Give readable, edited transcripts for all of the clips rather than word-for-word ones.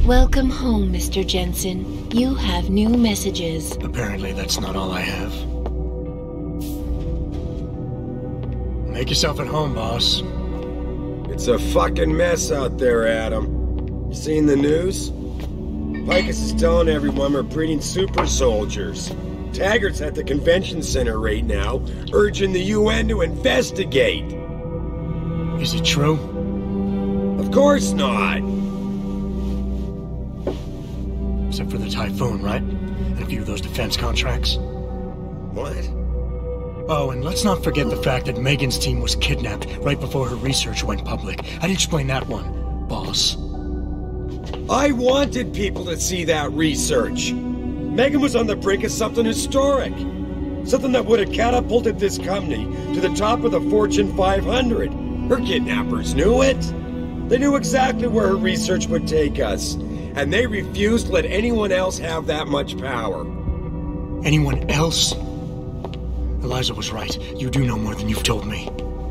Welcome home, Mr. Jensen. You have new messages. Apparently that's not all I have. Make yourself at home, boss. It's a fucking mess out there, Adam. You seen the news? Picus is telling everyone we're breeding super soldiers. Taggart's at the convention center right now, urging the UN to investigate. Is it true? Of course not. Except for the Typhoon, right? And a few of those defense contracts. What? Oh, and let's not forget the fact that Megan's team was kidnapped right before her research went public. I'd explain that one, boss. I wanted people to see that research. Megan was on the brink of something historic. Something that would have catapulted this company to the top of the Fortune 500. Her kidnappers knew it. They knew exactly where her research would take us. And they refused to let anyone else have that much power. Anyone else? Eliza was right. You do know more than you've told me.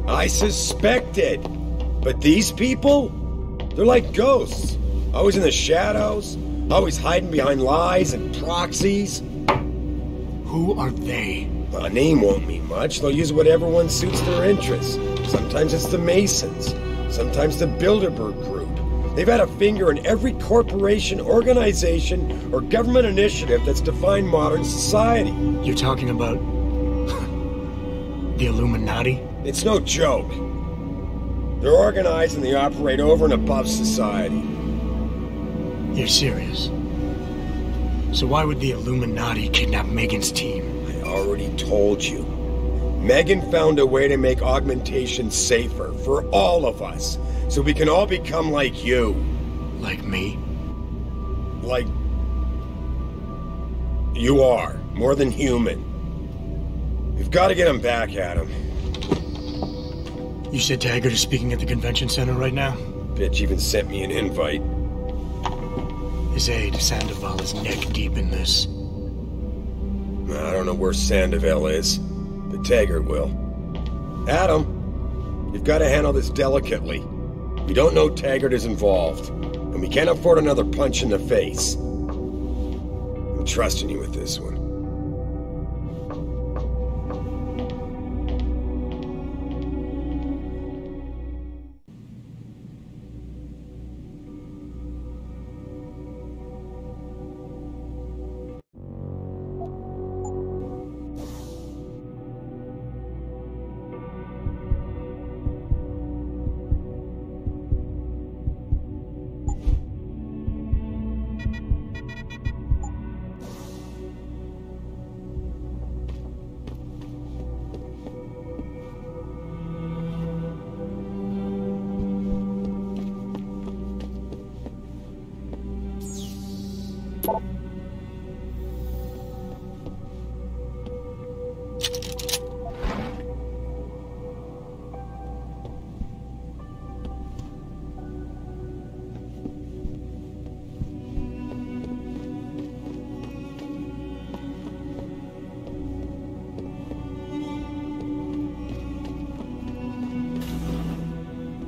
I suspected. But these people? They're like ghosts. Always in the shadows. Always hiding behind lies and proxies. Who are they? Well, a name won't mean much. They'll use whatever one suits their interests. Sometimes it's the Masons. Sometimes the Bilderberg Group. They've had a finger in every corporation, organization, or government initiative that's defined modern society. You're talking about... the Illuminati? It's no joke. They're organized and they operate over and above society. You're serious? So why would the Illuminati kidnap Megan's team? I already told you. Megan found a way to make augmentation safer for all of us, so we can all become like you. Like me? Like... you are. More than human. We've got to get him back, Adam. You said Taggart is speaking at the convention center right now? Bitch even sent me an invite. His aide, Sandoval, is neck deep in this. I don't know where Sandoval is, but Taggart will. Adam, you've got to handle this delicately. We don't know Taggart is involved, and we can't afford another punch in the face. I'm trusting you with this one.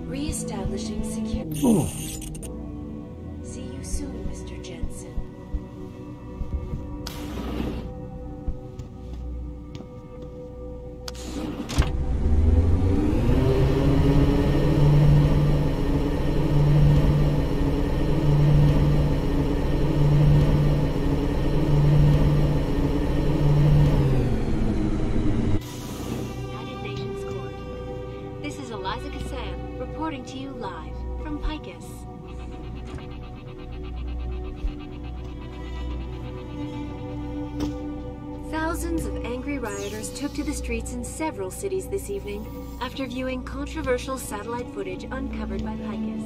Reestablishing security. See you soon, Mr. Jensen. Reporting to you live from Picus. Thousands of angry rioters took to the streets in several cities this evening after viewing controversial satellite footage uncovered by Picus.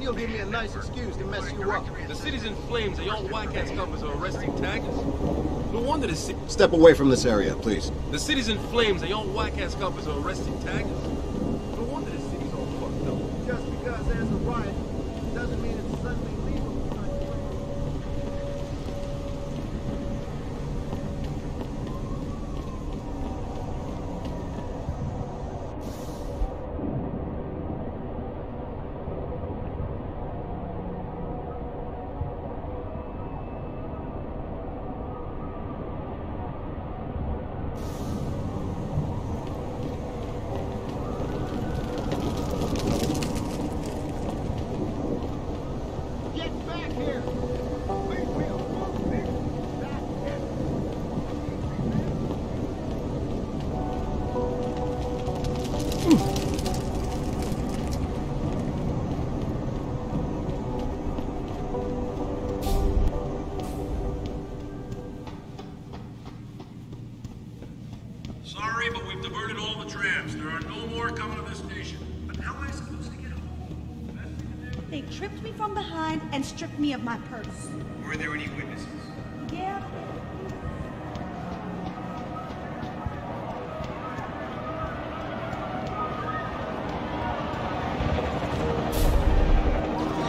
and you'll give me a nice excuse to mess you up. The city's in flames and y'all whack-ass coppers are arresting taggers. No wonder the city... Step away from this area, please. The city's in flames and y'all whack-ass coppers are arresting taggers. No wonder the city's all fucked up. Just because there's a riot doesn't mean it's suddenly legal. Sorry, but we've diverted all the trams. There are no more coming to this station. But how am I supposed to get home? They tripped me from behind and stripped me of my purse. Were there any witnesses? Yeah.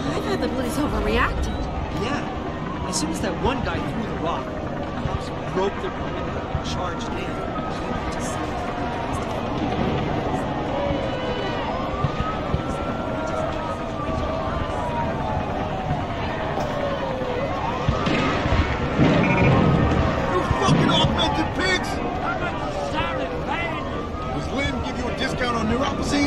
I thought the police overreacted. Yeah. As soon as that one guy threw the rock, the cops broke their perimeter and charged in. Discount on neuropathy?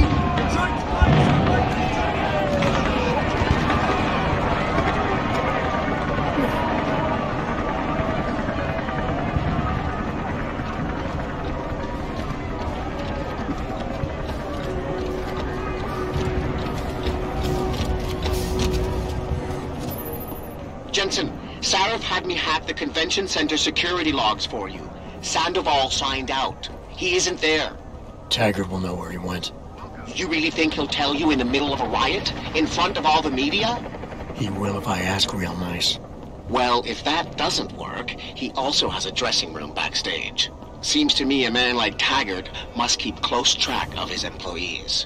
Jensen, Sarif had me hack the convention center security logs for you. Sandoval signed out. He isn't there. Taggart will know where he went. You really think he'll tell you in the middle of a riot? In front of all the media? He will if I ask real nice. Well, if that doesn't work, he also has a dressing room backstage. Seems to me a man like Taggart must keep close track of his employees.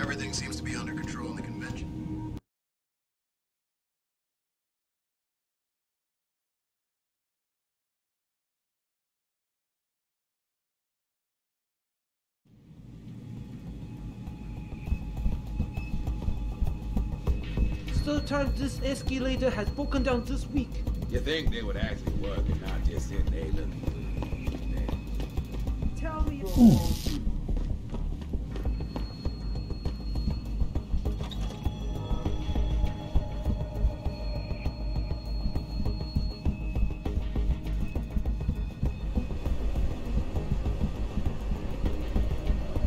Everything seems to be under control in the convention. Third time this escalator has broken down this week. You think they would actually work and not just sit there looking? Tell me.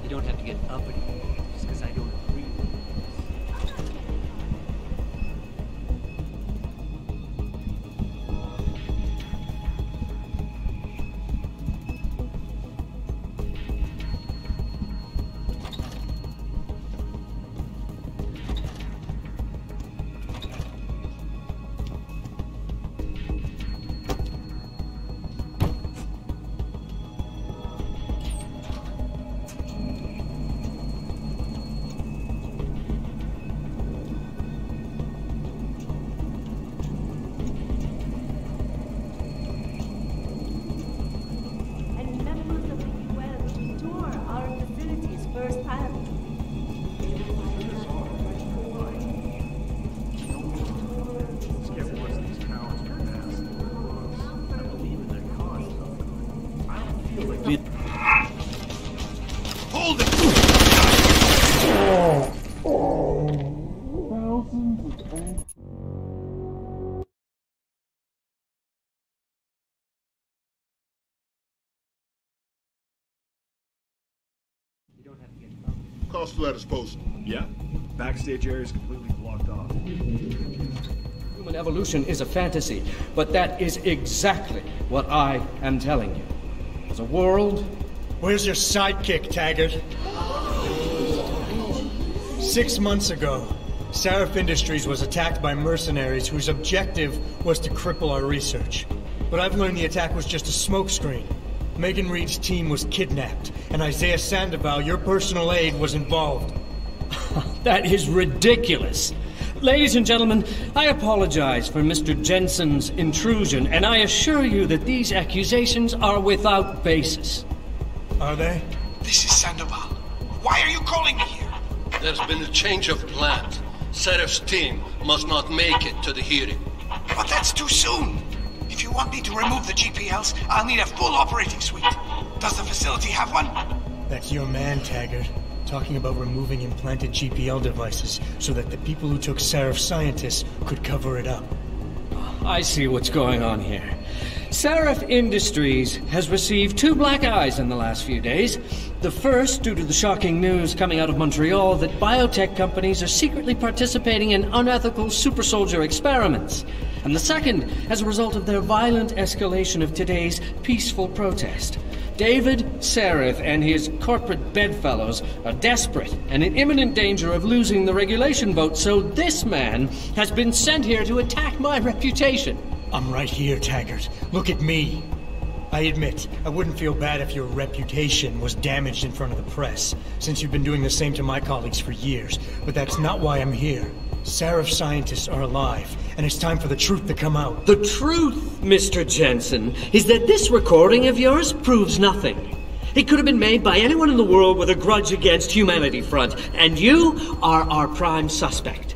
You don't have to get uppity just because I don't agree with you. Hold it! Cost letters posted. Yeah. Backstage area is completely blocked off. Human evolution is a fantasy, but that is exactly what I am telling you. There's a world Where's your sidekick, Taggart? 6 months ago, Seraph Industries was attacked by mercenaries whose objective was to cripple our research. But I've learned the attack was just a smokescreen. Megan Reed's team was kidnapped, and Isaiah Sandoval, your personal aide, was involved. That is ridiculous. Ladies and gentlemen, I apologize for Mr. Jensen's intrusion, and I assure you that these accusations are without basis. Are they? This is Sandoval. Why are you calling me here? There's been a change of plans. Seraph's team must not make it to the hearing. But that's too soon. If you want me to remove the GPLs, I'll need a full operating suite. Does the facility have one? That's your man, Taggart. Talking about removing implanted GPL devices so that the people who took Seraph scientists could cover it up. I see what's going on here. Seraph Industries has received 2 black eyes in the last few days. The first, due to the shocking news coming out of Montreal that biotech companies are secretly participating in unethical super soldier experiments. And the second, as a result of their violent escalation of today's peaceful protest. David Seraph and his corporate bedfellows are desperate and in imminent danger of losing the regulation vote, so this man has been sent here to attack my reputation. I'm right here, Taggart. Look at me. I admit, I wouldn't feel bad if your reputation was damaged in front of the press, since you've been doing the same to my colleagues for years. But that's not why I'm here. Seraph scientists are alive, and it's time for the truth to come out. The truth, Mr. Jensen, is that this recording of yours proves nothing. It could have been made by anyone in the world with a grudge against Humanity Front, and you are our prime suspect.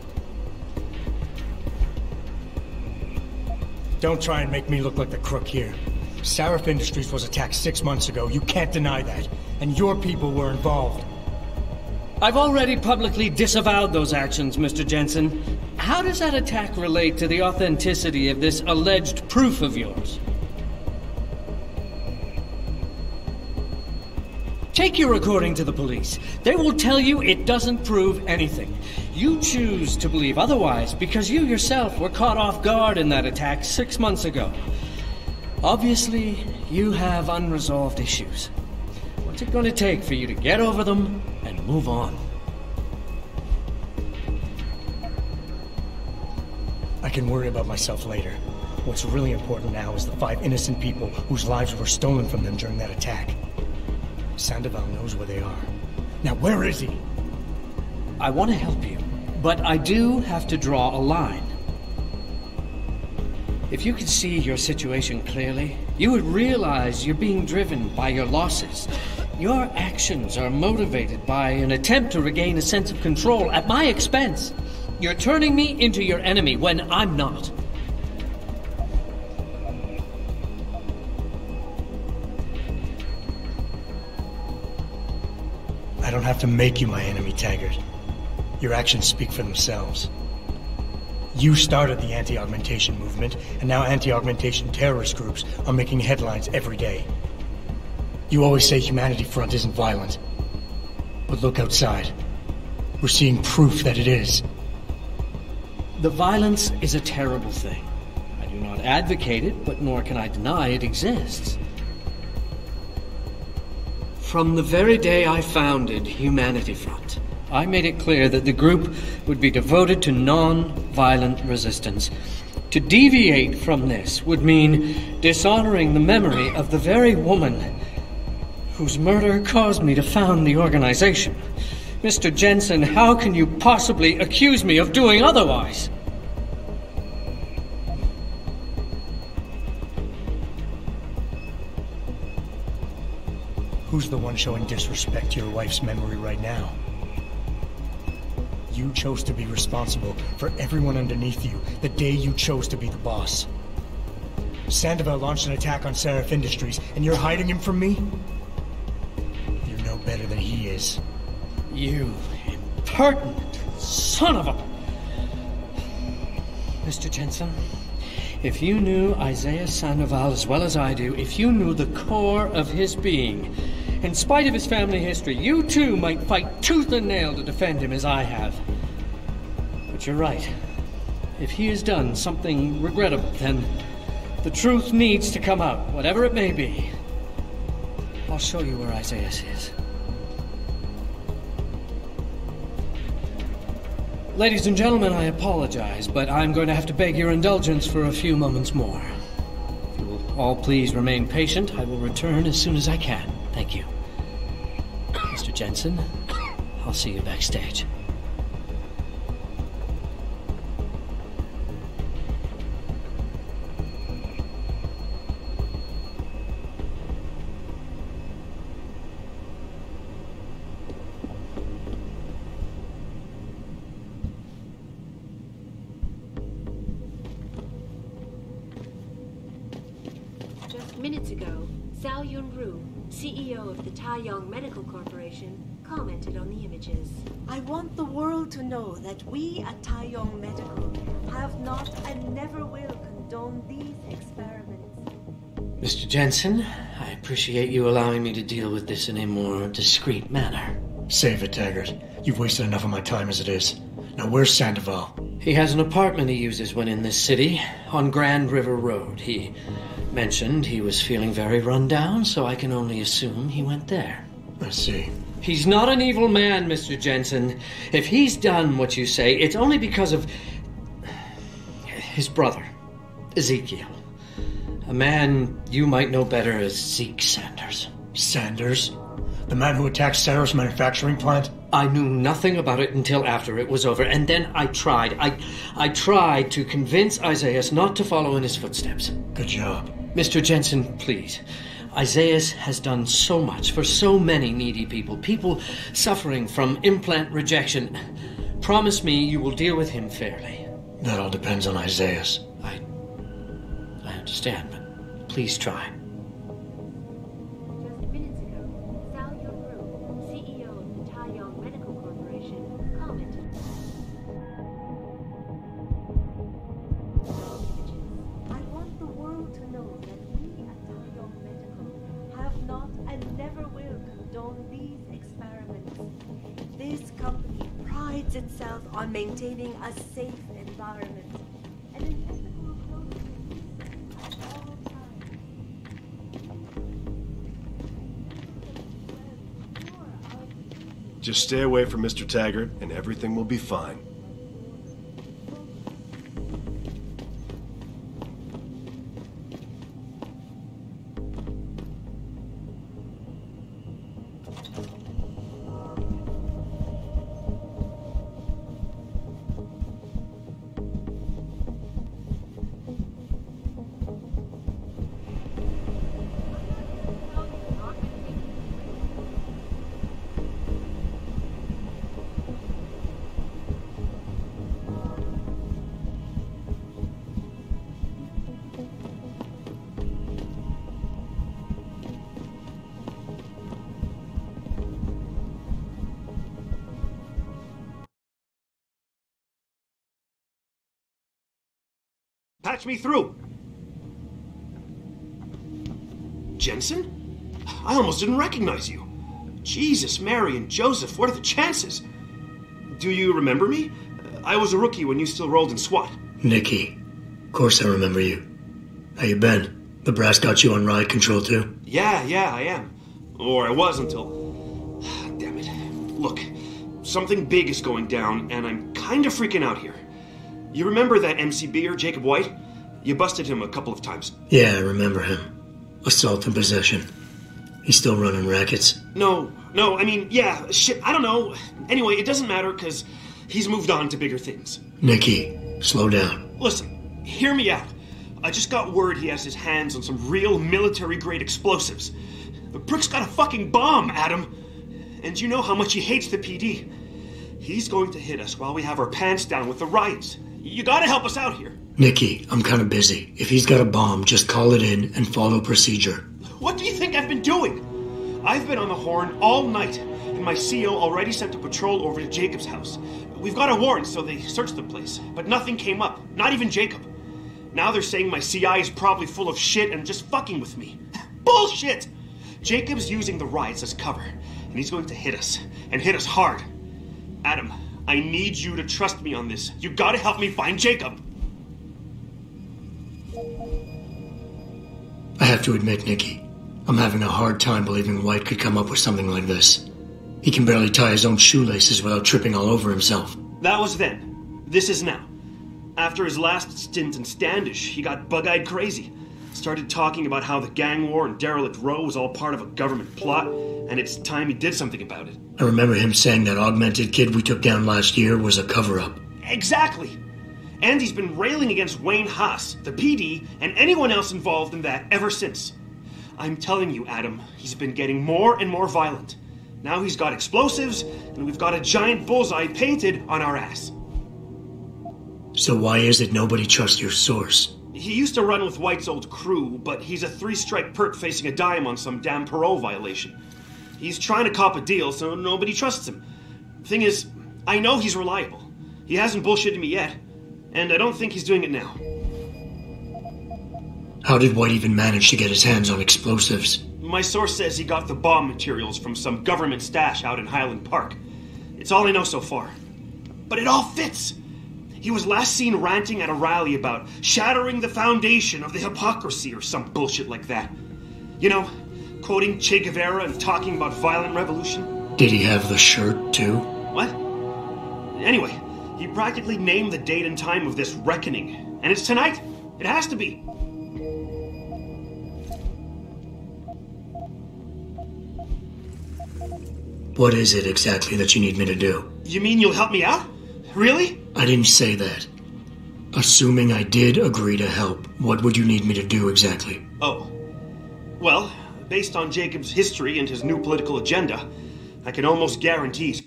Don't try and make me look like the crook here. Seraph Industries was attacked 6 months ago. You can't deny that. And your people were involved. I've already publicly disavowed those actions, Mr. Jensen. How does that attack relate to the authenticity of this alleged proof of yours? Take your recording to the police. They will tell you it doesn't prove anything. You choose to believe otherwise because you yourself were caught off guard in that attack 6 months ago. Obviously, you have unresolved issues. What's it going to take for you to get over them and move on? I can worry about myself later. What's really important now is the 5 innocent people whose lives were stolen from them during that attack. Sandoval knows where they are. Now, where is he? I want to help you, but I do have to draw a line. If you could see your situation clearly, you would realize you're being driven by your losses. Your actions are motivated by an attempt to regain a sense of control at my expense. You're turning me into your enemy when I'm not. I don't have to make you my enemy, Taggart. Your actions speak for themselves. You started the anti-augmentation movement, and now anti-augmentation terrorist groups are making headlines every day. You always say Humanity Front isn't violent. But look outside. We're seeing proof that it is. The violence is a terrible thing. I do not advocate it, but nor can I deny it exists. From the very day I founded Humanity Front, I made it clear that the group would be devoted to non-violent resistance. To deviate from this would mean dishonoring the memory of the very woman whose murder caused me to found the organization. Mr. Jensen, how can you possibly accuse me of doing otherwise? Who's the one showing disrespect to your wife's memory right now? You chose to be responsible for everyone underneath you the day you chose to be the boss. Sandoval launched an attack on Seraph Industries, and you're hiding him from me? You're no better than he is. You impertinent son of a... Mr. Jensen, if you knew Isaiah Sandoval as well as I do, if you knew the core of his being, in spite of his family history, you too might fight tooth and nail to defend him as I have. But you're right. If he has done something regrettable, then the truth needs to come out, whatever it may be. I'll show you where Isaiah is. Ladies and gentlemen, I apologize, but I'm going to have to beg your indulgence for a few moments more. If you will all please remain patient, I will return as soon as I can. Thank you. Mr. Jensen, I'll see you backstage. Minutes ago, Zhao Yunru, CEO of the Taiyong Medical Corporation, commented on the images. I want the world to know that we at Taiyong Medical have not and never will condone these experiments. Mr. Jensen, I appreciate you allowing me to deal with this in a more discreet manner. Save it, Taggart. You've wasted enough of my time as it is. Now where's Sandoval? He has an apartment he uses when in this city, on Grand River Road. He mentioned he was feeling very run down, so I can only assume he went there. I see. He's not an evil man, Mr. Jensen. If he's done what you say, it's only because of his brother, Ezekiel. A man you might know better as Zeke Sanders. Sanders? The man who attacked Sarah's manufacturing plant? I knew nothing about it until after it was over, and then I tried. I tried to convince Isaiah not to follow in his footsteps. Good job. Mr. Jensen, please. Isaiah has done so much for so many needy people. People suffering from implant rejection. Promise me you will deal with him fairly. That all depends on Isaiah. I understand, but please try. Just minutes ago, Zhao Yunru, CEO of the Taiyong Medical Corporation, commented. I want the world to know that we at Taiyong Medical have not and never will condone these experiments. This company prides itself on maintaining a safe environment and an ethical approach at all times. Just stay away from Mr. Taggart, and everything will be fine. Patch me through. Jensen? I almost didn't recognize you. Jesus, Mary, and Joseph, what are the chances? Do you remember me? I was a rookie when you still rolled in SWAT. Nikki. Of course I remember you. How you been? The brass got you on riot control too? Yeah, I am. Or I was until... Damn it. Look, something big is going down, and I'm kind of freaking out here. You remember that MCBer, Jacob White? You busted him a couple of times. Yeah, I remember him. Assault and possession. He's still running rackets? No, I mean, yeah, shit, I don't know. Anyway, it doesn't matter, because he's moved on to bigger things. Nikki, slow down. Listen, hear me out. I just got word he has his hands on some real military-grade explosives. The prick's got a fucking bomb, Adam. And you know how much he hates the PD. He's going to hit us while we have our pants down with the riots. You gotta help us out here. Nikki, I'm kind of busy. If he's got a bomb, just call it in and follow procedure. What do you think I've been doing? I've been on the horn all night, and my CO already sent a patrol over to Jacob's house. We've got a warrant, so they searched the place, but nothing came up, not even Jacob. Now they're saying my CI is probably full of shit and just fucking with me. Bullshit! Jacob's using the riots as cover, and he's going to hit us, and hit us hard. Adam, I need you to trust me on this. You gotta help me find Jacob. I have to admit, Nikki, I'm having a hard time believing White could come up with something like this. He can barely tie his own shoelaces without tripping all over himself. That was then. This is now. After his last stint in Standish, he got bug-eyed crazy. Started talking about how the gang war in Derelict Row was all part of a government plot, and it's time he did something about it. I remember him saying that augmented kid we took down last year was a cover-up. Exactly! And he's been railing against Wayne Haas, the PD, and anyone else involved in that ever since. I'm telling you, Adam, he's been getting more and more violent. Now he's got explosives, and we've got a giant bullseye painted on our ass. So why is it nobody trusts your source? He used to run with White's old crew, but he's a 3-strike perk facing a dime on some damn parole violation. He's trying to cop a deal, so nobody trusts him. Thing is, I know he's reliable. He hasn't bullshitted me yet, and I don't think he's doing it now. How did White even manage to get his hands on explosives? My source says he got the bomb materials from some government stash out in Highland Park. It's all I know so far. But it all fits! He was last seen ranting at a rally about shattering the foundation of the hypocrisy or some bullshit like that. You know, quoting Che Guevara and talking about violent revolution. Did he have the shirt, too? What? Anyway, he practically named the date and time of this reckoning. And it's tonight. It has to be. What is it exactly that you need me to do? You mean you'll help me out? Really? I didn't say that. Assuming I did agree to help, what would you need me to do exactly? Oh. Well, based on Jacob's history and his new political agenda, I can almost guarantee he's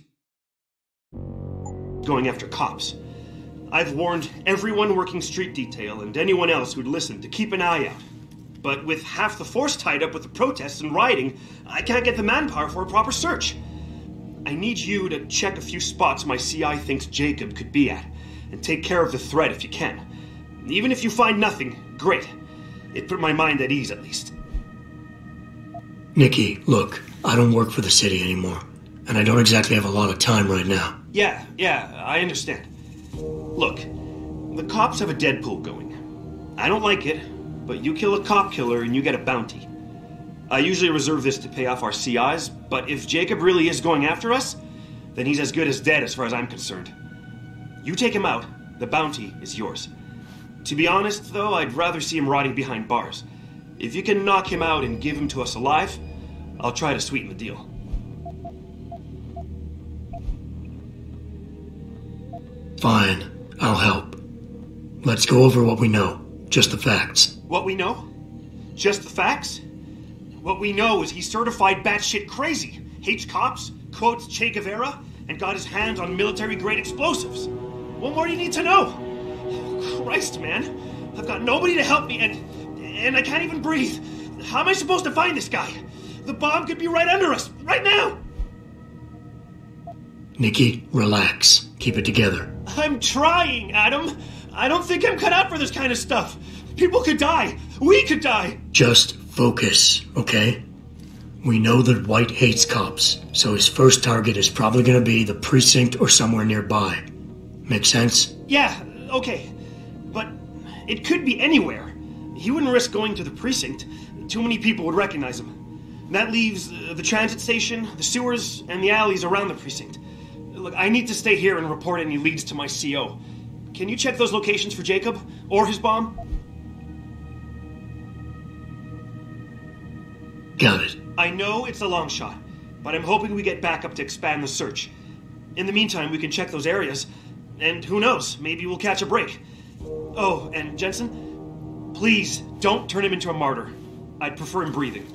going after cops. I've warned everyone working street detail and anyone else who'd listen to keep an eye out. But with half the force tied up with the protests and rioting, I can't get the manpower for a proper search. I need you to check a few spots my CI thinks Jacob could be at, and take care of the threat if you can. Even if you find nothing, great. It put my mind at ease, at least. Nikki, look, I don't work for the city anymore, and I don't exactly have a lot of time right now. Yeah, I understand. Look, the cops have a Deadpool going. I don't like it, but you kill a cop killer and you get a bounty. I usually reserve this to pay off our CIs, but if Jacob really is going after us, then he's as good as dead as far as I'm concerned. You take him out, the bounty is yours. To be honest, though, I'd rather see him rotting behind bars. If you can knock him out and give him to us alive, I'll try to sweeten the deal. Fine, I'll help. Let's go over what we know, just the facts. What we know? Just the facts? What we know is he's certified batshit crazy, hates cops, quotes Che Guevara, and got his hands on military-grade explosives. What more do you need to know? Oh, Christ, man. I've got nobody to help me, and I can't even breathe. How am I supposed to find this guy? The bomb could be right under us, right now! Nikki, relax. Keep it together. I'm trying, Adam. I don't think I'm cut out for this kind of stuff. People could die. We could die. Just focus, okay? We know that White hates cops, so his first target is probably going to be the precinct or somewhere nearby. Make sense? Yeah, okay. But it could be anywhere. He wouldn't risk going to the precinct. Too many people would recognize him. That leaves the transit station, the sewers, and the alleys around the precinct. Look, I need to stay here and report any leads to my CO. Can you check those locations for Jacob? Or his bomb? Got it. I know it's a long shot, but I'm hoping we get backup to expand the search. In the meantime, we can check those areas, and who knows, maybe we'll catch a break. Oh, and Jensen, please don't turn him into a martyr. I'd prefer him breathing.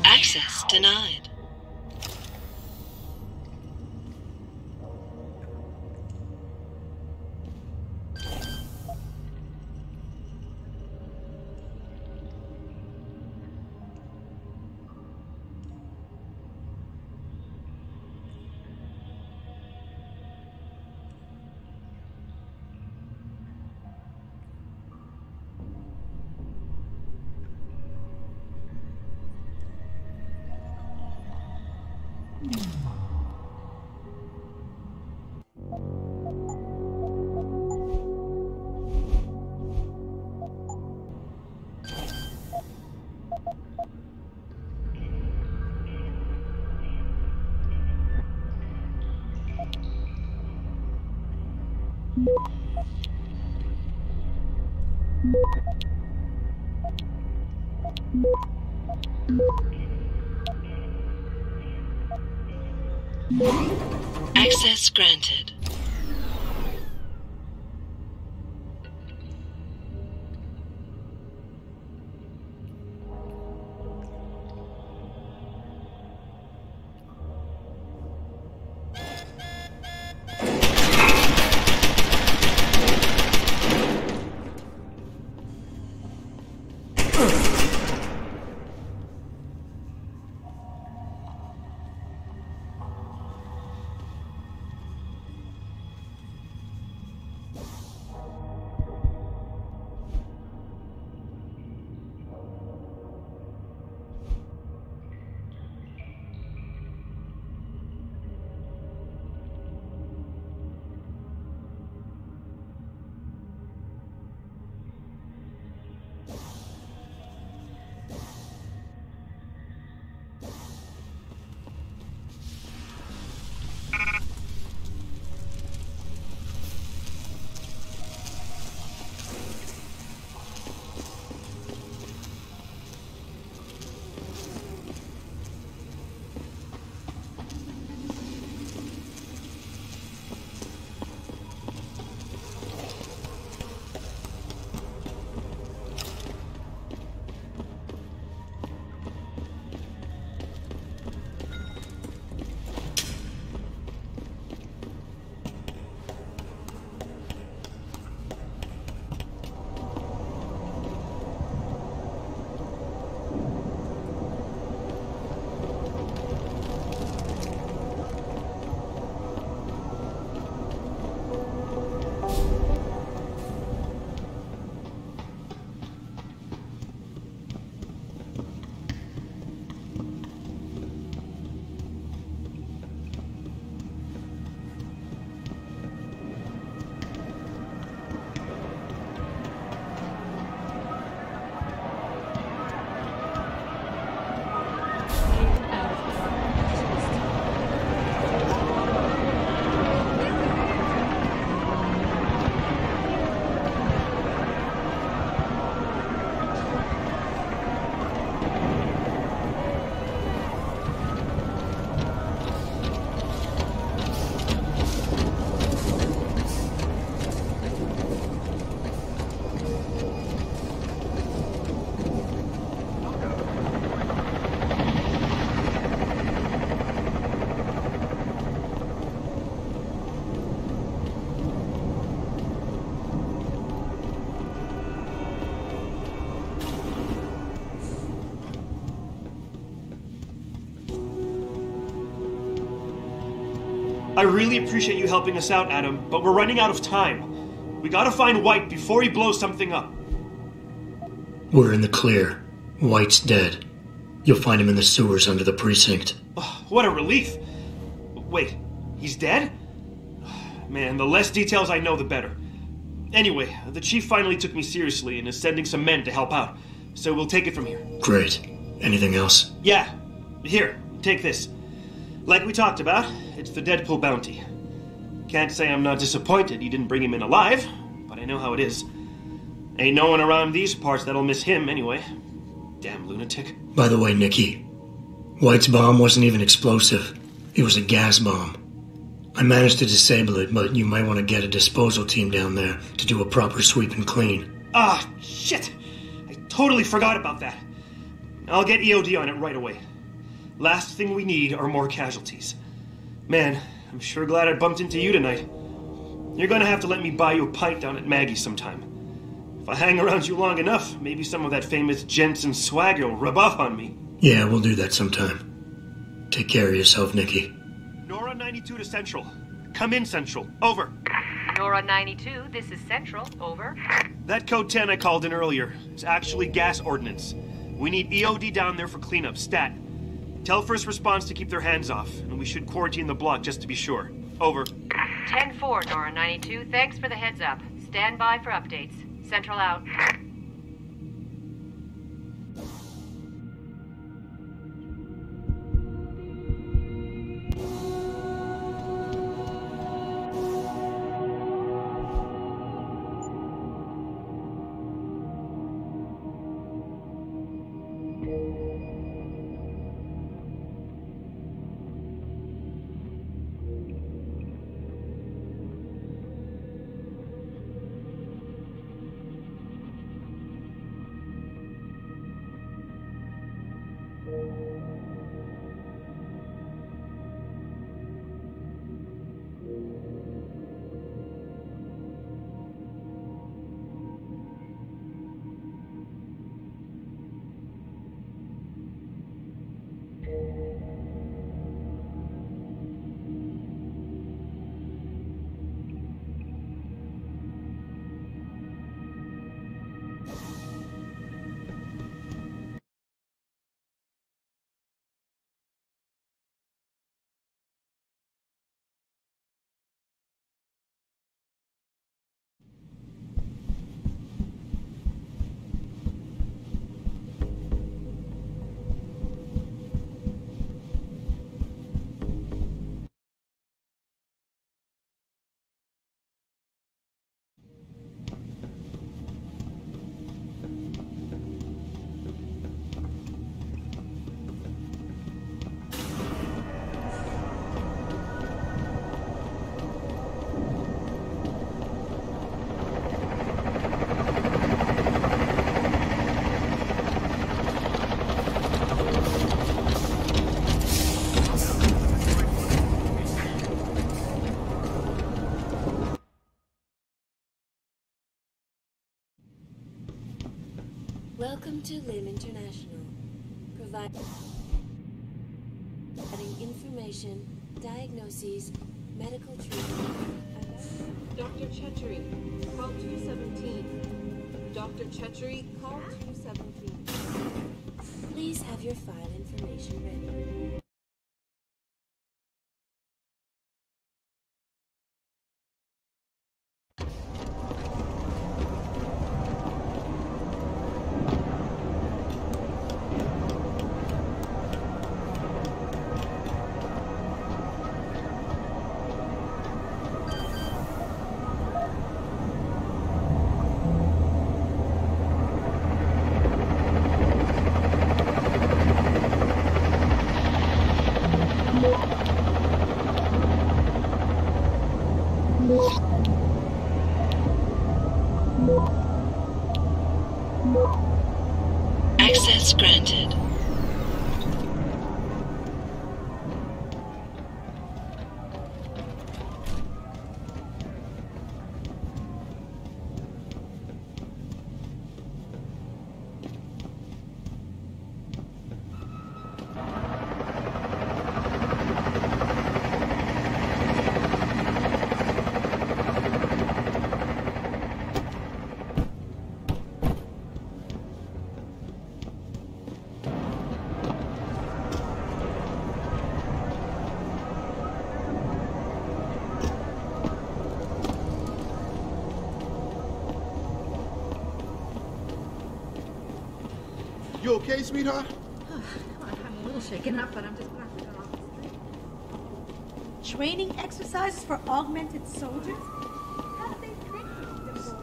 Access denied. Access granted. I really appreciate you helping us out, Adam, but we're running out of time. We gotta find White before he blows something up. We're in the clear. White's dead. You'll find him in the sewers under the precinct. Oh, what a relief. Wait, he's dead? Man, the less details I know, the better. Anyway, the chief finally took me seriously and is sending some men to help out. So we'll take it from here. Great. Anything else? Yeah. Here, take this. Like we talked about, it's the Deadpool bounty. Can't say I'm not disappointed you didn't bring him in alive, but I know how it is. Ain't no one around these parts that'll miss him anyway. Damn lunatic. By the way, Nikki, White's bomb wasn't even explosive. It was a gas bomb. I managed to disable it, but you might want to get a disposal team down there to do a proper sweep and clean. Ah, shit! I totally forgot about that. I'll get EOD on it right away. Last thing we need are more casualties. Man, I'm sure glad I bumped into you tonight. You're gonna have to let me buy you a pint down at Maggie's sometime. If I hang around you long enough, maybe some of that famous Jensen swagger will rub off on me. Yeah, we'll do that sometime. Take care of yourself, Nikki. Nora 92 to Central. Come in, Central. Over. Nora 92, this is Central. Over. That code 10 I called in earlier is actually gas ordnance. We need EOD down there for cleanup, stat. Tell first response to keep their hands off, and we should quarantine the block just to be sure. Over. 10-4, Nora 92. Thanks for the heads up. Stand by for updates. Central out. Welcome to LIM International, providing information, diagnoses, medical treatment. Dr. Chetri, call 217. Dr. Chetri, call 217. Please have your file information ready. Access granted. You okay, sweetheart? I'm a little shaken up, but I'm just glad we got off the street. Training exercises for augmented soldiers? How do they think this is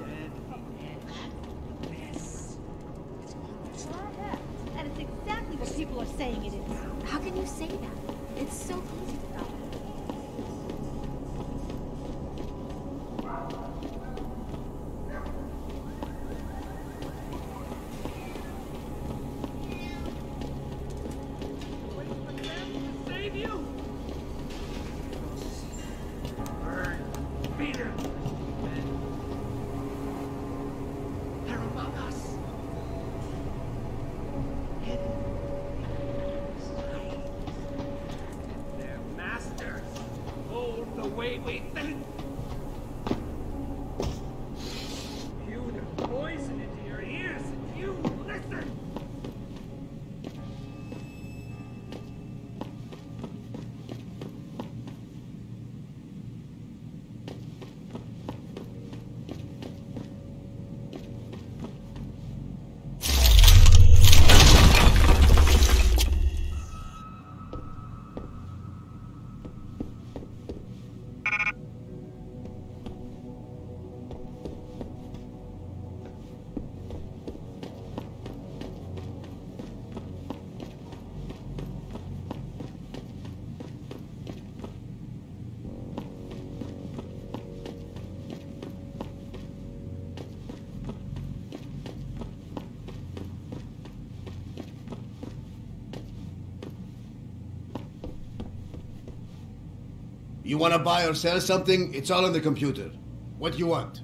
and it's exactly what people are saying it is. How can you say that? It's so easy to know. Save you! Burn. Peter! They're among us. They're masters. Hold the way we think. You the poison into your ears and you listen. You want to buy or sell something? It's all on the computer. What do you want?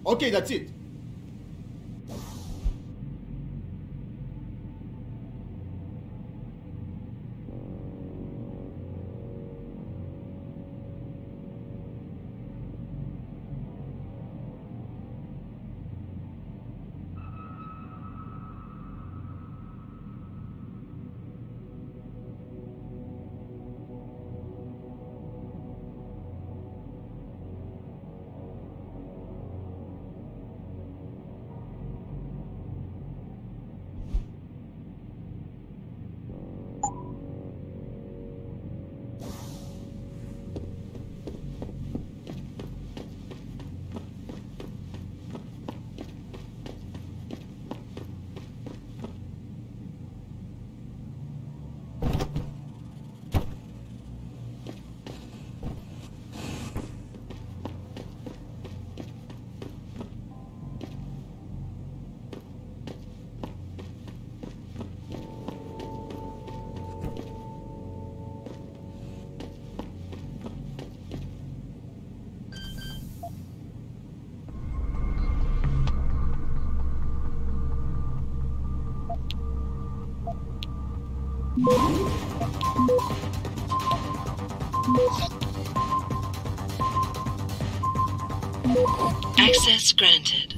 Okay, that's it. Access granted.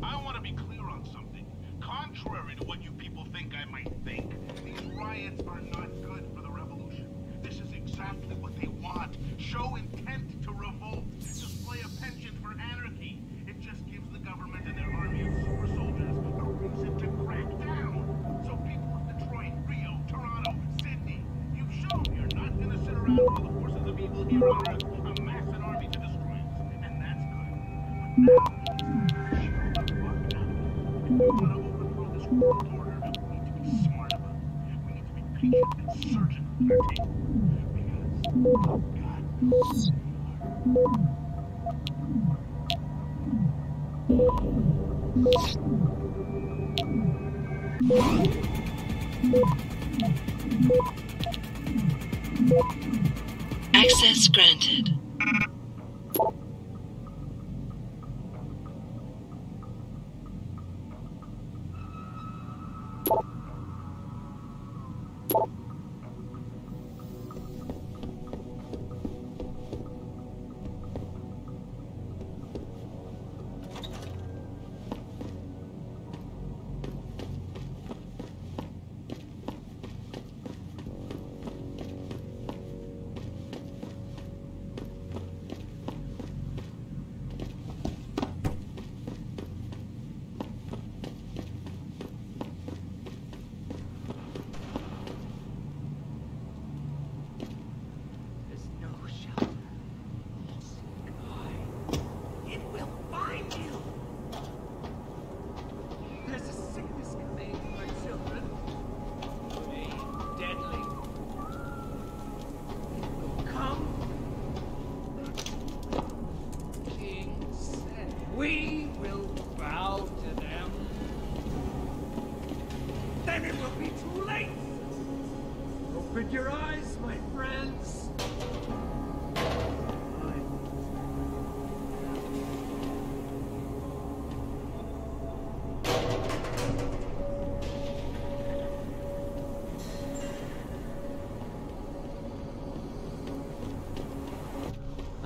I want to be clear on something. Contrary to what you people think I might think, these riots are not good for the revolution. This is exactly what they want. Show intent to revolt. Display a penchant for anarchy. It just gives the government and their army of super soldiers a reason to crack down. So people of Detroit, Rio, Toronto, Sydney, you've shown you're not going to sit around while the forces of evil here on Earth amass an army to destroy us. And that's good. But now, if we want to overthrow this world order, we need to be smart about it. We need to be patient and certain with our take. Because, God knows Access granted.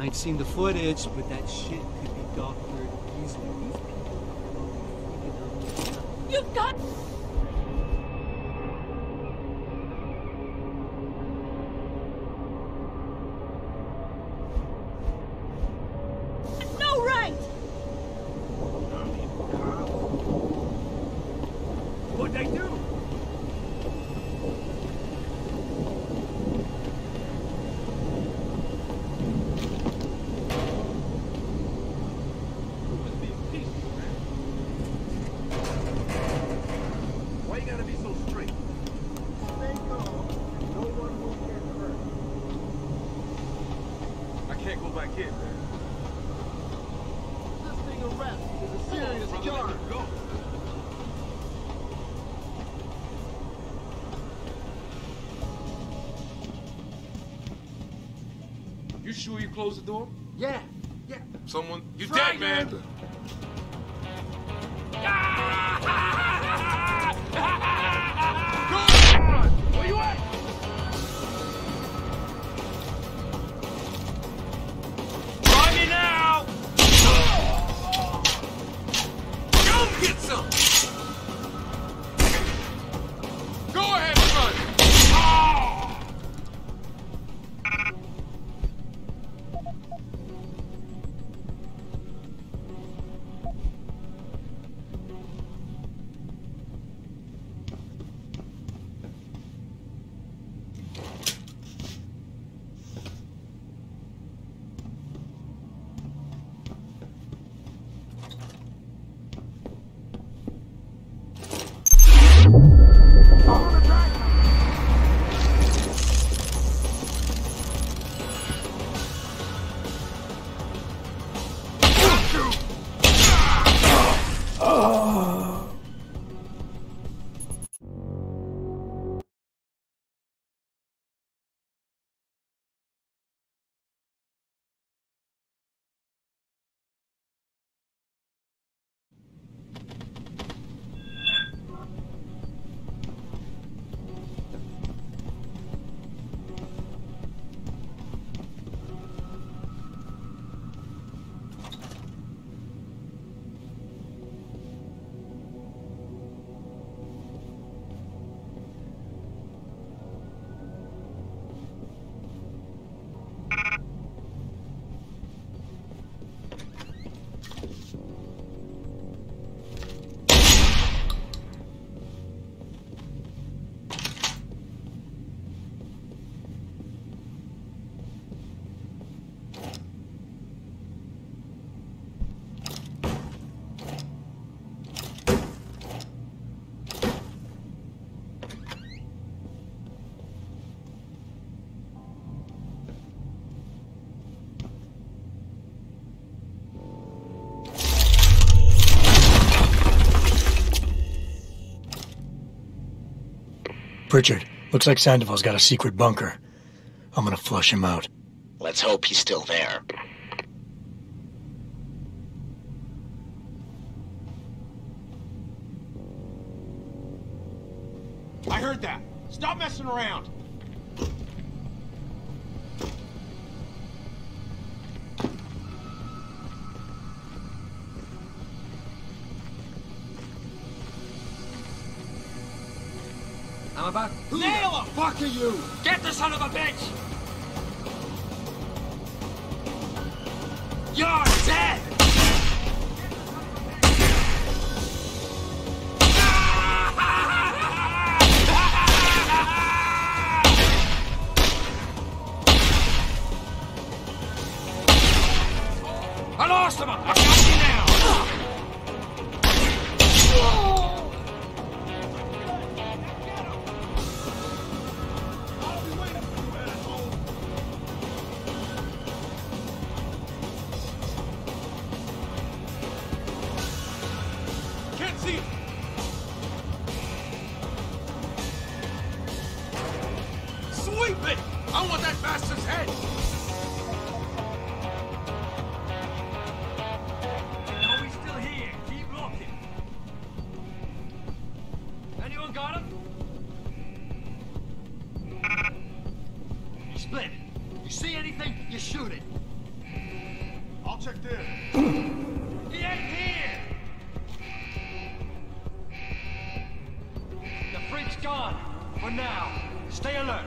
I ain't seen the footage, but that shit could be doctored easily. These people are You've got... no right! What'd they do? Why you gotta be so strict? Stay calm. No one will get hurt. I can't go back in, man. This thing arrest is a serious charge. Go. You sure you closed the door? Yeah. Someone... You Friday. dead, man! Where you at? Try me now! Go get some! Go ahead, son! Pritchard, looks like Sandoval's got a secret bunker. I'm gonna flush him out. Let's hope he's still there. I heard that. Stop messing around. I'm about... Nail him! Fuck are you? Get the son of a bitch! You're dead! I lost him! I got you now! Can't see him! Sweep it! I want that bastard's head! No, he's still upstairs. He ain't here! The freak's gone. For now. Stay alert.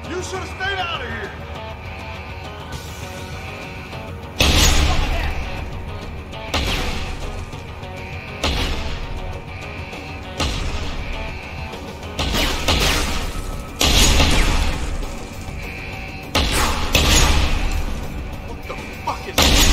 You should have stayed out of here. What the fuck is this?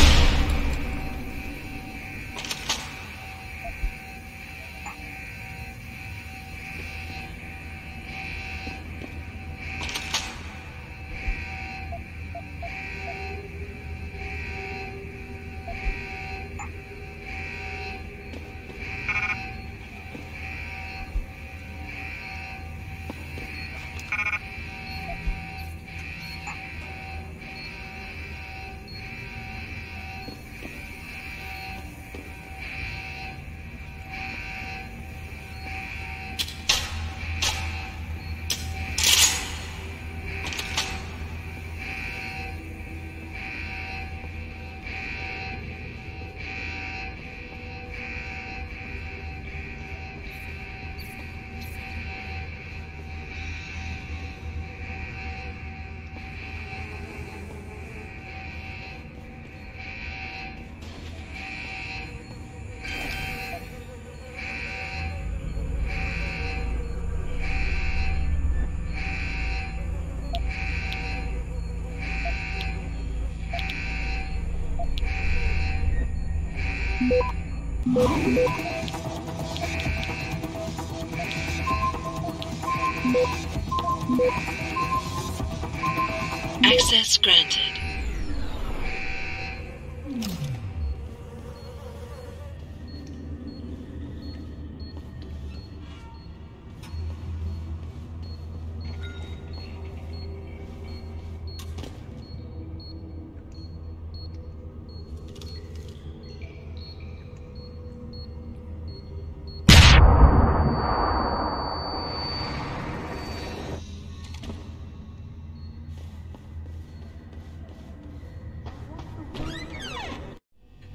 Access granted.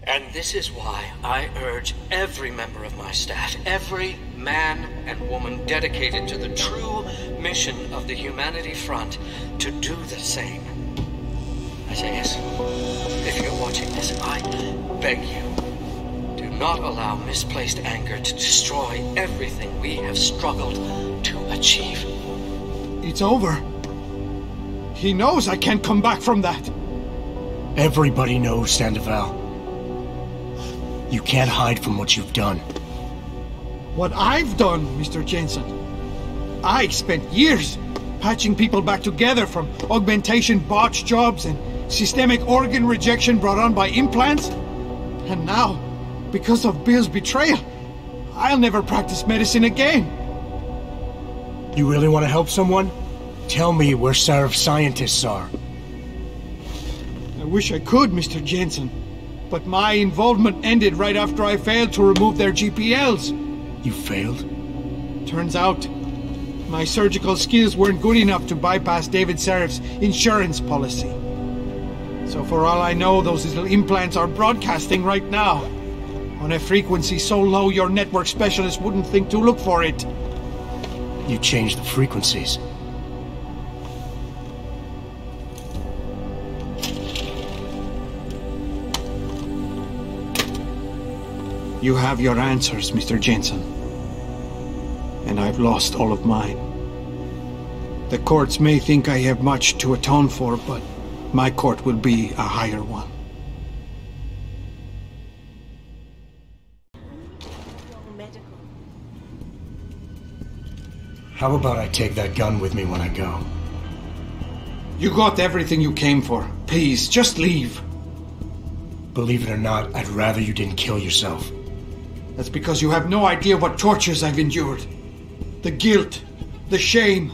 And this is why I urge every member of my staff, every man and woman dedicated to the true mission of the Humanity Front, to do the same. Isaias, if you're watching this, I beg you, do not allow misplaced anger to destroy everything we have struggled to achieve. It's over. He knows I can't come back from that. Everybody knows, Sandoval. You can't hide from what you've done. What I've done, Mr. Jensen. I spent years patching people back together from augmentation botch jobs and systemic organ rejection brought on by implants. And now, because of Bill's betrayal, I'll never practice medicine again. You really want to help someone? Tell me where Sarif's scientists are. I wish I could, Mr. Jensen. But my involvement ended right after I failed to remove their GPLs. You failed? Turns out, my surgical skills weren't good enough to bypass David Sarif's insurance policy. So for all I know, those little implants are broadcasting right now, on a frequency so low your network specialist wouldn't think to look for it. You changed the frequencies. You have your answers, Mr. Jensen. And I've lost all of mine. The courts may think I have much to atone for, but my court will be a higher one. How about I take that gun with me when I go? You got everything you came for. Please, just leave. Believe it or not, I'd rather you didn't kill yourself. That's because you have no idea what tortures I've endured. The guilt, the shame.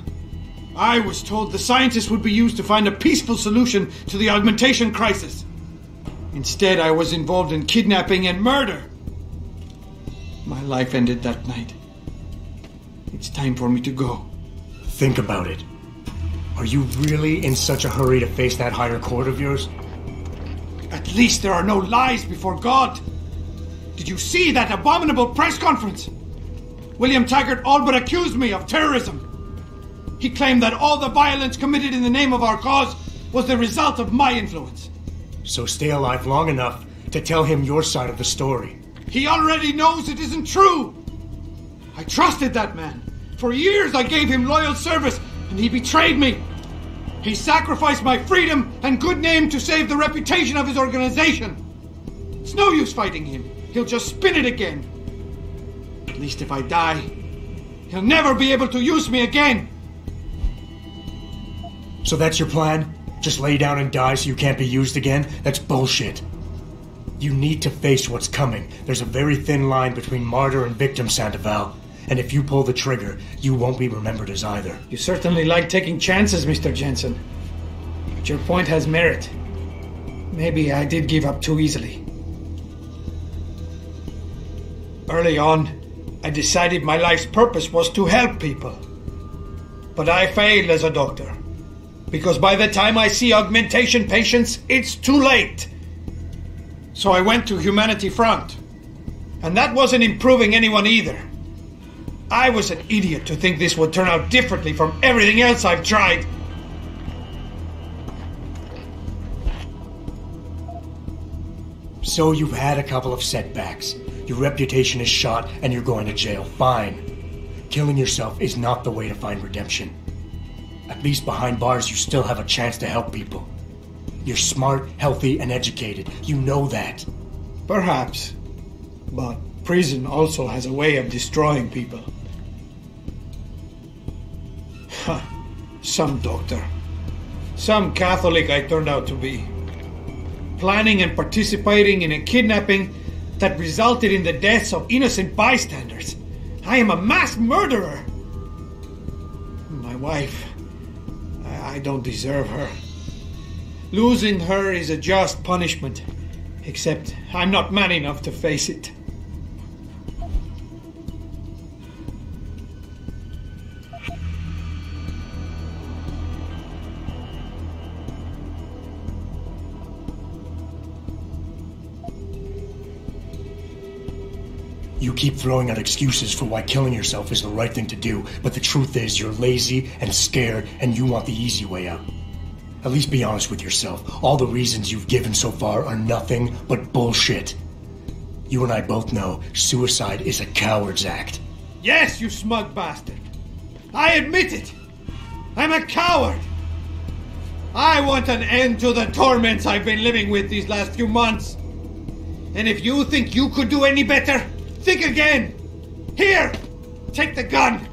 I was told the scientists would be used to find a peaceful solution to the augmentation crisis. Instead, I was involved in kidnapping and murder. My life ended that night. It's time for me to go. Think about it. Are you really in such a hurry to face that higher court of yours? At least there are no lies before God. Did you see that abominable press conference? William Taggart all but accused me of terrorism. He claimed that all the violence committed in the name of our cause was the result of my influence. So stay alive long enough to tell him your side of the story. He already knows it isn't true. I trusted that man. For years I gave him loyal service, and he betrayed me. He sacrificed my freedom and good name to save the reputation of his organization. It's no use fighting him. He'll just spin it again. At least if I die, he'll never be able to use me again. So that's your plan? Just lay down and die so you can't be used again? That's bullshit. You need to face what's coming. There's a very thin line between martyr and victim, Sandoval. And if you pull the trigger, you won't be remembered as either. You certainly like taking chances, Mr. Jensen. But your point has merit. Maybe I did give up too easily. Early on, I decided my life's purpose was to help people. But I failed as a doctor. Because by the time I see augmentation patients, it's too late. So I went to Humanity Front. And that wasn't improving anyone either. I was an idiot to think this would turn out differently from everything else I've tried. So you've had a couple of setbacks. Your reputation is shot and you're going to jail. Fine. Killing yourself is not the way to find redemption. At least behind bars you still have a chance to help people. You're smart, healthy, and educated. You know that. Perhaps. But prison also has a way of destroying people. Some doctor. Some Catholic I turned out to be. Planning and participating in a kidnapping that resulted in the deaths of innocent bystanders. I am a mass murderer. My wife, I don't deserve her. Losing her is a just punishment, except I'm not man enough to face it. You keep throwing out excuses for why killing yourself is the right thing to do, but the truth is you're lazy and scared and you want the easy way out. At least be honest with yourself. All the reasons you've given so far are nothing but bullshit. You and I both know suicide is a coward's act. Yes, you smug bastard. I admit it. I'm a coward. I want an end to the torments I've been living with these last few months. And if you think you could do any better, think again. Here, take the gun.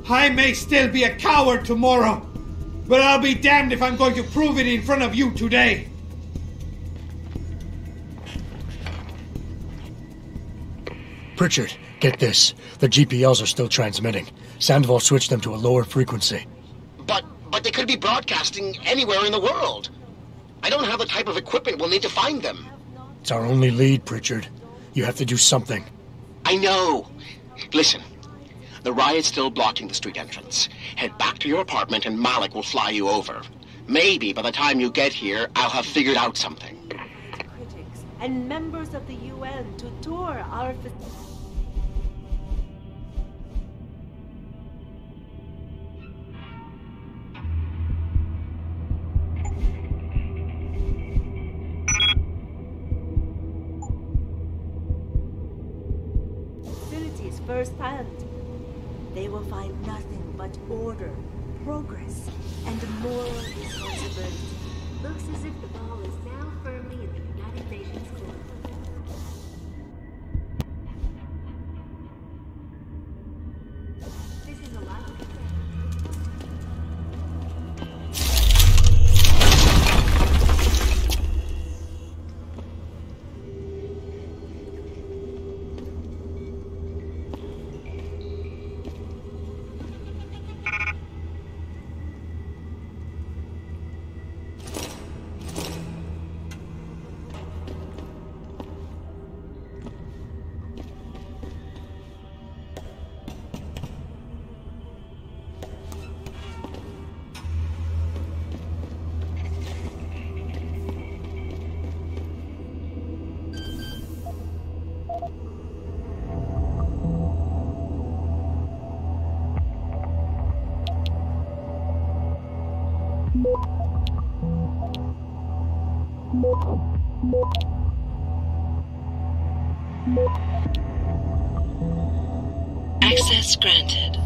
I may still be a coward tomorrow, but I'll be damned if I'm going to prove it in front of you today. Pritchard, get this. The GPLs are still transmitting. Sandoval switched them to a lower frequency. But they could be broadcasting anywhere in the world. I don't have the type of equipment we'll need to find them. It's our only lead, Pritchard. You have to do something. I know. Listen, the riot's still blocking the street entrance. Head back to your apartment and Malik will fly you over. Maybe by the time you get here, I'll have figured out something. Critics and members of the UN to tour our facility. this firsthand. They will find nothing but order, progress, and moral responsibility. Looks as if the ball is now firmly in the United Nations court. This is a live Access granted.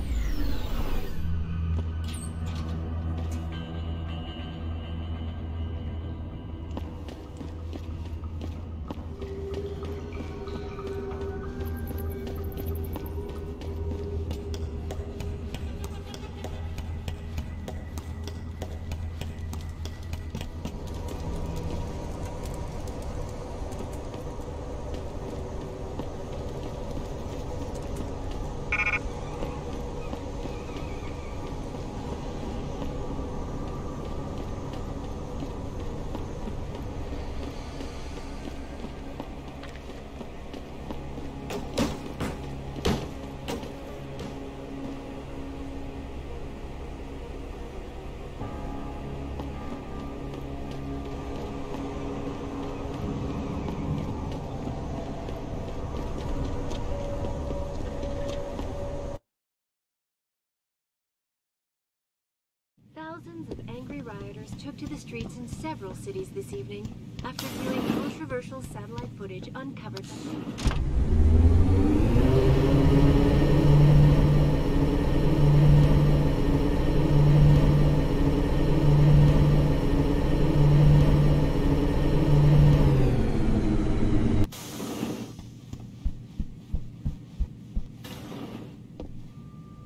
Thousands of angry rioters took to the streets in several cities this evening after viewing controversial satellite footage uncovered by...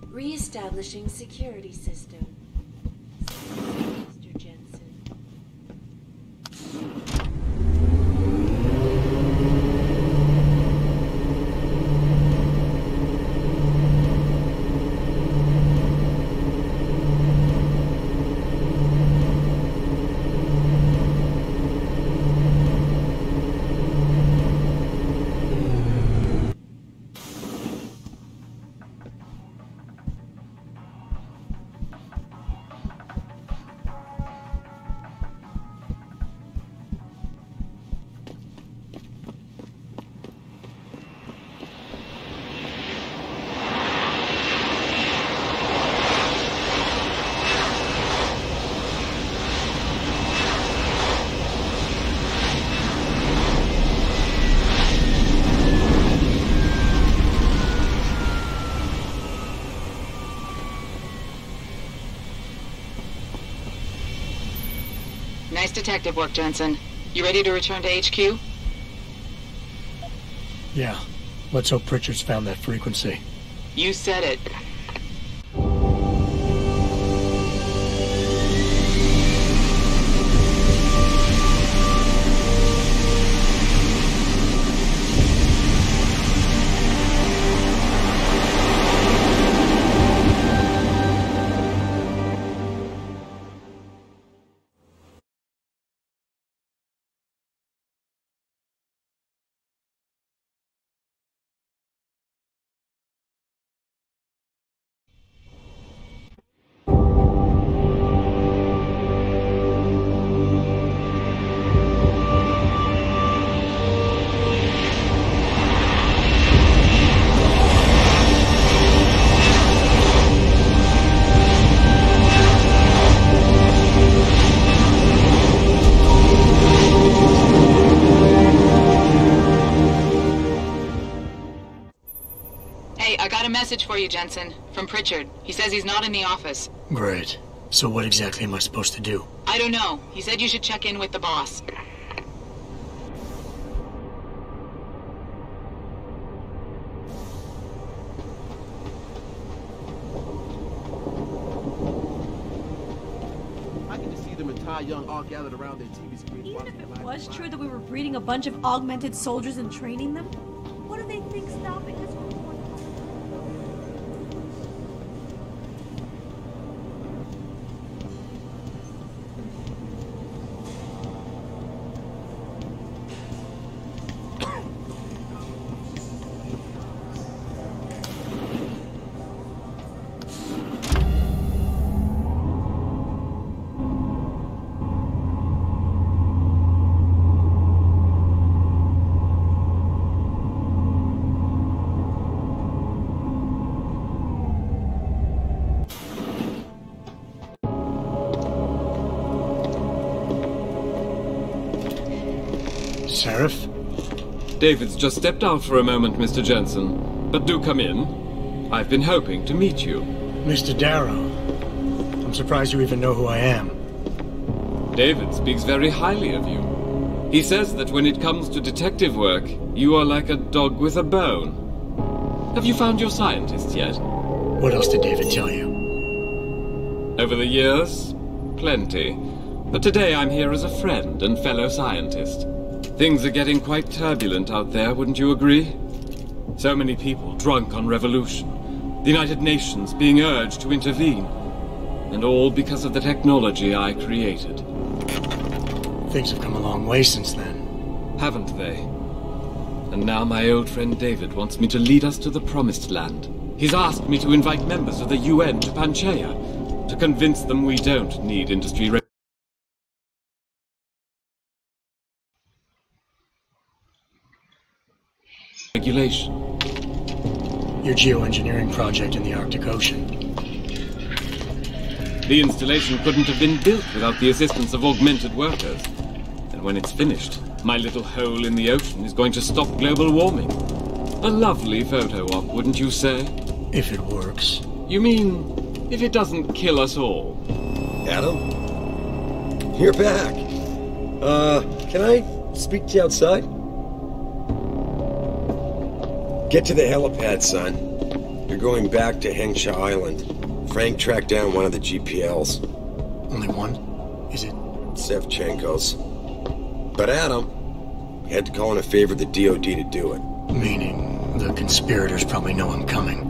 Re-establishing security system. Mr. Jensen. Nice detective work, Jensen. You ready to return to HQ? Yeah. Let's hope Pritchard's found that frequency. You said it. Hey, I got a message for you, Jensen. From Pritchard. He says he's not in the office. Great. So what exactly am I supposed to do? I don't know. He said you should check in with the boss. I can just see them entire young all gathered around their TV screens. Even if it was true that we were breeding a bunch of augmented soldiers and training them, what do they think stopping us from going? Seraph? David's just stepped out for a moment, Mr. Jensen. But do come in. I've been hoping to meet you. Mr. Darrow. I'm surprised you even know who I am. David speaks very highly of you. He says that when it comes to detective work, you are like a dog with a bone. Have you found your scientist yet? What else did David tell you? Over the years? Plenty. But today I'm here as a friend and fellow scientist. Things are getting quite turbulent out there, wouldn't you agree? So many people drunk on revolution. The United Nations being urged to intervene. And all because of the technology I created. Things have come a long way since then. Haven't they? And now my old friend David wants me to lead us to the Promised Land. He's asked me to invite members of the UN to Panchaea, to convince them we don't need industry regulation. Your geoengineering project in the Arctic Ocean. The installation couldn't have been built without the assistance of augmented workers. And when it's finished, my little hole in the ocean is going to stop global warming. A lovely photo op, wouldn't you say? If it works. You mean, if it doesn't kill us all? Adam? You're back. Can I speak to you outside? Get to the helipad, son. You're going back to Hengsha Island. Frank tracked down one of the GPLs. Only one? Is it? Sevchenko's. But Adam, you had to call in a favor of the DOD to do it. Meaning, the conspirators probably know I'm coming.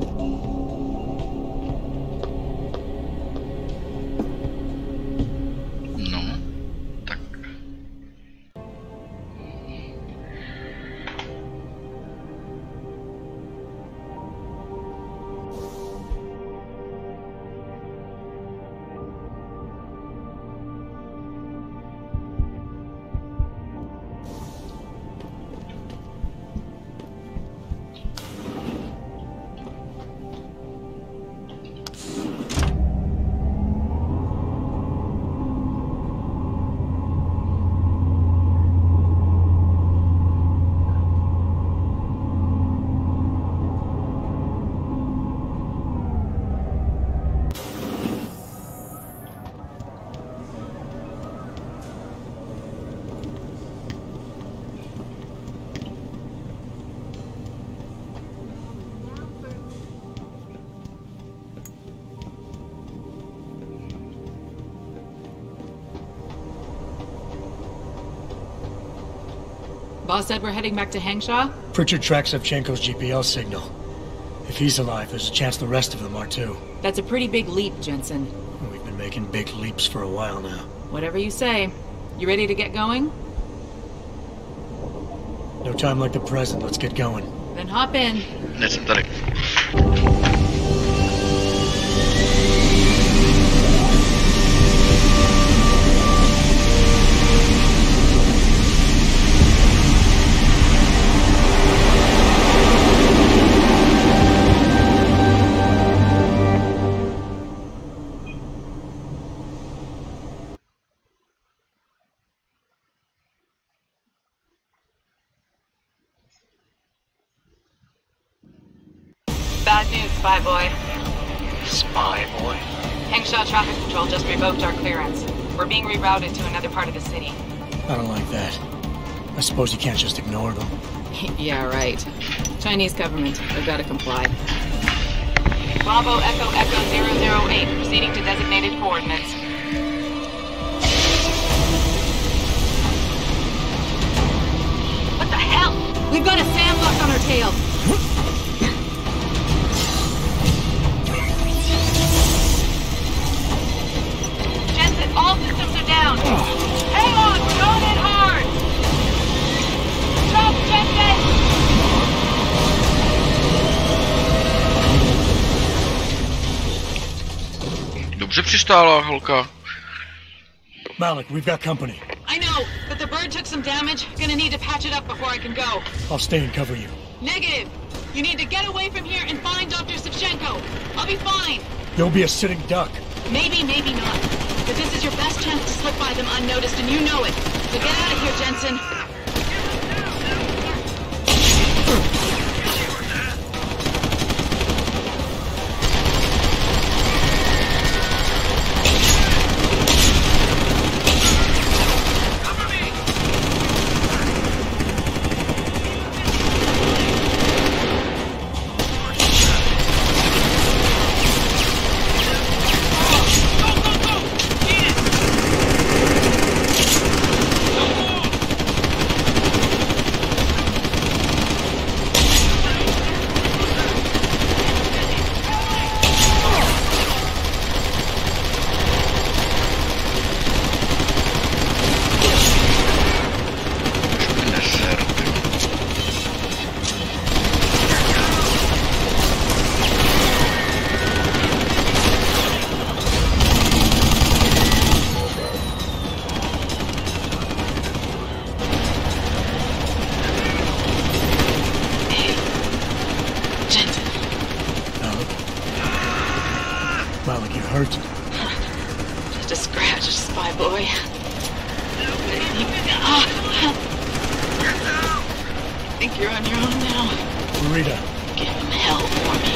Boss said we're heading back to Hengsha? Pritchard tracks Sevchenko's GPL signal. If he's alive, there's a chance the rest of them are too. That's a pretty big leap, Jensen. We've been making big leaps for a while now. Whatever you say. You ready to get going? No time like the present. Let's get going. Then hop in. news, Spy Boy. Spy Boy? Hengsha Traffic Control just revoked our clearance. We're being rerouted to another part of the city. I don't like that. I suppose you can't just ignore them. Yeah, right. Chinese government. They've got to comply. Bravo Echo Echo 008, proceeding to designated coordinates. What the hell? We've got a sandbox on our tail. Jensen, all systems are down. Hang on, we're going in hard. Stop, Jensen! Dobře přistála, holka. Malik, we've got company. I know, but the bird took some damage. Gonna need to patch it up before I can go. I'll stay and cover you. Negative. You need to get away from here and find Dr. Savchenko. I'll be fine. You'll be a sitting duck. Maybe, maybe not. But this is your best chance to slip by them unnoticed, and you know it. So get out of here, Jensen. Just a scratch, Spy Boy. I think you're on your own now. Rita. Give him hell for me.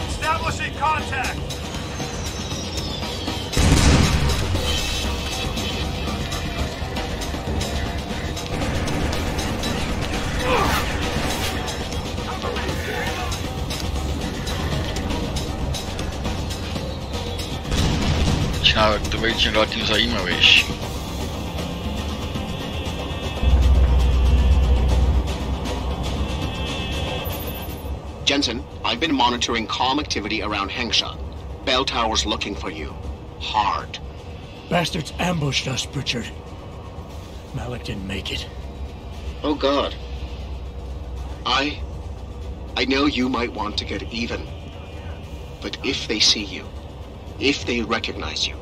Establishing contact! Čau, to bude čím dál tím zajímavější. Jensen, I've been monitoring comm activity around Hengsha. Bell Tower's looking for you. Hard. Bastards ambushed us, Pritchard. Malik didn't make it. Oh, God. I know you might want to get even. But if they see you, if they recognize you,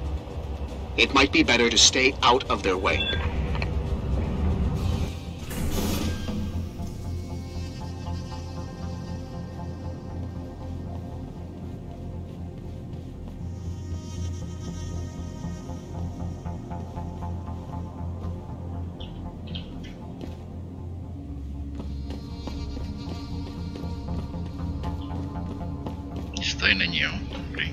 it might be better to stay out of their way. Tady není, jo? Dobrý.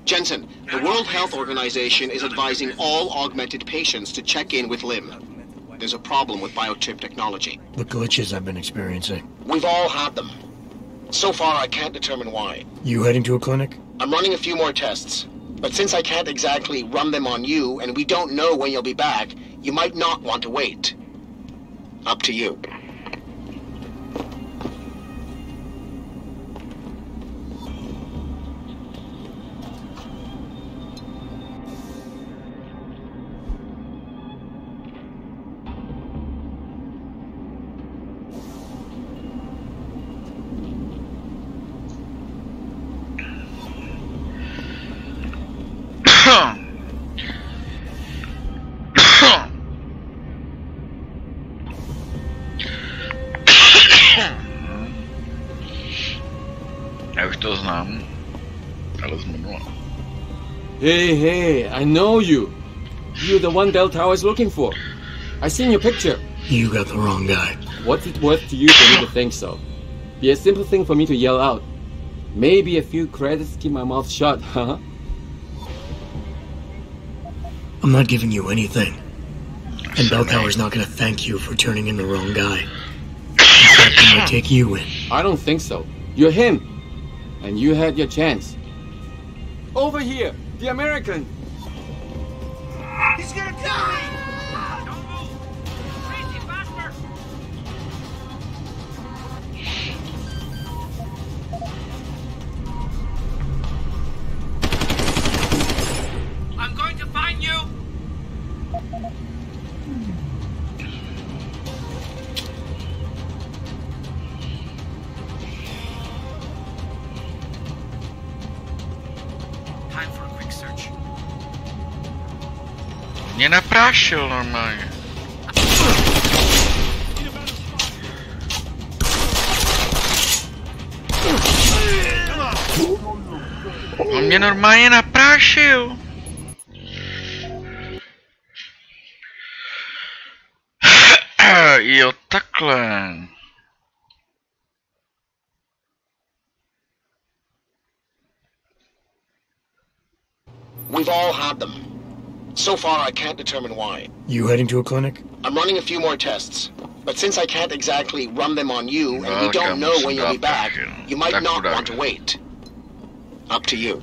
Jensen, the World Health Organization is advising all augmented patients to check in with Lim. There's a problem with biochip technology. The glitches I've been experiencing. We've all had them. So far, I can't determine why. You heading to a clinic? I'm running a few more tests. But since I can't exactly run them on you, and we don't know when you'll be back, you might not want to wait. Up to you. Hey, I know you. You're the one Del Tower is looking for. I seen your picture. You got the wrong guy. What's it worth to you for me to think so? Be a simple thing for me to yell out. Maybe a few credits keep my mouth shut, huh? I'm not giving you anything. And Bell Tower's not gonna thank you for turning in the wrong guy. In fact, I'm gonna take you in. I don't think so. You're him. And you had your chance. Over here! The American! He's gonna kill me! Don't move! Tracy, faster! I'm going to find you! Time for a quick search. Mě naprášil normálně. On mě normálně naprášil. Jo, takhle. We've all had them. So far, I can't determine why. You heading to a clinic? I'm running a few more tests. But since I can't exactly run them on you, and we don't know when you'll be back, you might not want to wait. Up to you.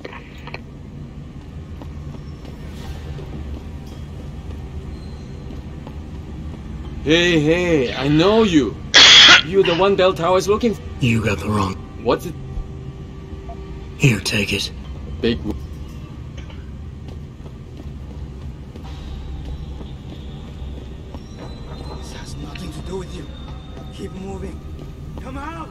Hey, I know you. You're the one Del Tower is looking for. You got the wrong. What's it? Here, take it. Big. This has nothing to do with you. Keep moving. Come out!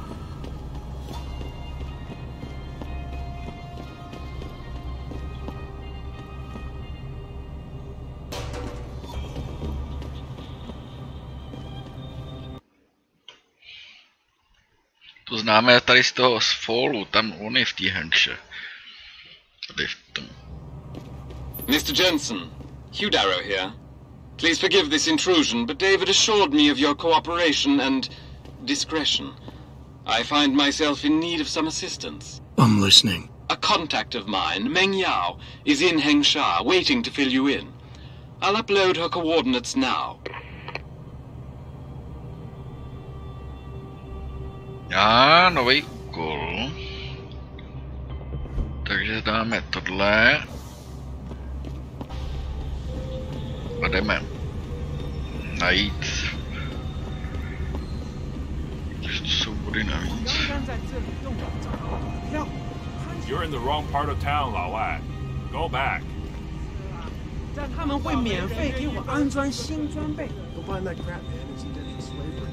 To známe tady z toho z Fallu, tam on je v té hangše. Tady v tom. Mr. Jensen, Hugh Darrow here. Please forgive this intrusion, but David assured me of your cooperation and discretion. I find myself in need of some assistance. I'm listening. A contact of mine, Meng Yao, is in Hengsha, waiting to fill you in. I'll upload her coordinates now. Já, nový úkol. Takže dáme tohle. A jdeme najít. Takže to jsou body navíc. You're in the wrong part of town, Lao. Go back. 但他们会免费给我安装新装备。 Go find that crap, man. It's intended for slavery.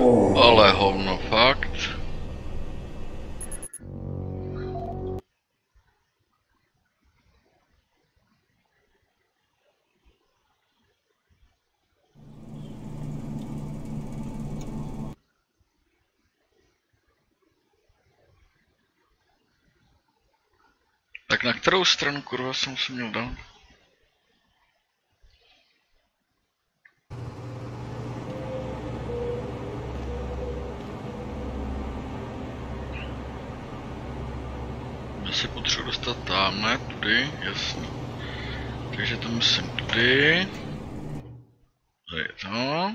Ale hovno, fakt. Tak na kterou stranu kurva jsem si měl dát? Já se potřebuji dostat tamhle, tudy, jasně. Takže to musím tudy. Tady je to.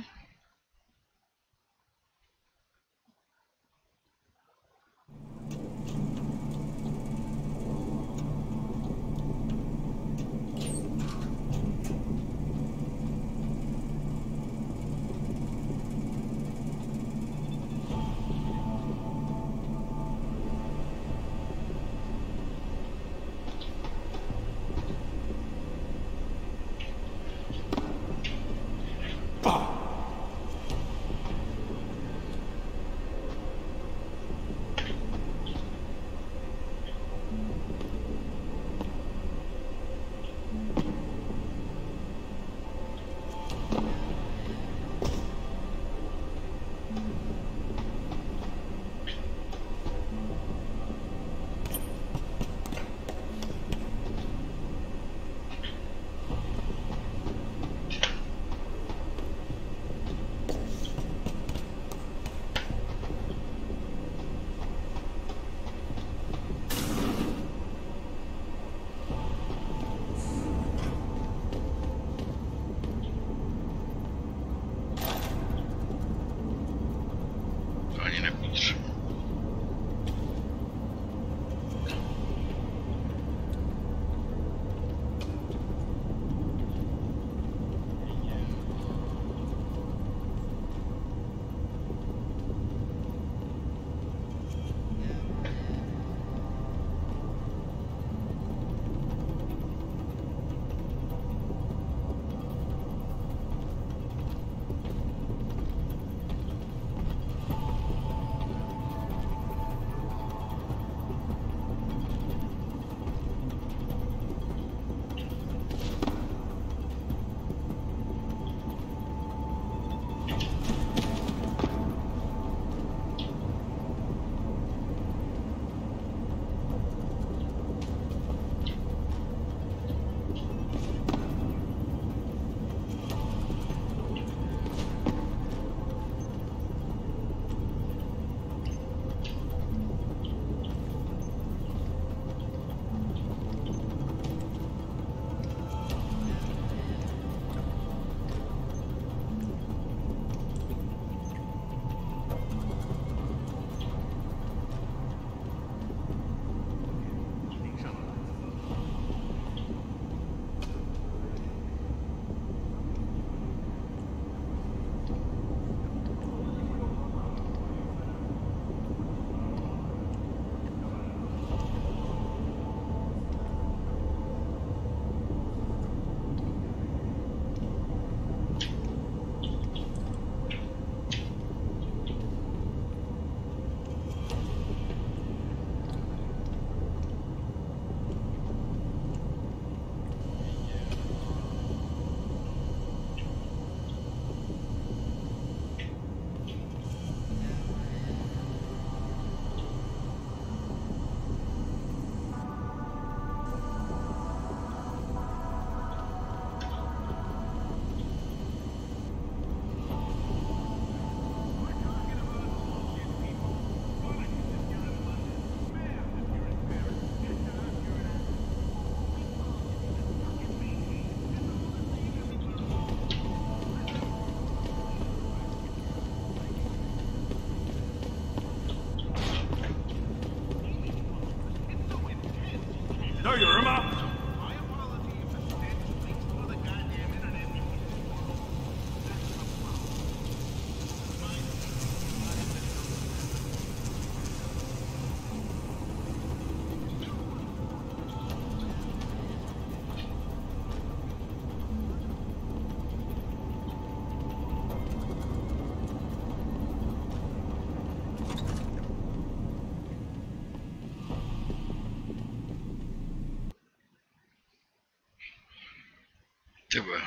Tyhle.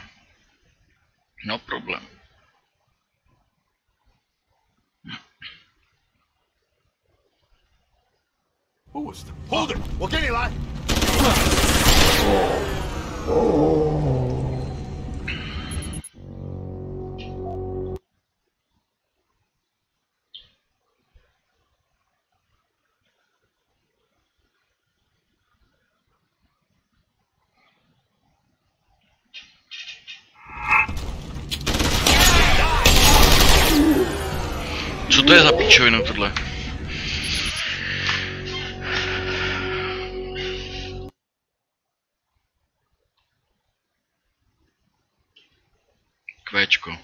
No problém. Hold it! 我跟你来。Co to je za pičovinu tohle? Kvéčko.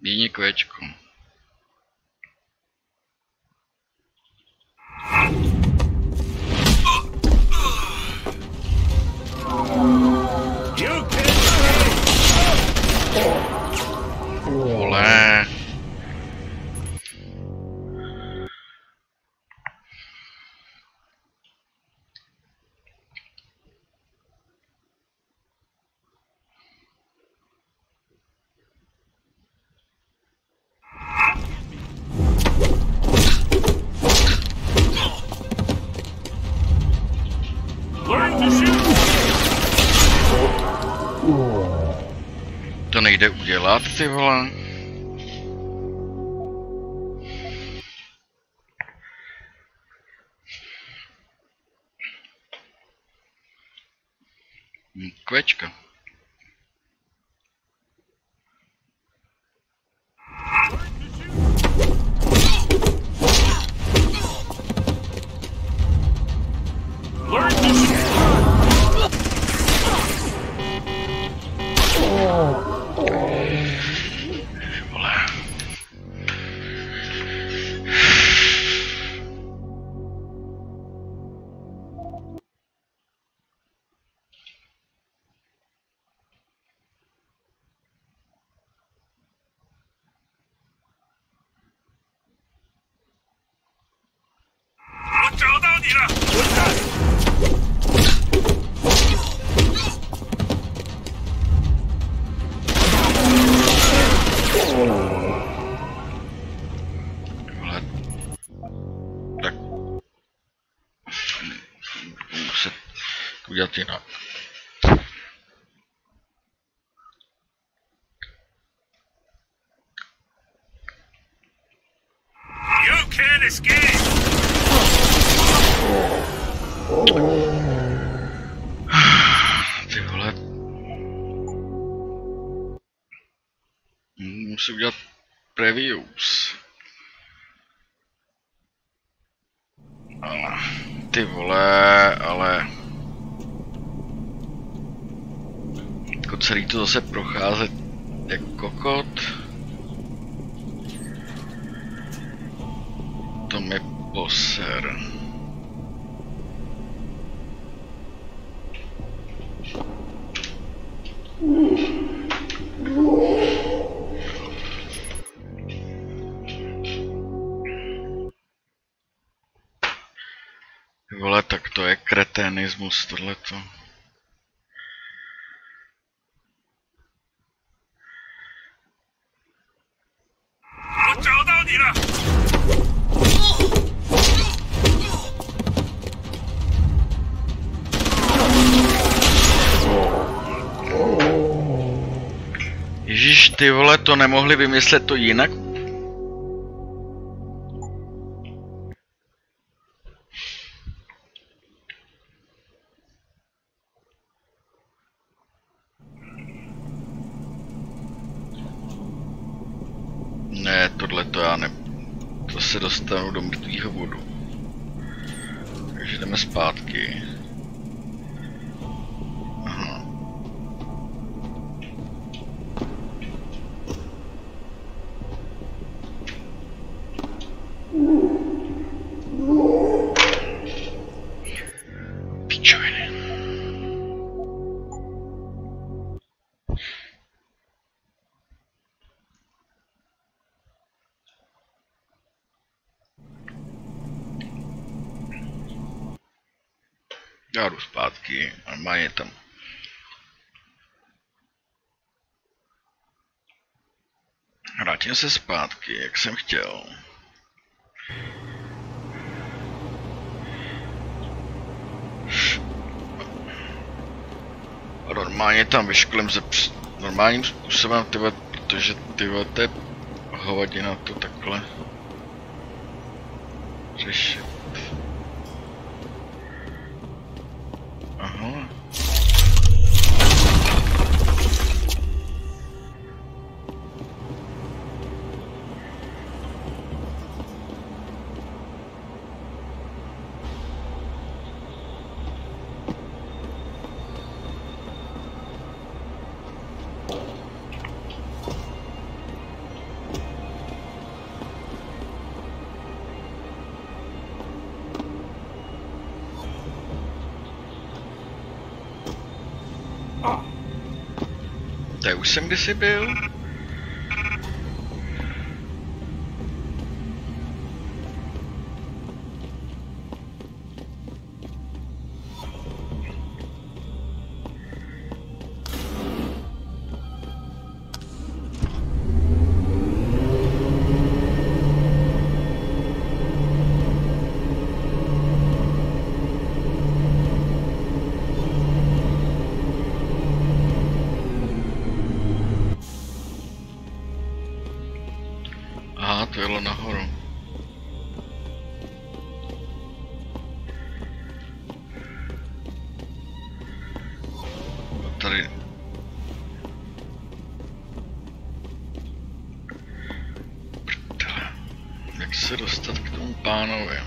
Jedině kvéčko. Vole. To nejde udělat, ty vole. Kvečka. Udělat jinak. You can't escape. Ty vole. Musím udělat previews. Ty vole, ale jako celý to zase procházet jako kokot. To mi poser. Vole, tak to je kreténismus tohleto. Ježíš, ty vole, to nemohli vymyslet to jinak? Ne, tohle to já ne... To se dostanu do mrtvýho bodu. Takže jdeme zpátky. Aha. Pičoviny. Já jdu zpátky, normálně tam Vrátím se zpátky, jak jsem chtěl. A normálně tam vyškolím se normálním způsobem, tyhle, protože tyhle, to je hovadina to takhle řešit. Aha. Tady už jsem kdysi byl. To jelo nahoru. A tady. Prdele. Jak se dostat k tomu pánovi?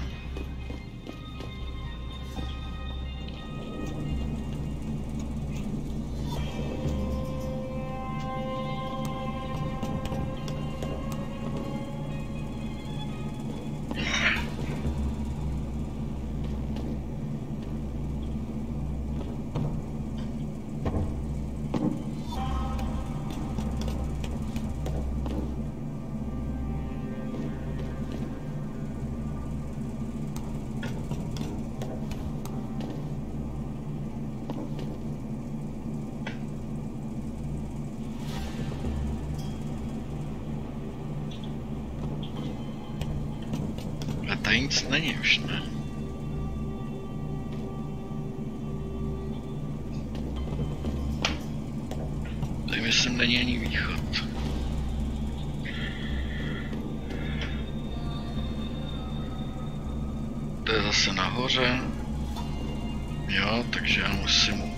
Tady nic není už, ne? Tady myslím není ani východ. To je zase nahoře. Jo, takže já musím...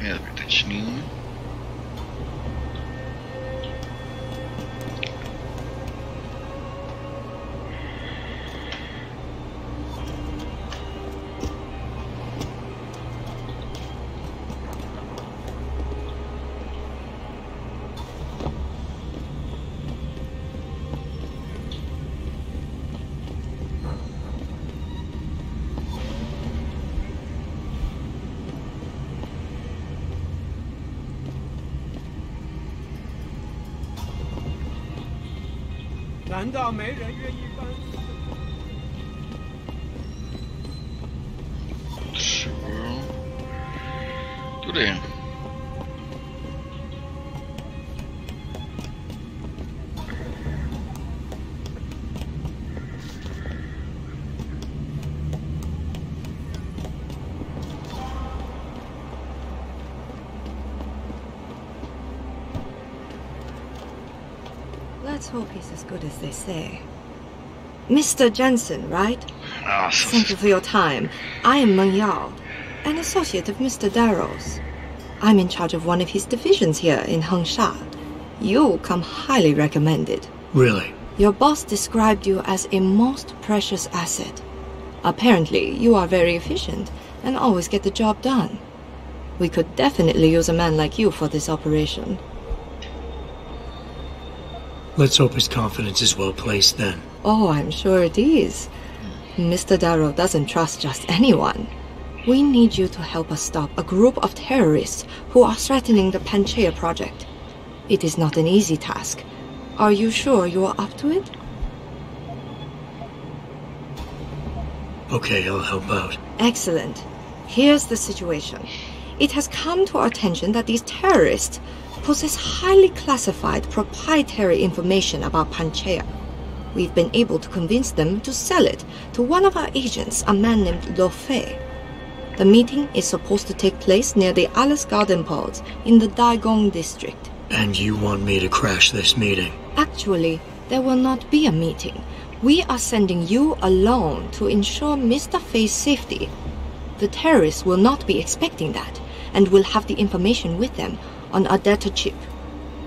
Je zbytečný.难道没人愿意帮？ Tudy. Let's hope he's as good as they say. Mr. Jensen, right? Thank you for your time. I am Meng Yao, an associate of Mr. Darrow's. I'm in charge of one of his divisions here in Hengsha. You come highly recommended. Really? Your boss described you as a most precious asset. Apparently, you are very efficient and always get the job done. We could definitely use a man like you for this operation. Let's hope his confidence is well placed then. Oh, I'm sure it is. Mr. Darrow doesn't trust just anyone. We need you to help us stop a group of terrorists who are threatening the Panchaea project. It is not an easy task. Are you sure you are up to it? Okay, I'll help out. Excellent. Here's the situation. It has come to our attention that these terrorists possess highly classified proprietary information about Panchaea. We've been able to convince them to sell it to one of our agents, a man named Lo Fei. The meeting is supposed to take place near the Alice Garden pods in the Daigong district. And you want me to crash this meeting? Actually, there will not be a meeting. We are sending you alone to ensure Mr. Fei's safety. The terrorists will not be expecting that, and will have the information with them on a data chip.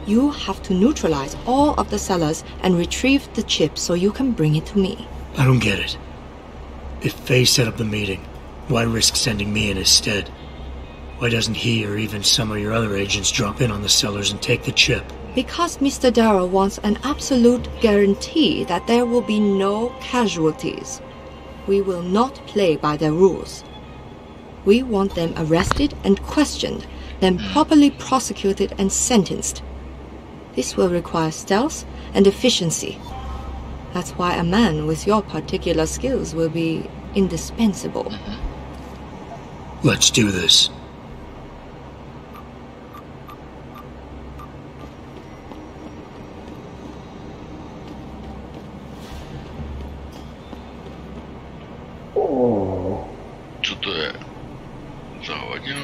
You have to neutralize all of the sellers and retrieve the chip so you can bring it to me. I don't get it. If Fei set up the meeting, why risk sending me in his stead? Why doesn't he or even some of your other agents drop in on the sellers and take the chip? Because Mr. Darrow wants an absolute guarantee that there will be no casualties. We will not play by their rules. We want them arrested and questioned, then properly prosecuted and sentenced. This will require stealth and efficiency. That's why a man with your particular skills will be indispensable. Let's do this. Co to je? Zahodil?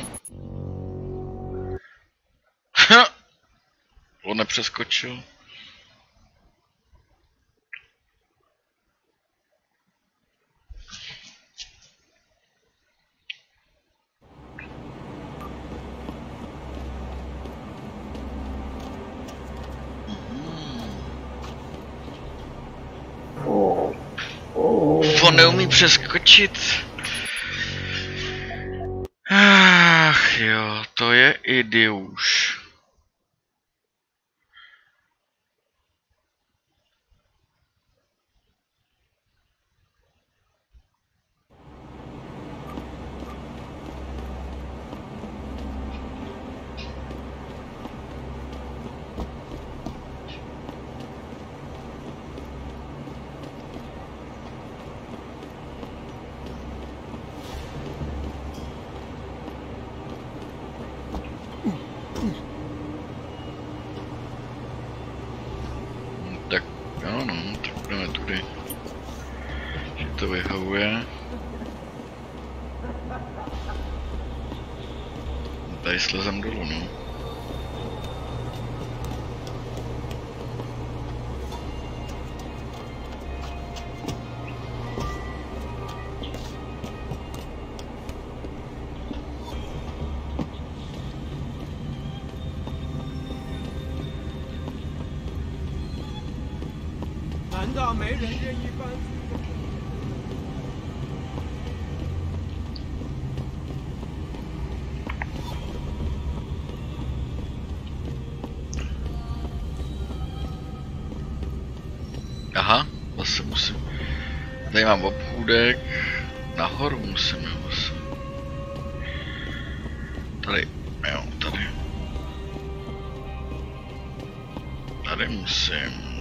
On nepřeskočil. On neumí přeskočit. Ach jo, to je i Deus. Tak ano, tak jdeme tudy. Že to vyhovuje. Tady slezem dolů, no. Aha, zase musím. Tady mám obchůdek. Nahoru musím, jo, zase. Tady, jo, tady. Tady musím.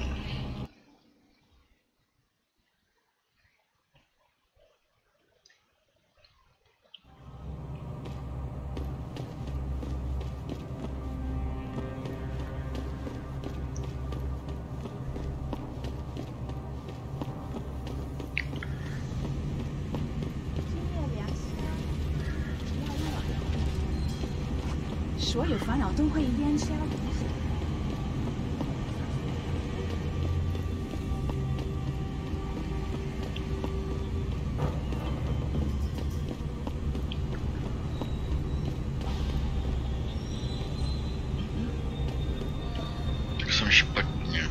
Tak jsem špatně.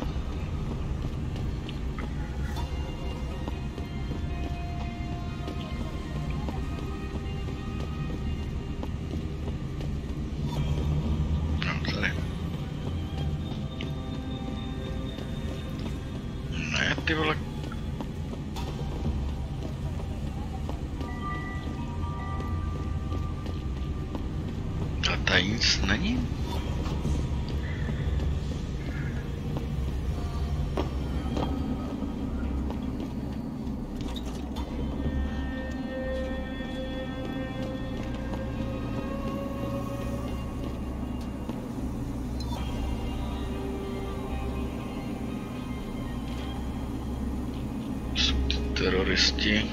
Ty vole, není? Jsou ty teroristi.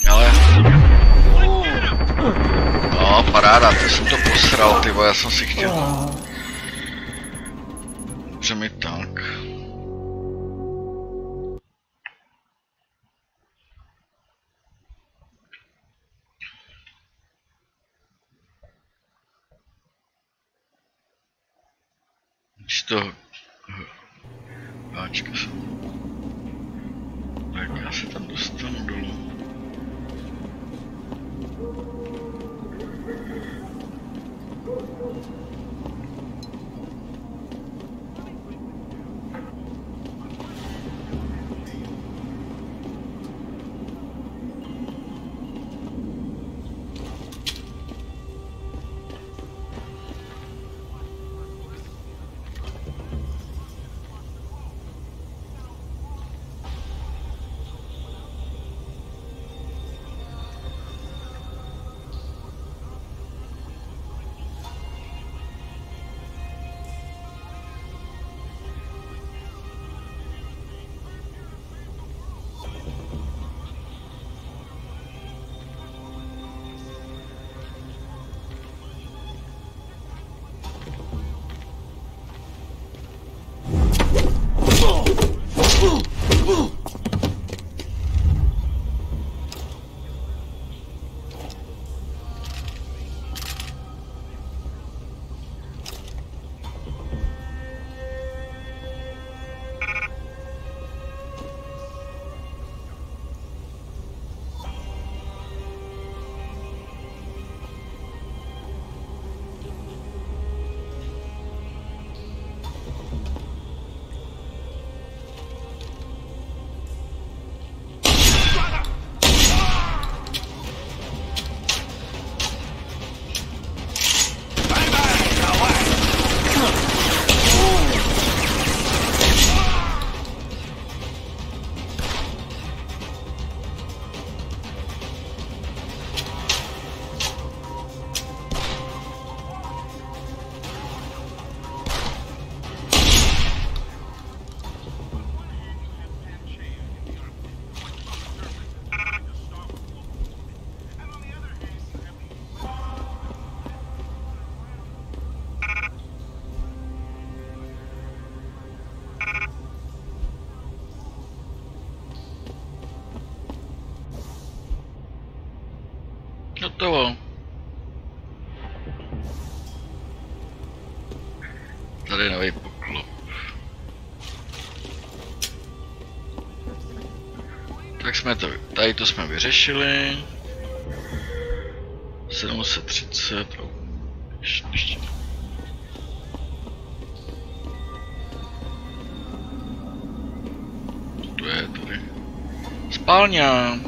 Ale... No, paráda, to jsem to posral, ty vole, já jsem si chtěl... Dobře mi tak. Když to... Páčka se... Tak já se tam dostanu dolů. Hotovo. Tady je nový poklop. Tak jsme to, tady to jsme vyřešili. 730. Ještě. To je tady. Spálňa.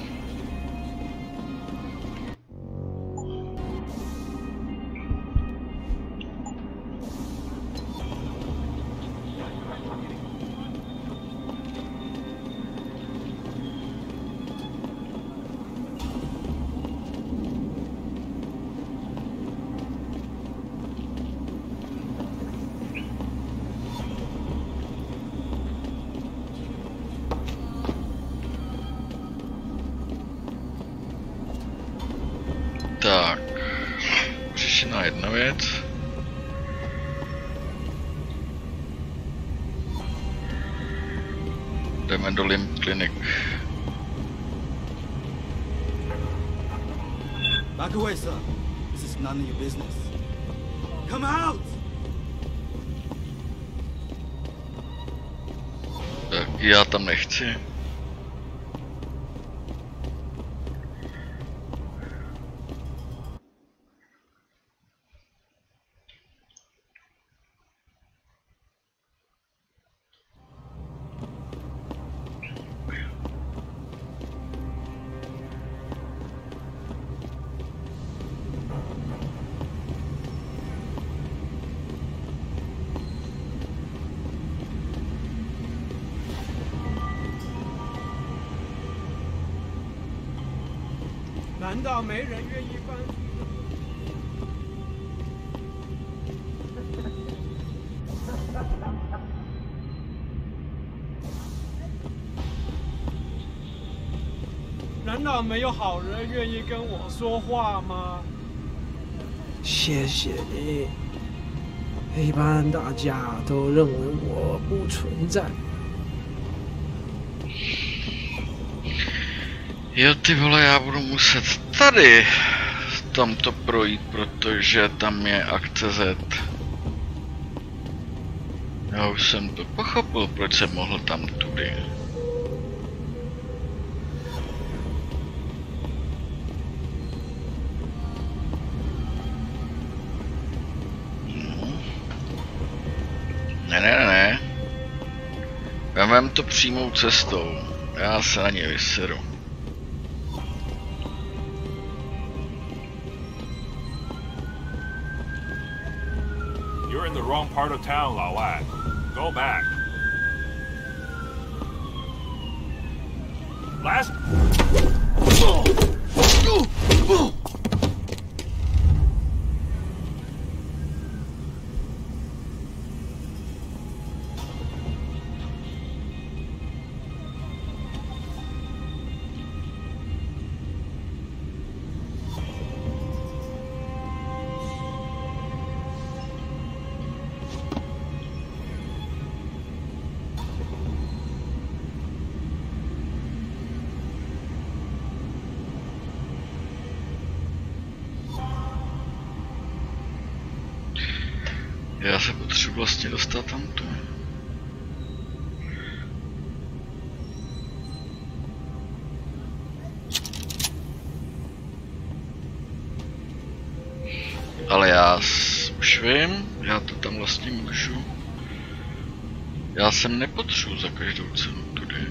Tak, řešená jedna věc. Jdeme do Limb Clinic. Back away, sir. This is none of your business. Come out! Tak já tam nechci.难道没人愿意帮？难道没有好人愿意跟我说话吗？谢谢你。一般大家都认为我不存在。 Jo ty vole, já budu muset tady tamto projít, protože tam je akce Z. Já už jsem to pochopil, proč jsem mohl tam tudy. Ne. Vemem to přímou cestou. Já se na ně vyseru. You're in the wrong part of town, Lao Lad. Go back. Last. Já se potřebuji vlastně dostat tamto. Ale já už vím, já to tam vlastně můžu. Já sem nepotřebuji za každou cenu tudy.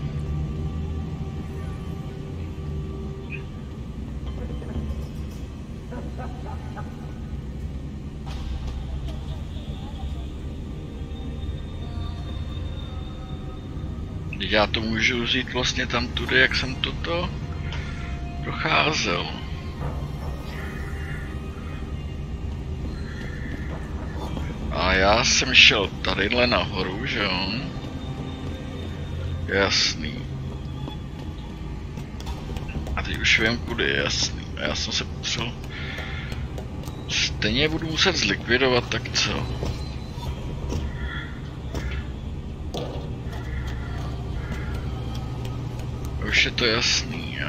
Já to můžu vzít vlastně tam tudy, jak jsem toto procházel. A já jsem šel tadyhle nahoru, že jo? Jasný. A teď už vím, kudy je jasný. A já jsem se potřeboval. Stejně budu muset zlikvidovat, tak co? Už je to jasný. Jo.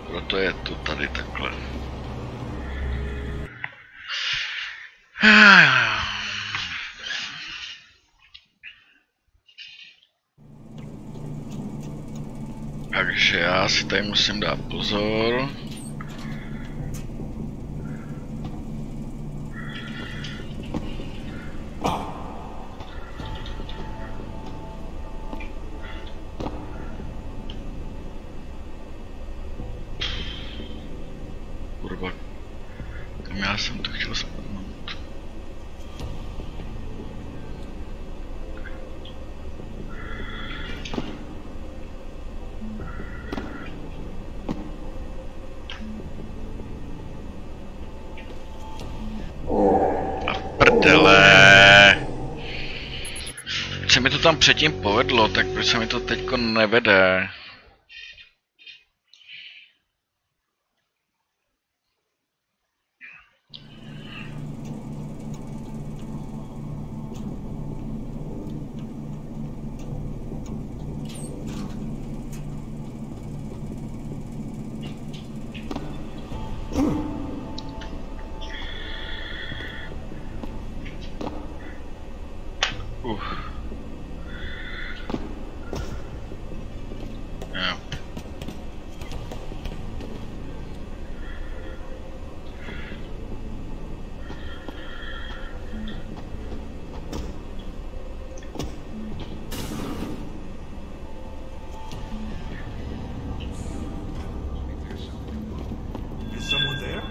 Proto je to tady takhle. Takže já si tady musím dát pozor. Kurva, tam já jsem to chtěl spadnout. A prdele. Se mi to tam předtím povedlo, tak proč se mi to teďko nevede? Jo. Is someone there?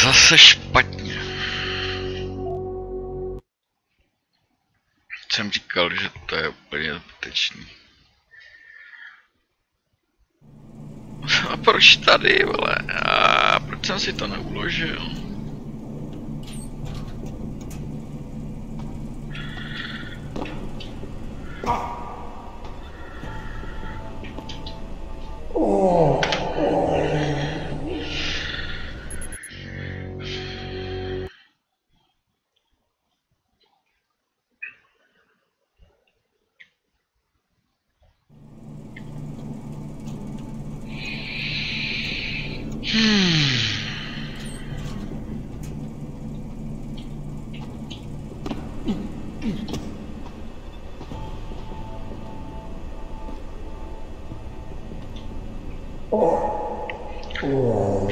Zase špatně. Jsem říkal, že to je úplně zbytečný. A proč tady, vole? A proč jsem si to neuložil?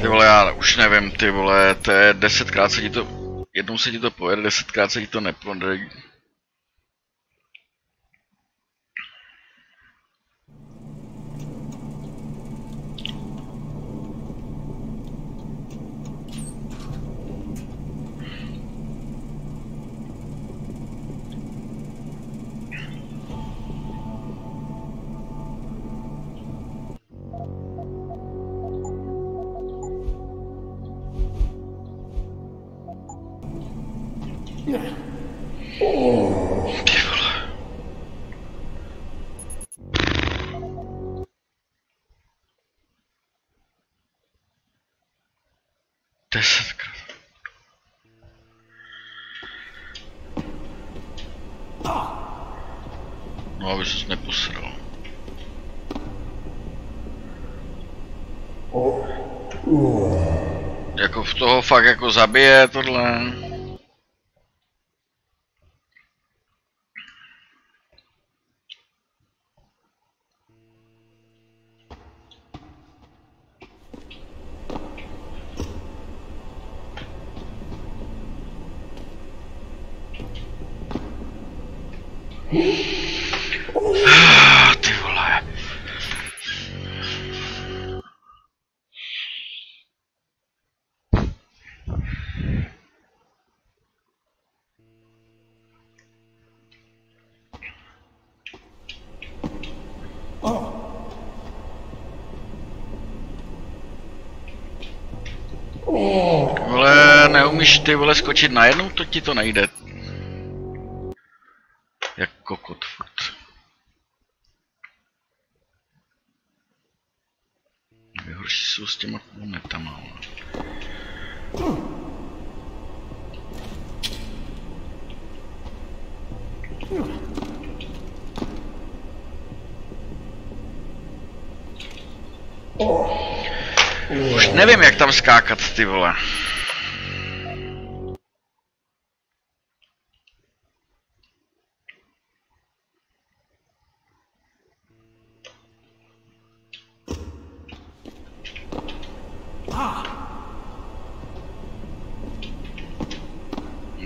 Ty vole, já už nevím, ty vole, to je 10krát se ti to, jednou se ti to povede, 10krát se ti to nepodaří. No, aby ses neposral. Jako v toho fakt jako zabije tohle. Ty vole. Vole, neumíš ty vole skočit najednou, to ti to nejde. Jak kokot furt. Nejhorší jsou s těma kulometama. Už nevím, jak tam skákat, ty vole.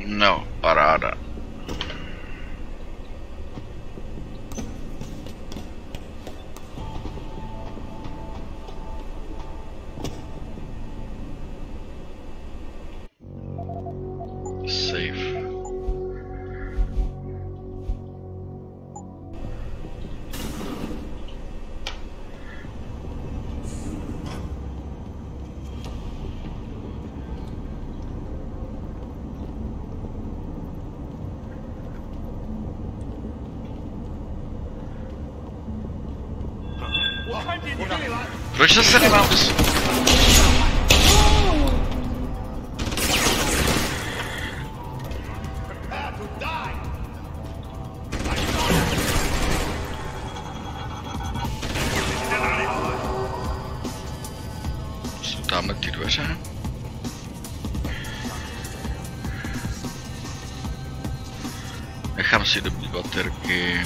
No, paráda. Proč se nemám Jsou tamhle ty dveře? Nechám si dobít baterky.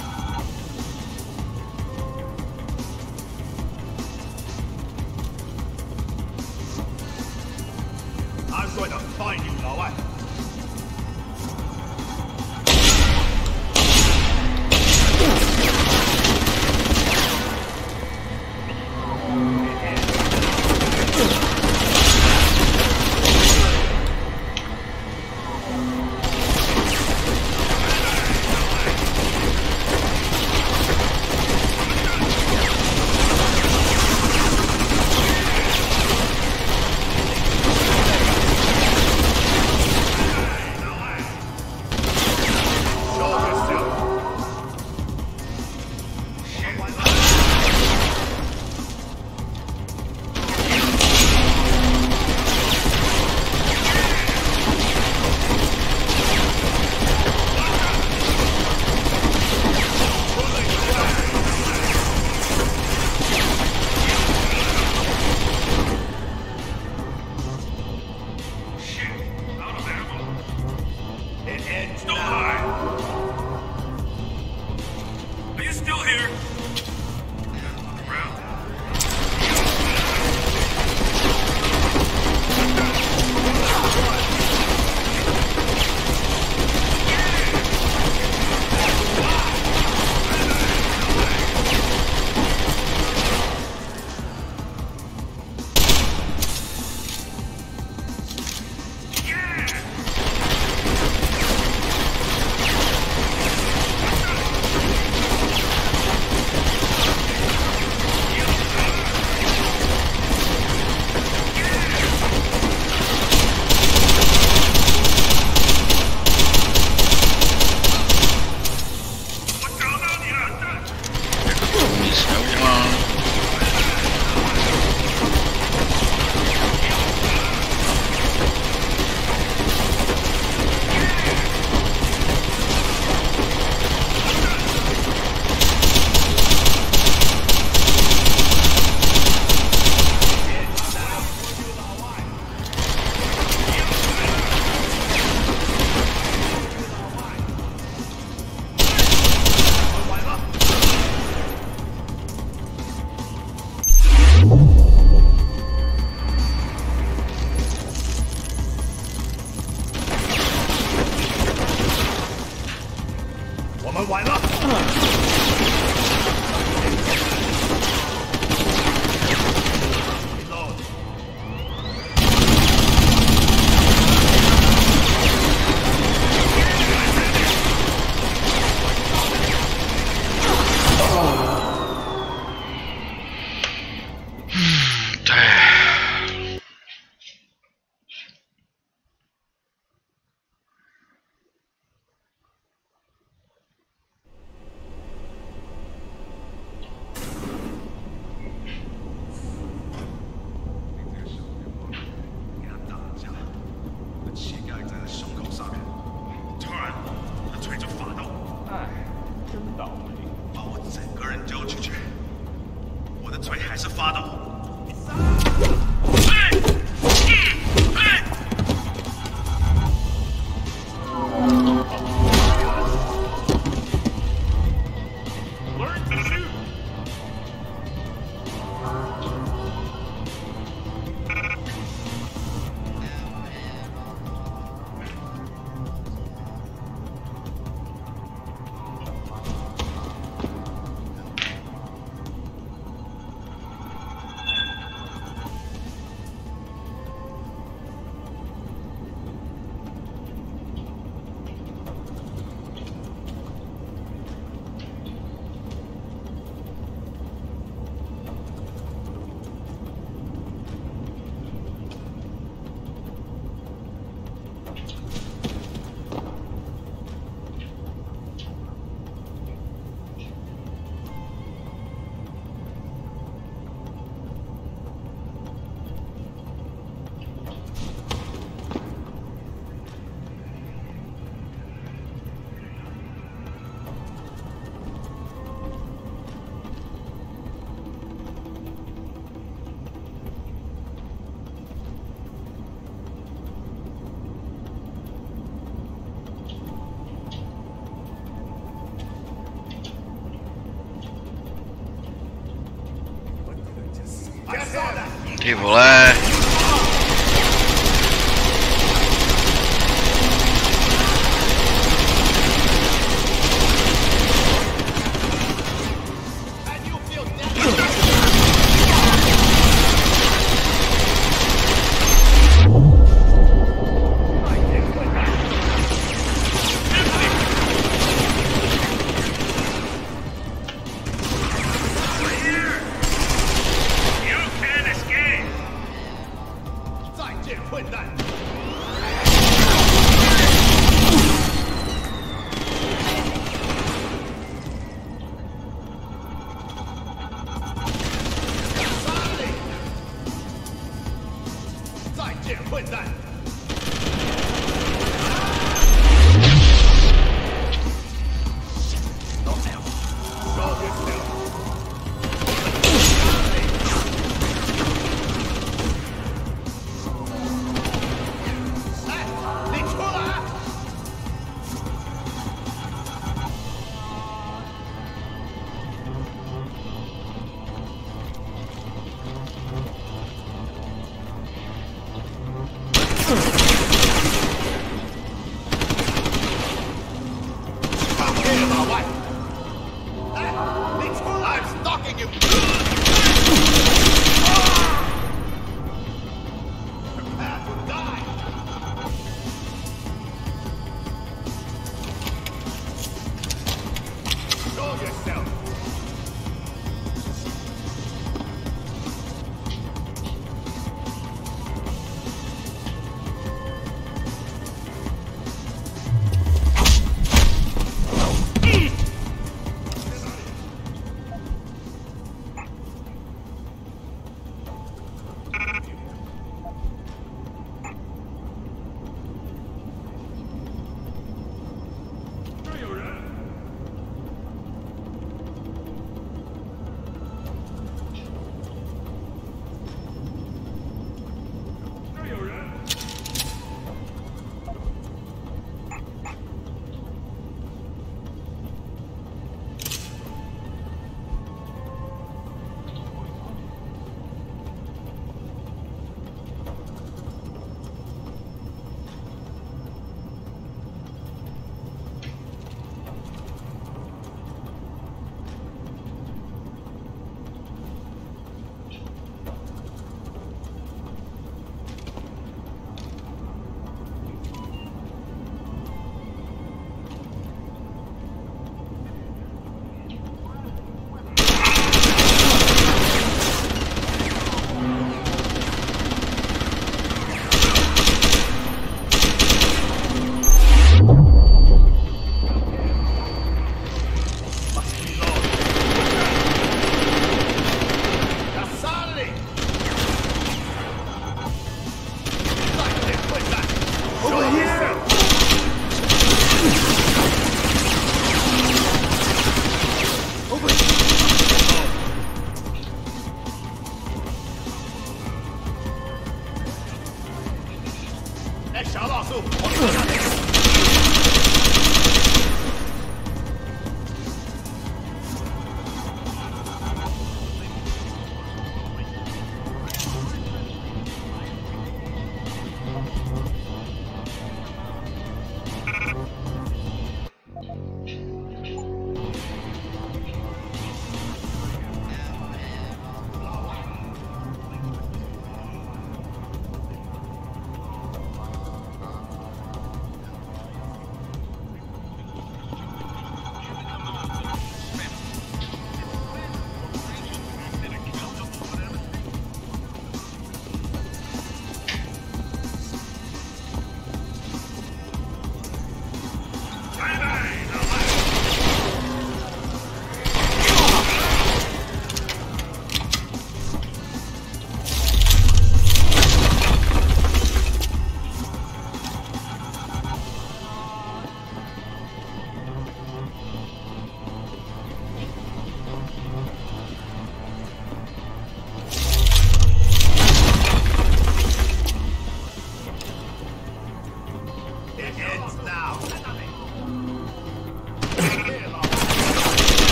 Ty vole.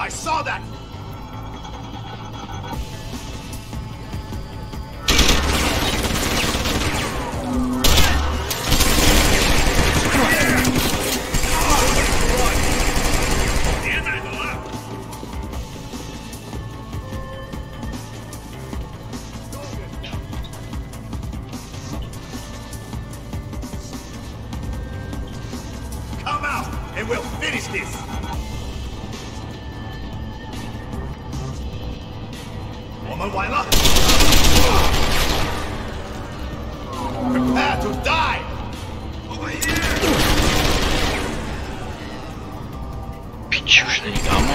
I saw that! finish this! Prepare to die! Over here! Piči, už není kámo.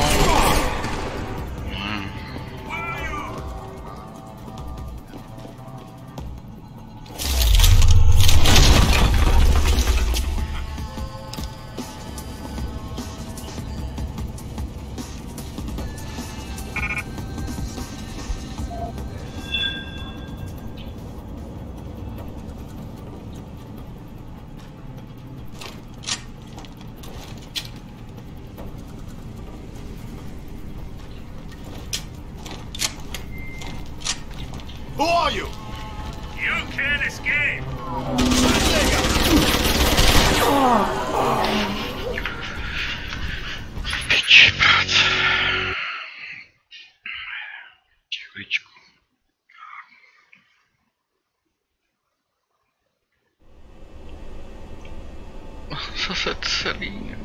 Who are you? You can't escape! Piči, brat. Chvíličku. Zase celý.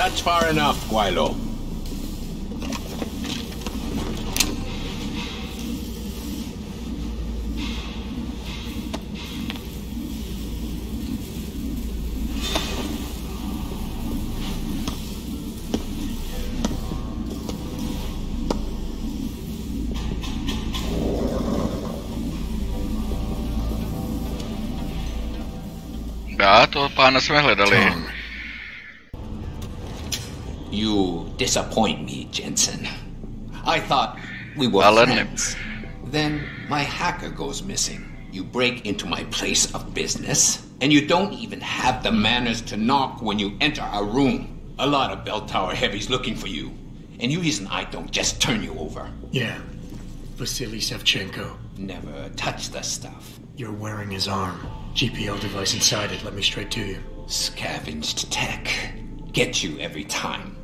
That's far enough, Guaylo. Toho pána jsme hledali. You disappoint me, Jensen. I thought we were friends. Then my hacker goes missing. You break into my place of business, and you don't even have the manners to knock when you enter a room. A lot of bell tower heavies looking for you. And you reason I don't just turn you over. Yeah. Vasily Sevchenko. Never touch the stuff. You're wearing his arm. GPL device inside it, let me straight to you. Scavenged tech. Get you every time.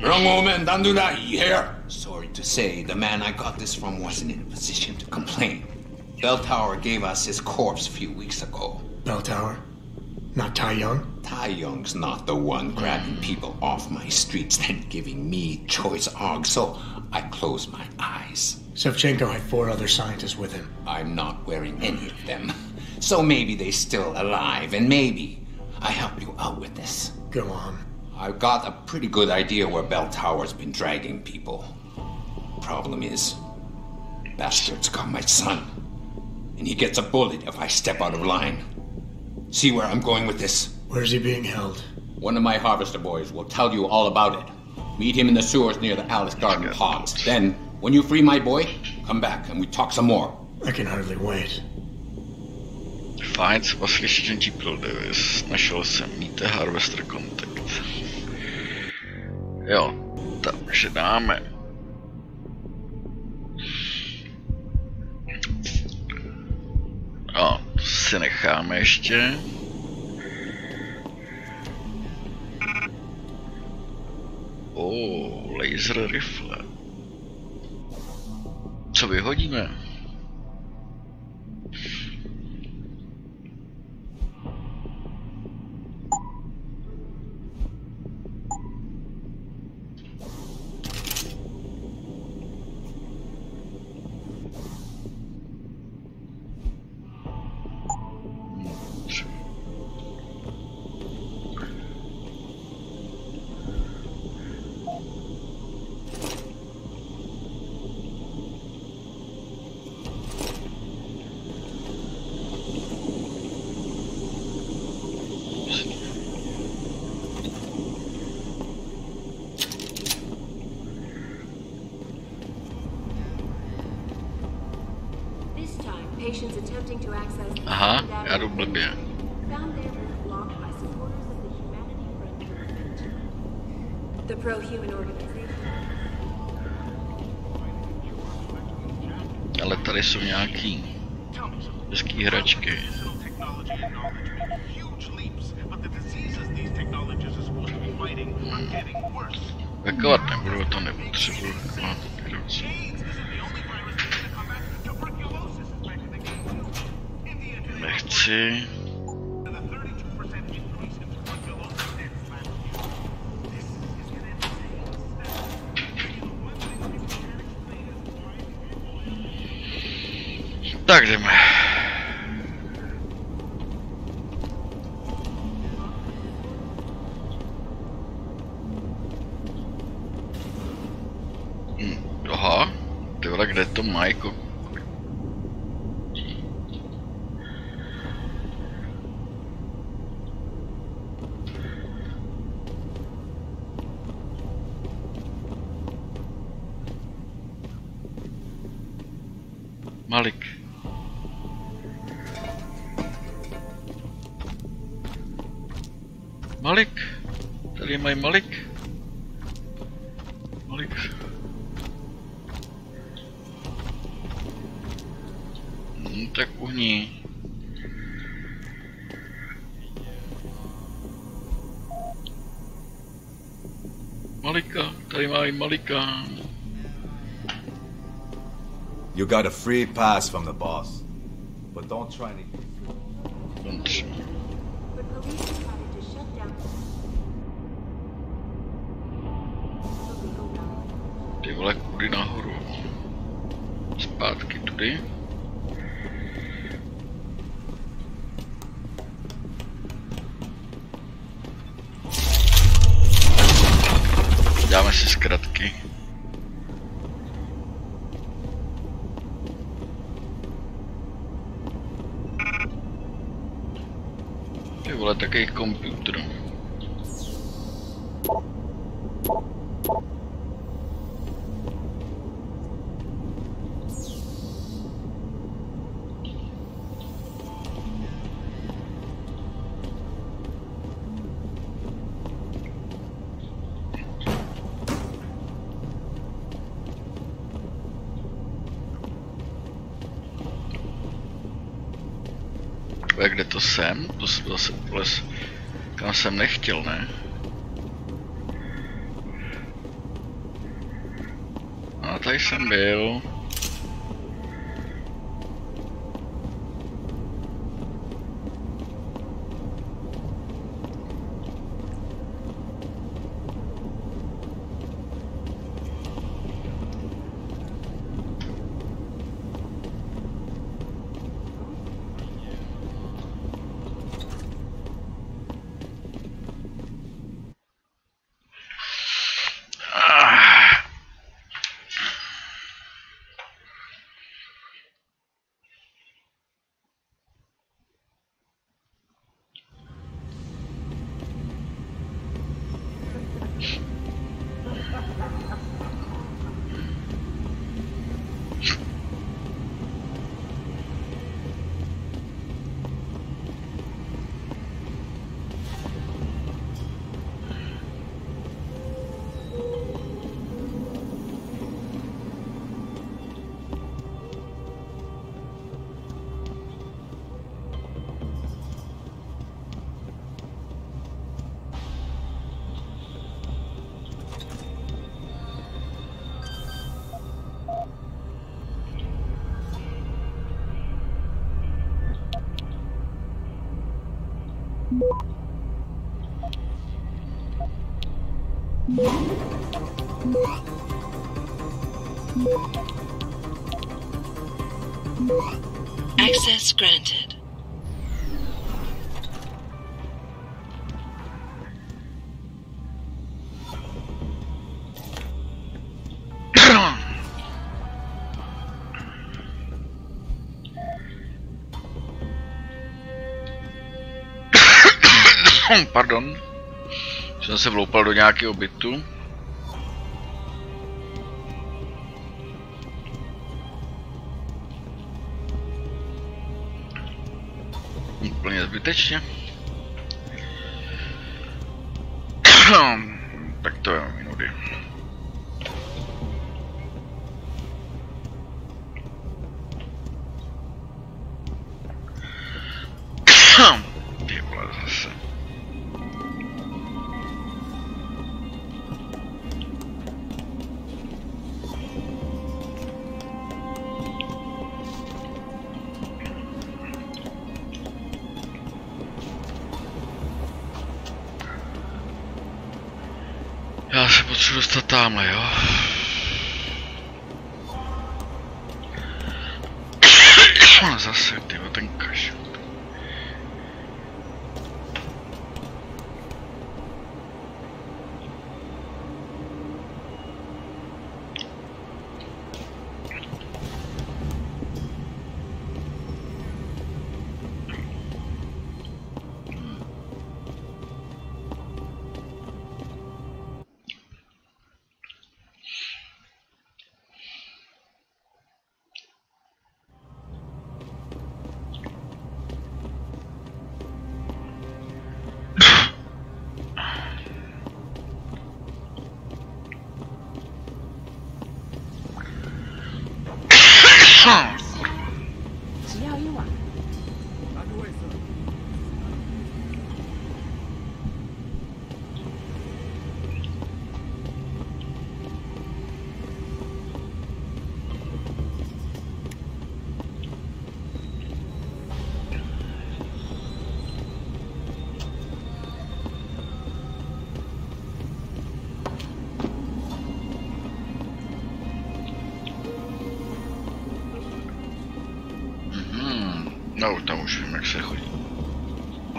Wrong moment, don't do that, you hear? Sorry to say, the man I got this from wasn't in a position to complain. Bell Tower gave us his corpse a few weeks ago. Bell Tower? Not Tai Young? Tai Young's not the one grabbing people off my streets and giving me choice args, so I close my eyes. Sevchenko had 4 other scientists with him. I'm not wearing any of them. So maybe they're still alive, and maybe I help you out with this. Go on. I've got a pretty good idea where Bell Tower's been dragging people. Problem is, bastards got my son. And he gets a bullet if I step out of line. See where I'm going with this? Where's he being held? One of my harvester boys will tell you all about it. Meet him in the sewers near the Alice Garden pods. Then, when you free my boy, come back and we talk some more. I can hardly wait. Fajn, třeba slyšet, že Deep Davis. Našel jsem Meet the Harvester Contact. Jo, takže dáme. Jo, to si necháme ještě. Laser rifle. Co vyhodíme? Aha, já jdu blbě. Ale tady jsou nějaký hezký hračky. Hakovat nebudu, to nepotřebuji. Nechci. Tak jdeme. Aha, ty vole, kde to má jako... Malik. Malik? Tady mají Malik? Malik. Tak uhní. Malika, tady mají Malika. You got a free pass from the boss, but don't try anything. But police decided to shut down. vole, kudy nahoru. Zpátky tudy. Dáme si zkratky. Ty vole, takový komputer. Kde to jsem? To jsem zase les, kam jsem nechtěl, ne? A tady jsem byl. Access granted. Pardon, jsem se vloupal do nějakého bytu. Úplně zbytečně. Tak to je minuty. Ty vole zase. Já se potřebuji dostat tamhle, jo? Zase, tyjo, ten kašel. No, tam už vím, jak se chodí.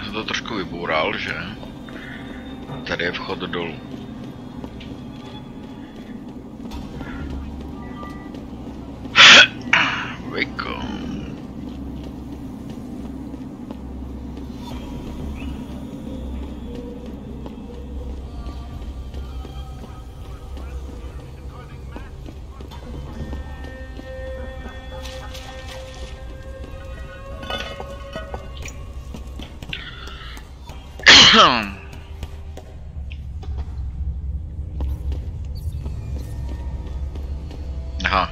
Se to trošku vyboural, že? Tady je vchod dolů. Vejko. Aha.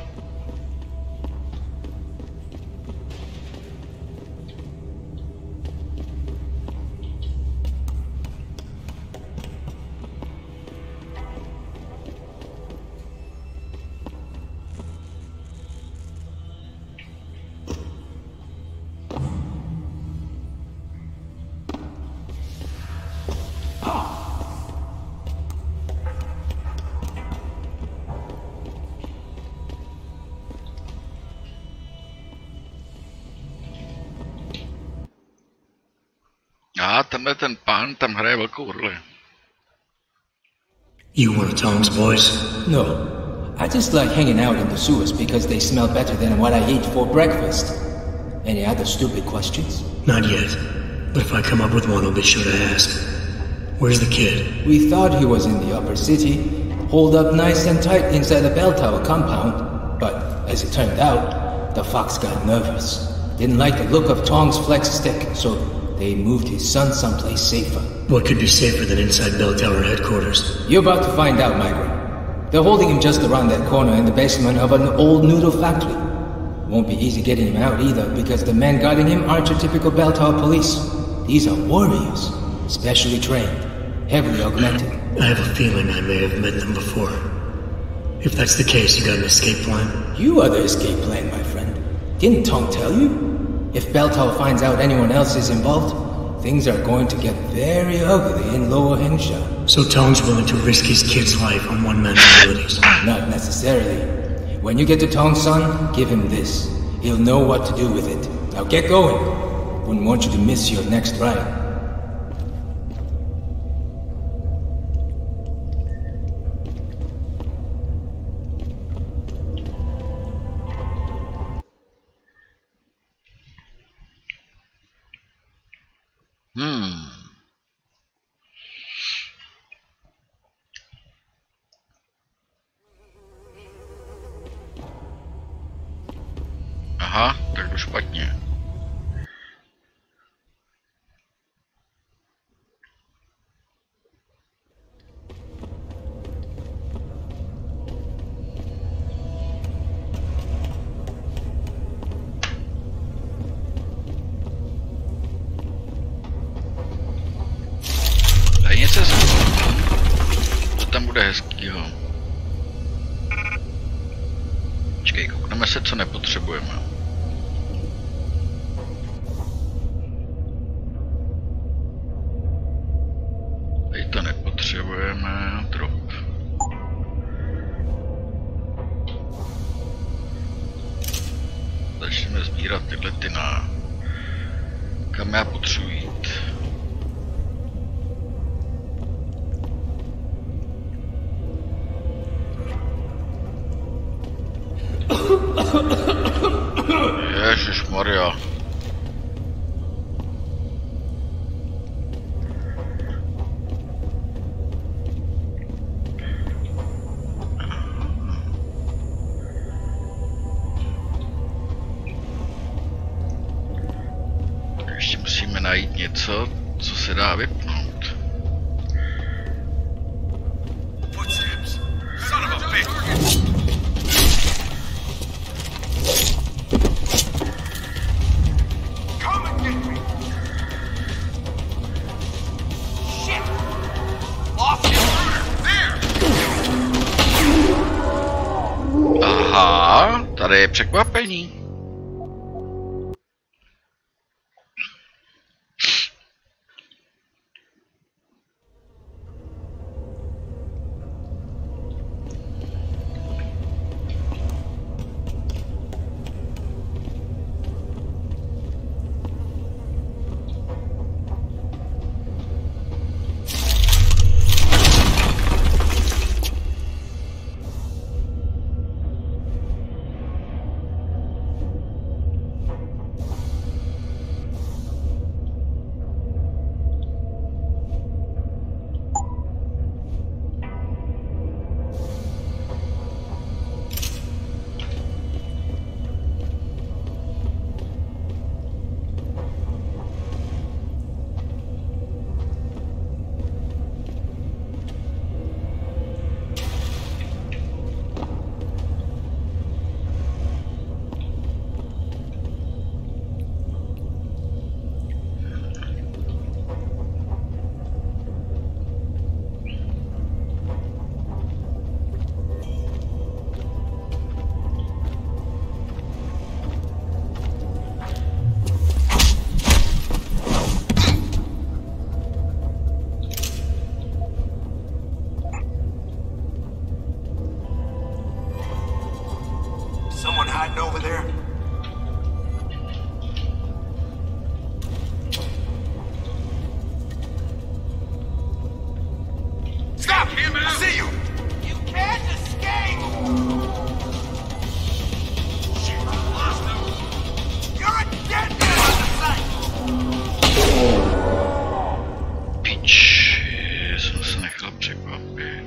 A tenhle ten pán tam hraje velkou roli. You one of Tom's boys? No. I just like hanging out in the sewers because they smell better than what I eat for breakfast. Any other stupid questions? Not yet. But if I come up with one, I'll be sure to ask. Where's the kid? We thought he was in the upper city, holed up nice and tight inside the bell tower compound. But, as it turned out, the fox got nervous. Didn't like the look of Tong's flex stick, so they moved his son someplace safer. What could be safer than inside Bell Tower headquarters? You're about to find out, Migrant. They're holding him just around that corner in the basement of an old noodle factory. Won't be easy getting him out either, because the men guarding him aren't your typical Bell Tower police. These are warriors, specially trained, heavily augmented. I have a feeling I may have met them before. If that's the case, you got an escape plan? You are the escape plan, my friend. Didn't Tong tell you? If Bell Tower finds out anyone else is involved, things are going to get very ugly in Lower Hengsha. So Tong's willing to risk his kid's life on one man's abilities? Not necessarily. When you get to Tong's son, give him this. He'll know what to do with it. Now get going. Wouldn't want you to miss your next ride. Aha, tak to špatně. Tady něco co tam bude hezkýho. Počkej, koukneme se, co nepotřebujeme. Tady to nepotřebujeme, drop. Začneme sbírat tyhle ty na... Kam já potřebuji jít? Ježišmarja. Ještě musíme najít něco, co se dá vypnout. Aha, tady je překvapení. happened over there? Stop! I see you! You can't escape! Shit, I lost him! You're a dead man on the site! Pič, jsem se nechal překvapit.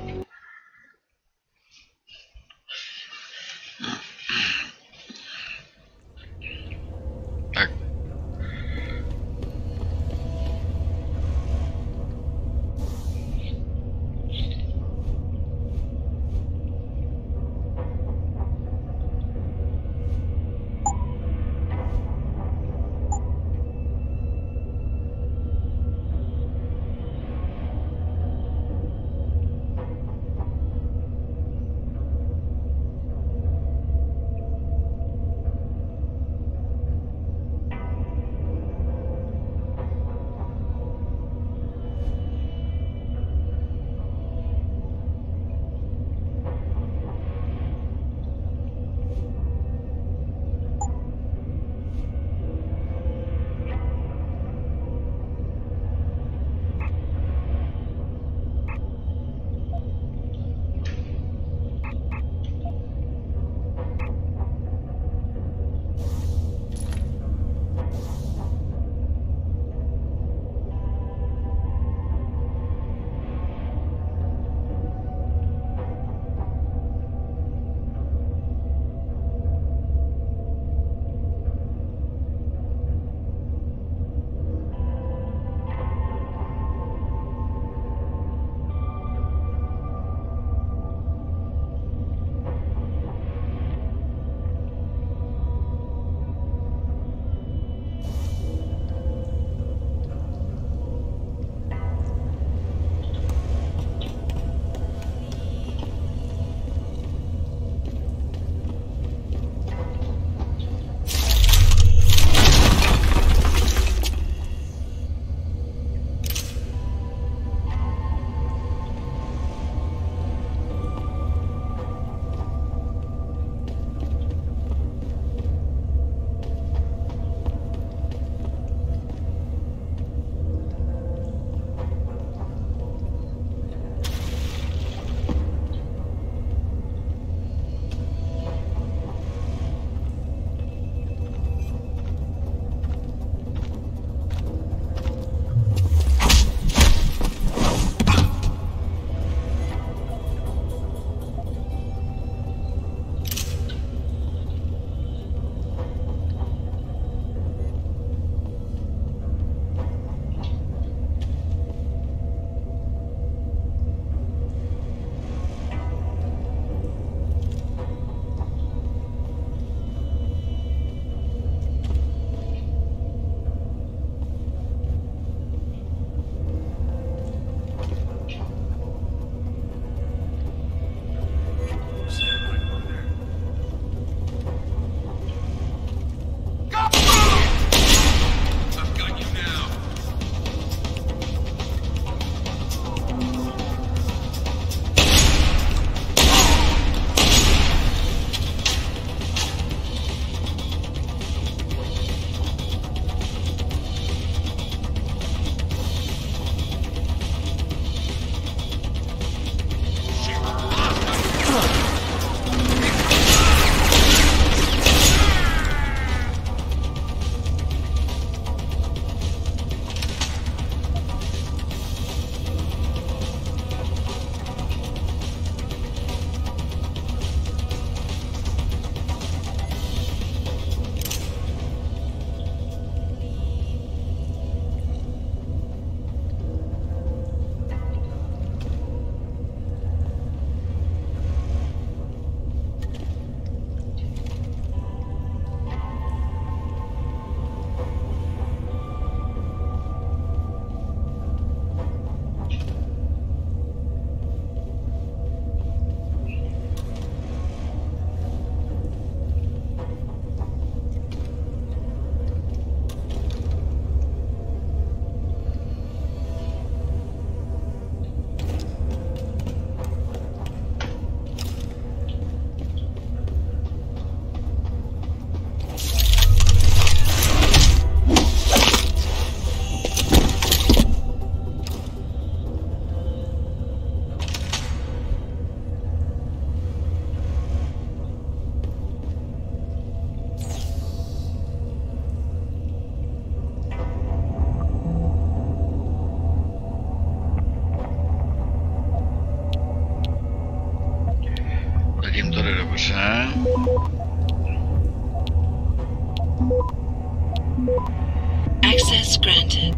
Access granted.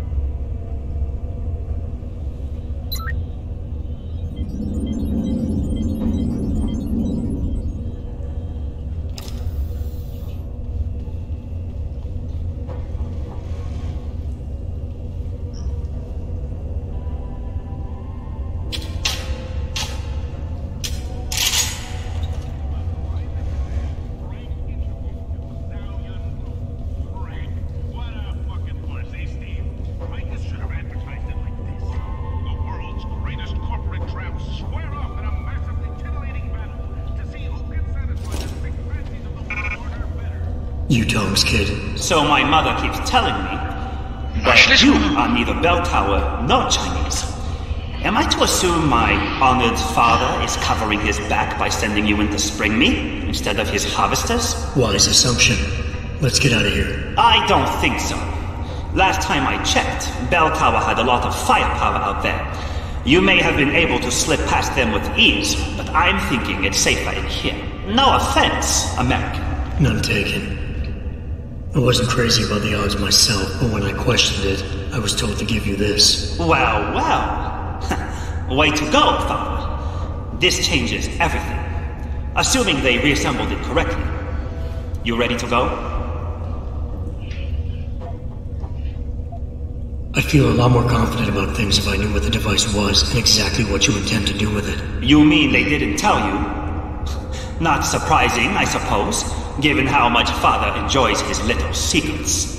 You Tom's kid. So my mother keeps telling me. But you are neither bell tower nor Chinese. Am I to assume my honored father is covering his back by sending you in to spring me instead of his harvesters? Wise assumption. Let's get out of here. I don't think so. Last time I checked, bell tower had a lot of firepower out there. You may have been able to slip past them with ease, but I'm thinking it's safer in here. No offense, American. None taken. I wasn't crazy about the odds myself, but when I questioned it, I was told to give you this. Well, well. Way to go, Father. This changes everything. Assuming they reassembled it correctly. You ready to go? I feel a lot more confident about things if I knew what the device was and exactly what you intend to do with it. You mean they didn't tell you? Not surprising, I suppose, given how much Father enjoys his little secrets.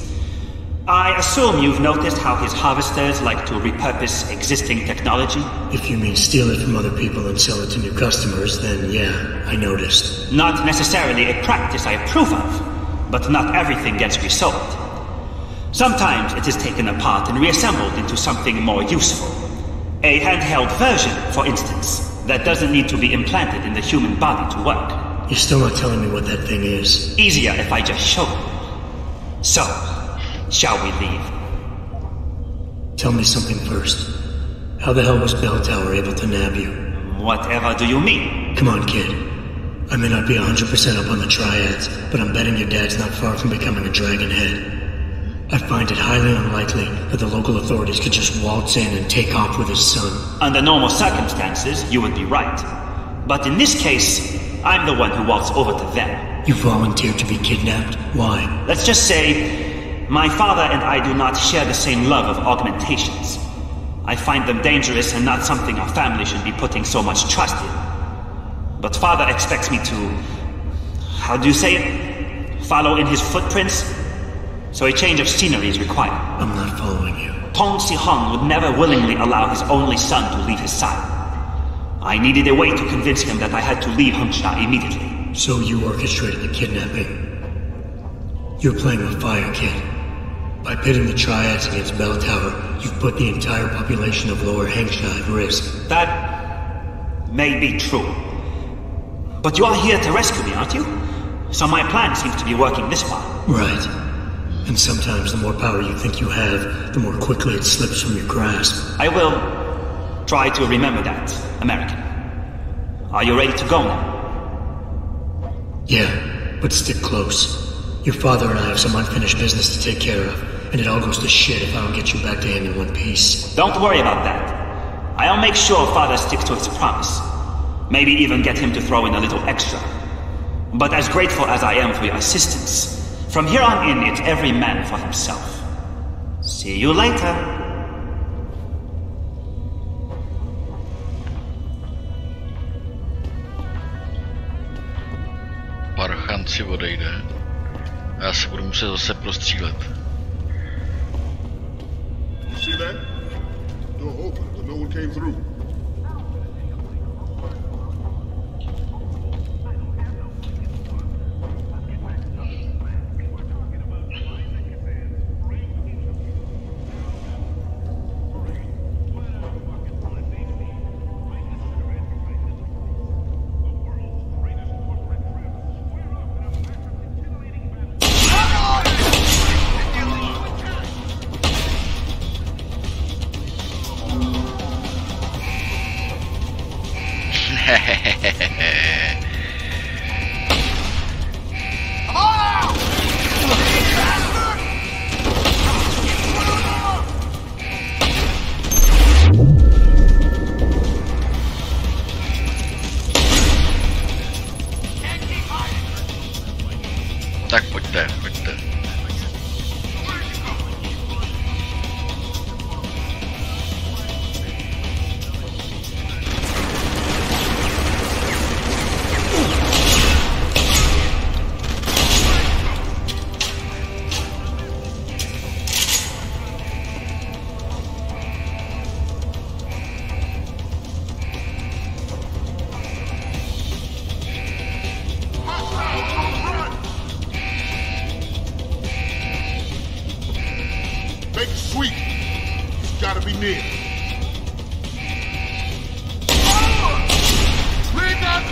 I assume you've noticed how his harvesters like to repurpose existing technology? If you mean steal it from other people and sell it to new customers, then yeah, I noticed. Not necessarily a practice I approve of, but not everything gets resold. Sometimes it is taken apart and reassembled into something more useful. A handheld version, for instance, that doesn't need to be implanted in the human body to work. You're still not telling me what that thing is. Easier if I just show you. So, shall we leave? Tell me something first. How the hell was Bell Tower able to nab you? Whatever do you mean? Come on, kid. I may not be 100% up on the triads, but I'm betting your dad's not far from becoming a dragonhead. I find it highly unlikely that the local authorities could just waltz in and take off with his son. Under normal circumstances, you would be right. But in this case, I'm the one who walks over to them. You volunteered to be kidnapped? Why? Let's just say, my father and I do not share the same love of augmentations. I find them dangerous and not something our family should be putting so much trust in. But father expects me to... how do you say it? Follow in his footprints? So a change of scenery is required. I'm not following you. Tong Si-hung would never willingly allow his only son to leave his side. I needed a way to convince him that I had to leave Hengsha immediately. So you orchestrated the kidnapping. You're playing with fire, kid. By pitting the triads against Bell Tower, you've put the entire population of Lower Hengsha at risk. That may be true. But you are here to rescue me, aren't you? So my plan seems to be working this far. Right. And sometimes the more power you think you have, the more quickly it slips from your grasp. I will try to remember that, American. Are you ready to go now? Yeah, but stick close. Your father and I have some unfinished business to take care of, and it all goes to shit if I don't get you back to him in one piece. Don't worry about that. I'll make sure father sticks to his promise. Maybe even get him to throw in a little extra. But as grateful as I am for your assistance, from here on in, it's every man for himself. See you later. Parchant si odejde. A já se budu muset zase prostřílet. You see that? Door open, but no one came through. Tak pojďte, pojďte. Make it sweet. It's gotta be near. Lead that!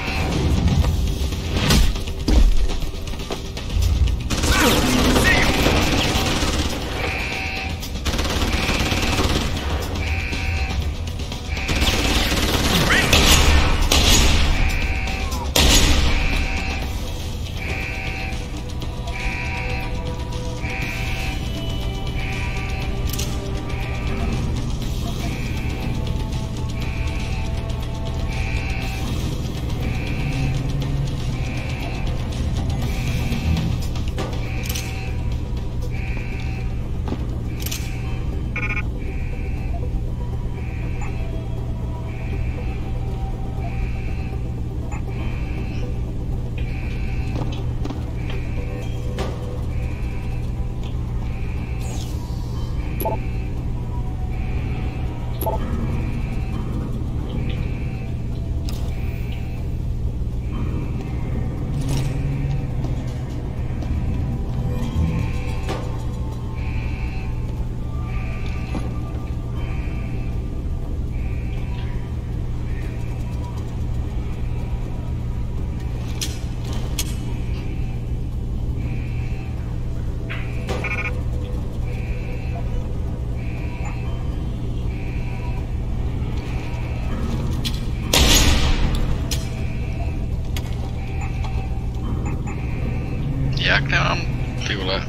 Jak nemám, ty vole?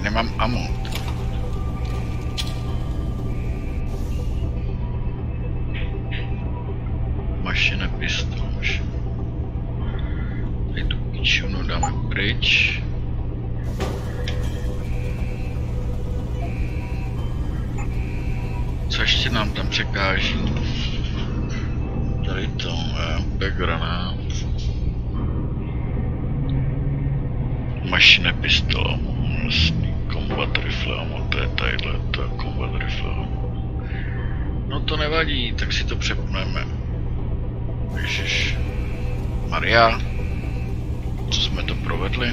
Nemám ammo. Mašina, pistol, mašina. Tady tu pičunu dáme pryč. Co ještě nám tam překáží? Tady to backgranát. Mašina, pistol, jasný, combat rifle, to je tadyhle, to je combat rifle. No to nevadí, tak si to přepneme. Ježiš. Maria, co jsme to provedli?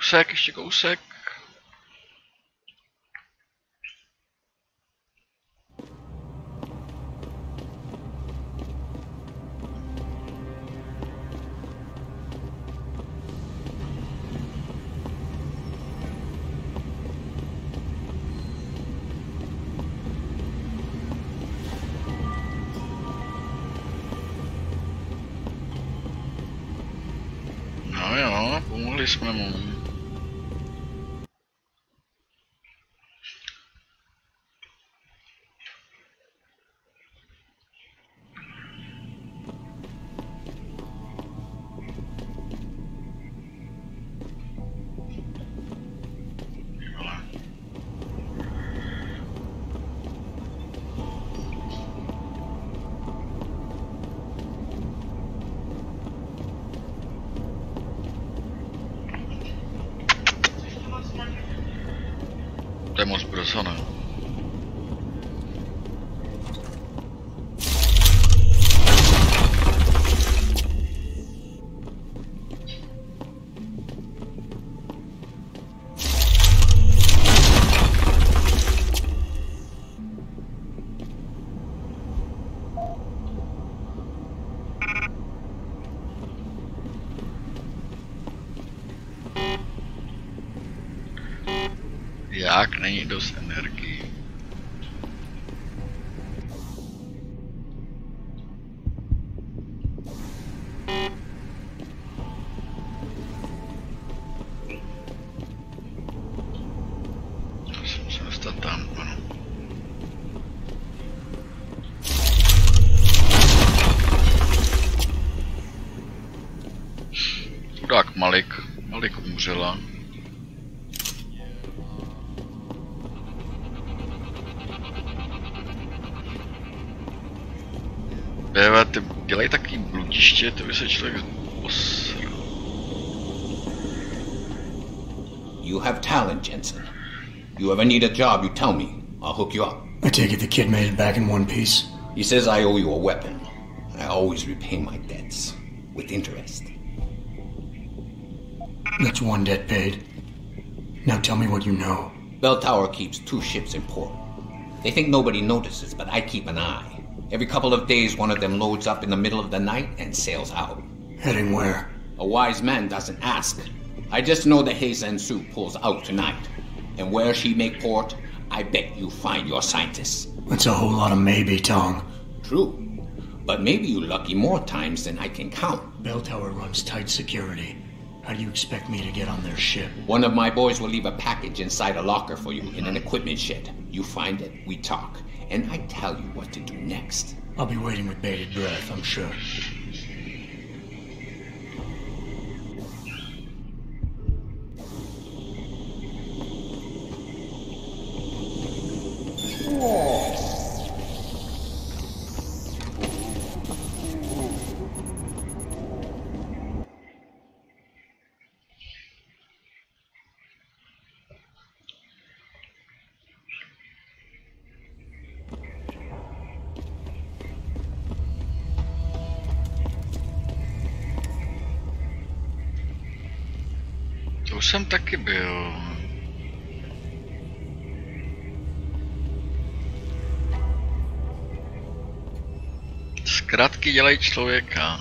Kousek, ještě kousek. No jo, pomohli jsme mu. To je moc brzo, ne? Jak není dost energii? Já jsem se dostat tam, ano. Chudák Malik umřela. Ty dělají taky bludiště, to by se člověk posral. You have talent, Jensen. You ever need a job, you tell me. I'll hook you up. I take it the kid made it back in one piece. He says I owe you a weapon. I always repay my debts. With interest. That's one debt paid. Now tell me what you know. Bell Tower keeps 2 ships in port. They think nobody notices, but I keep an eye. Every couple of days, one of them loads up in the middle of the night and sails out. Heading where? A wise man doesn't ask. I just know that Hazen Sue pulls out tonight. And where she make port, I bet you find your scientists. That's a whole lot of maybe, Tong. True. But maybe you lucky more times than I can count. Bell Tower runs tight security. How do you expect me to get on their ship? One of my boys will leave a package inside a locker for you in an equipment shed. You find it, we talk. And I tell you what to do next. I'll be waiting with bated breath, I'm sure. To už jsem taky byl. Zkratky dělají člověka.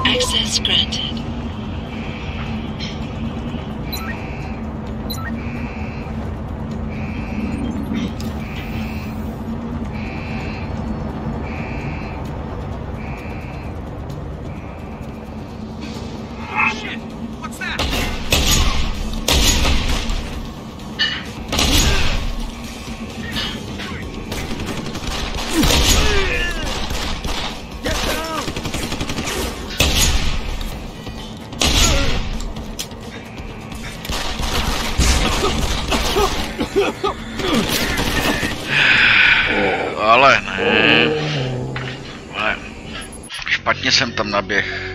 Access granted. Ale ne. Ale špatně jsem tam naběh.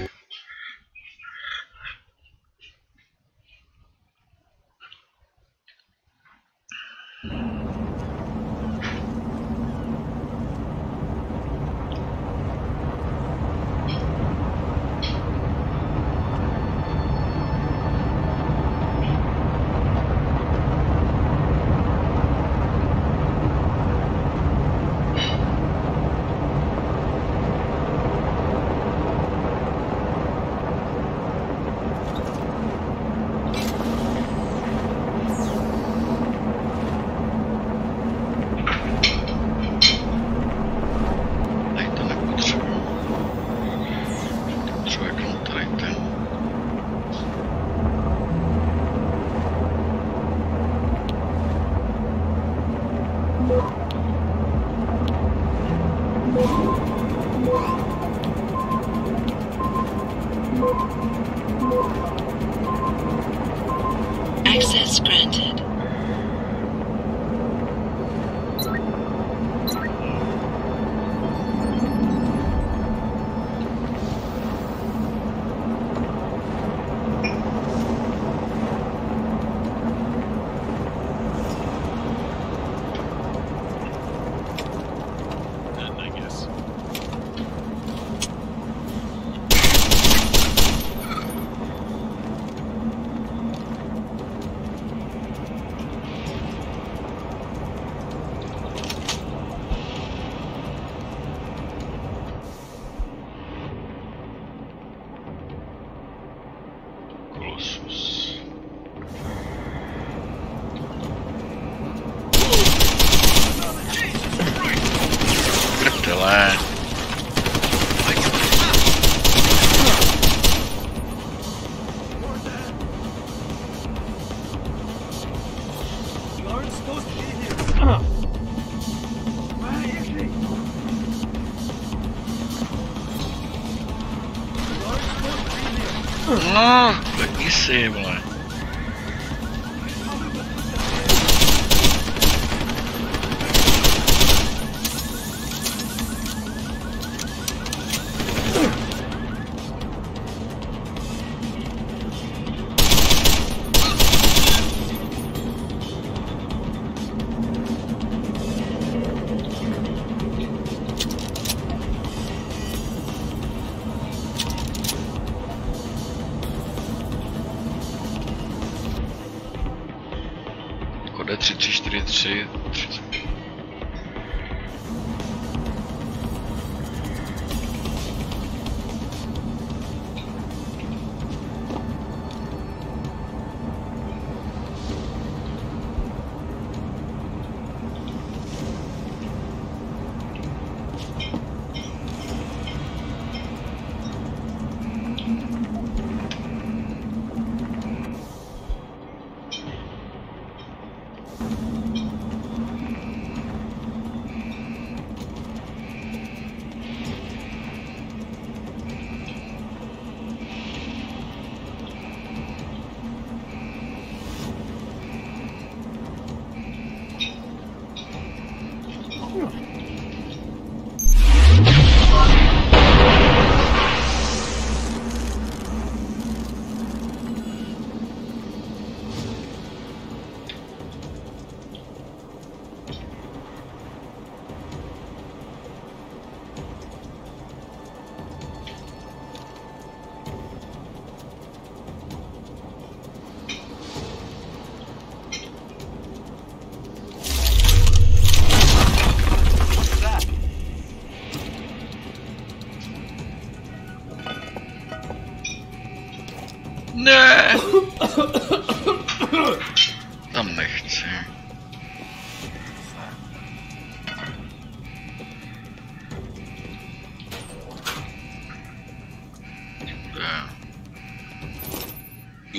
Access granted. No, taky si, vole. Kode 3343 30.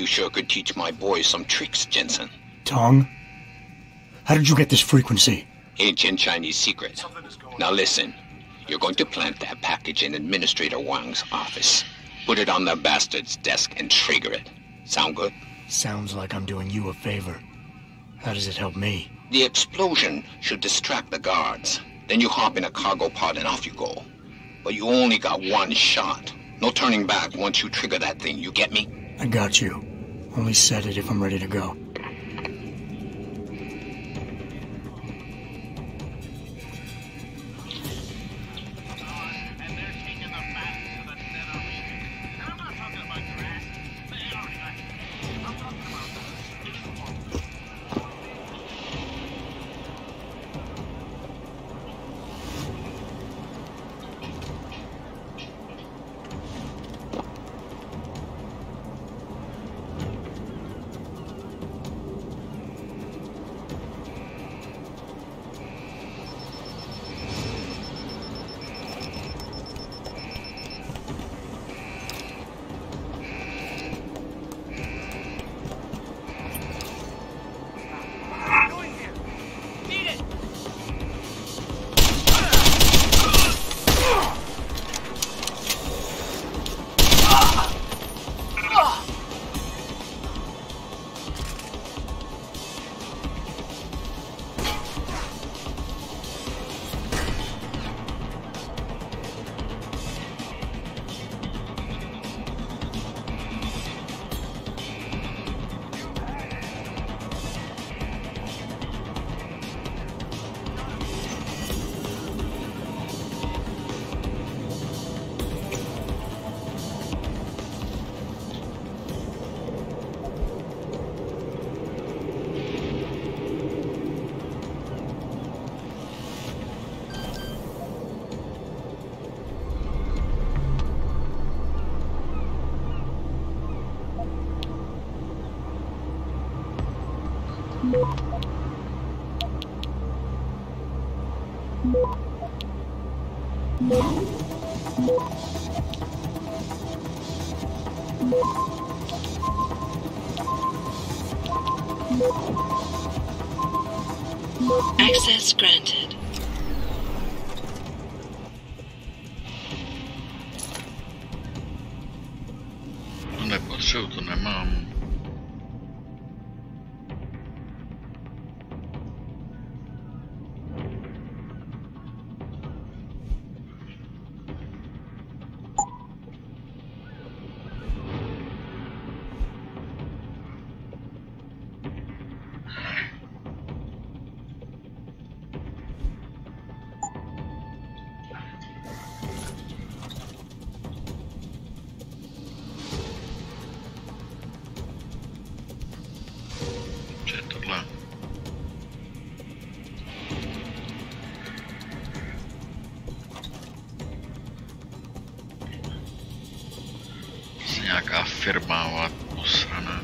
sure could teach my boys some tricks, Jensen. Tong? How did you get this frequency? Ancient Chinese secret. Now listen. You're going to plant that package in Administrator Wang's office. Put it on the bastard's desk and trigger it. Sound good? Sounds like I'm doing you a favor. How does it help me? The explosion should distract the guards. Then you hop in a cargo pod and off you go. But you only got one shot. No turning back once you trigger that thing, you get me? I got you. Only set it if I'm ready to go. Access granted. Non è potuto, ne mam. Nějaká firmává posraná.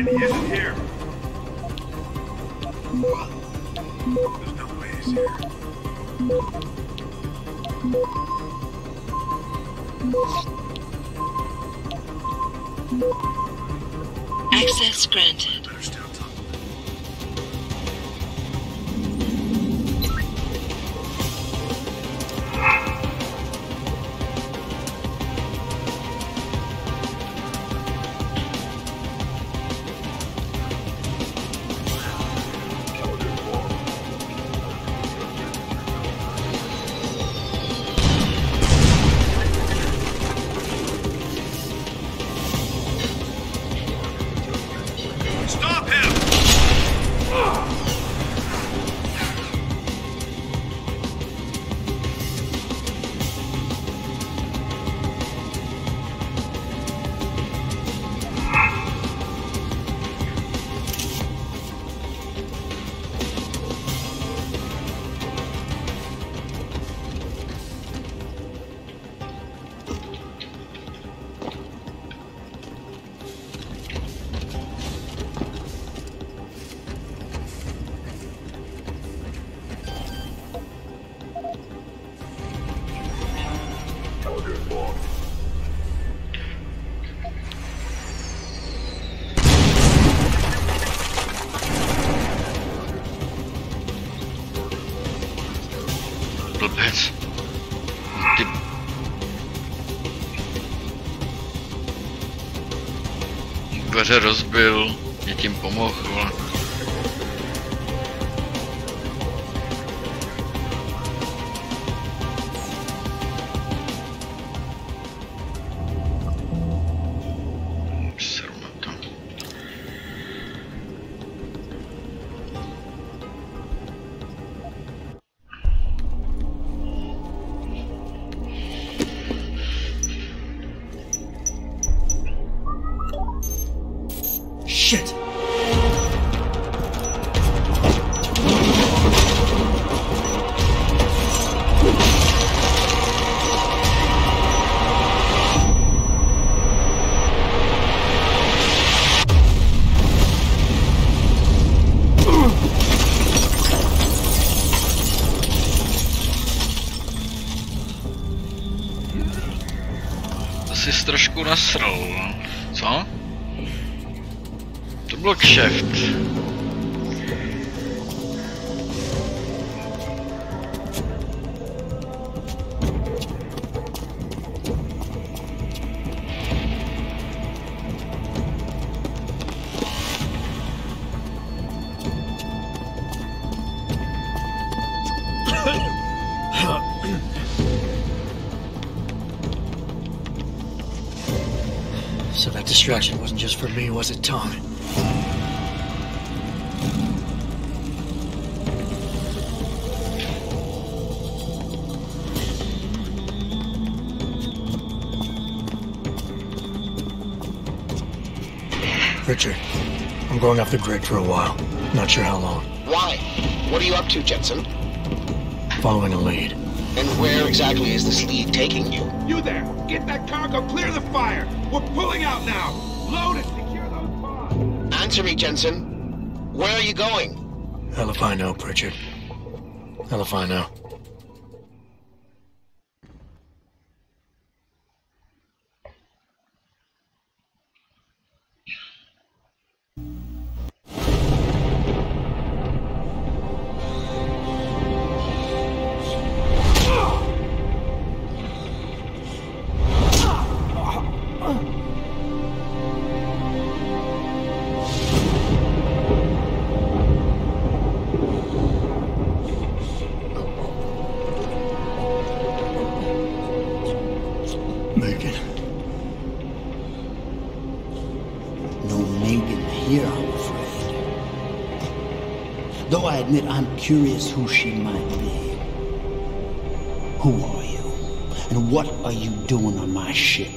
and he isn't here. There's no way he's here. Access granted. dveře rozbil, mě tím pomohl. Shit! To jsi trošku nasral, no? Co? To byl kšeft. So that distraction wasn't just for me, was it, Tom? Richard, I'm going off the grid for a while. Not sure how long. Why? What are you up to, Jensen? Following a lead. And where exactly is this lead taking you? You there! Get that cargo, clear the fire! We're pulling out now! Load it! Secure those bombs! Answer me, Jensen. Where are you going? Hell if I know, Pritchard. Hell if I know. Though I admit I'm curious who she might be. Who are you? And what are you doing on my ship?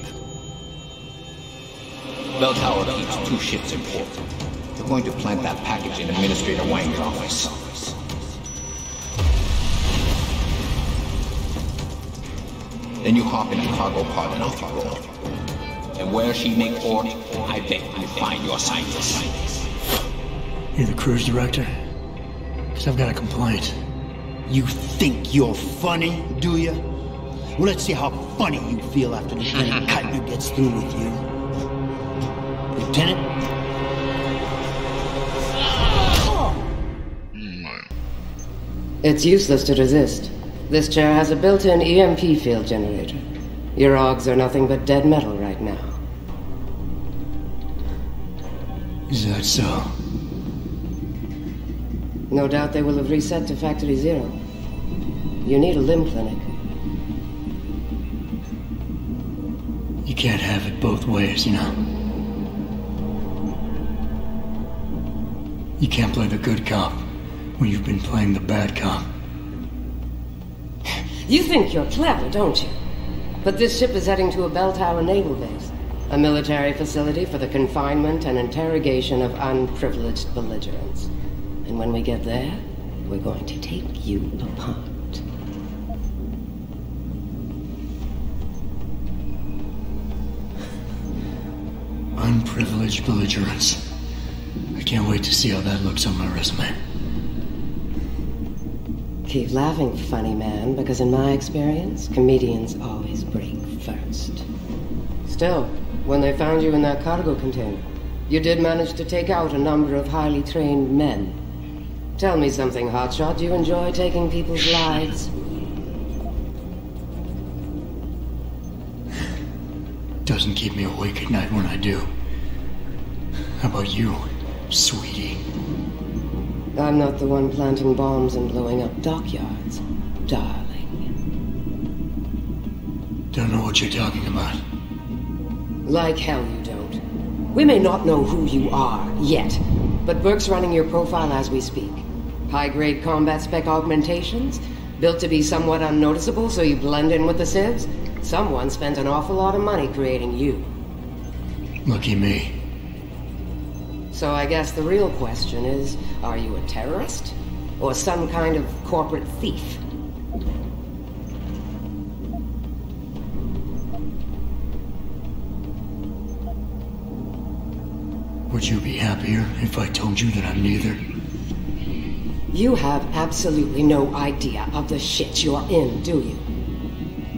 Bell Tower keeps 2 ships in port. They're going to plant that package in Administrator Wang's office. Then you hop in a cargo pod and off you go. And where she make port, I bet you find your scientists. You're the cruise director? Because I've got a complaint. You think you're funny, do you? Well, let's see how funny you feel after Lieutenant Keitner gets through with you. Lieutenant? It's useless to resist. This chair has a built-in EMP field generator. Your augs are nothing but dead metal right now. Is that so? No doubt they will have reset to Factory 0. You need a limb clinic. You can't have it both ways, you know. You can't play the good cop when you've been playing the bad cop. You think you're clever, don't you? But this ship is heading to a Bell Tower naval base. A military facility for the confinement and interrogation of unprivileged belligerents. And when we get there, we're going to take you apart. Unprivileged belligerents. I can't wait to see how that looks on my resume. Keep laughing, funny man, because in my experience, comedians always break first. Still, when they found you in that cargo container, you did manage to take out a number of highly trained men. Tell me something, Hotshot. Do you enjoy taking people's lives? Doesn't keep me awake at night when I do. How about you, sweetie? I'm not the one planting bombs and blowing up dockyards, darling. Don't know what you're talking about. Like hell you don't. We may not know who you are, yet, but Burke's running your profile as we speak. High-grade combat spec augmentations, built to be somewhat unnoticeable so you blend in with the civs. Someone spent an awful lot of money creating you. Lucky me. So I guess the real question is, are you a terrorist? Or some kind of corporate thief? Would you be happier if I told you that I'm neither? You have absolutely no idea of the shit you're in, do you?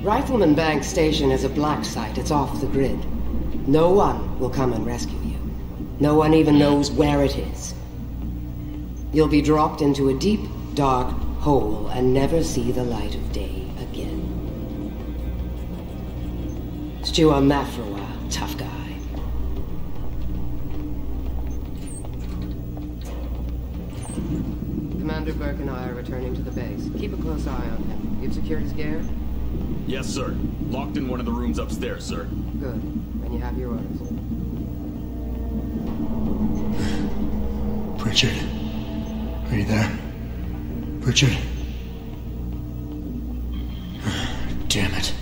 Rifleman Bank Station is a black site. It's off the grid. No one will come and rescue you. No one even knows where it is. You'll be dropped into a deep, dark hole and never see the light of day again. Stuart Mafrawa, tough guy. Commander Burke and I are returning to the base. Keep a close eye on him. You've secured his gear? Yes, sir. Locked in one of the rooms upstairs, sir. Good. Then you have your orders. Pritchard. Are you there? Pritchard? Damn it.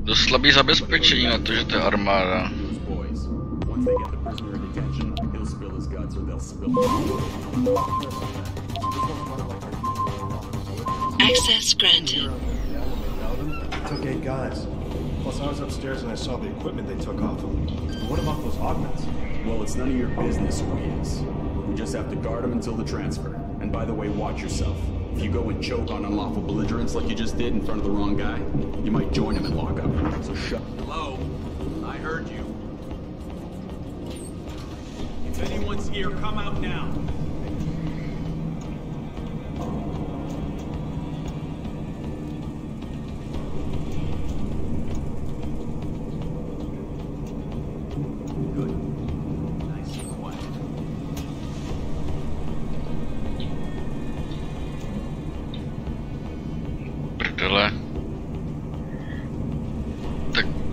Dost slabý zabezpečení na to, že to je armáda. Access granted. Took 8 guys. Plus, I was upstairs and I saw the equipment they took off them. What about those augments? Well, it's none of your business who he is. We just have to guard him until the transfer. And by the way, watch yourself. If you go and choke on unlawful belligerence like you just did in front of the wrong guy, you might join him in lockup. So shut. Hello? I heard you. If anyone's here, come out now.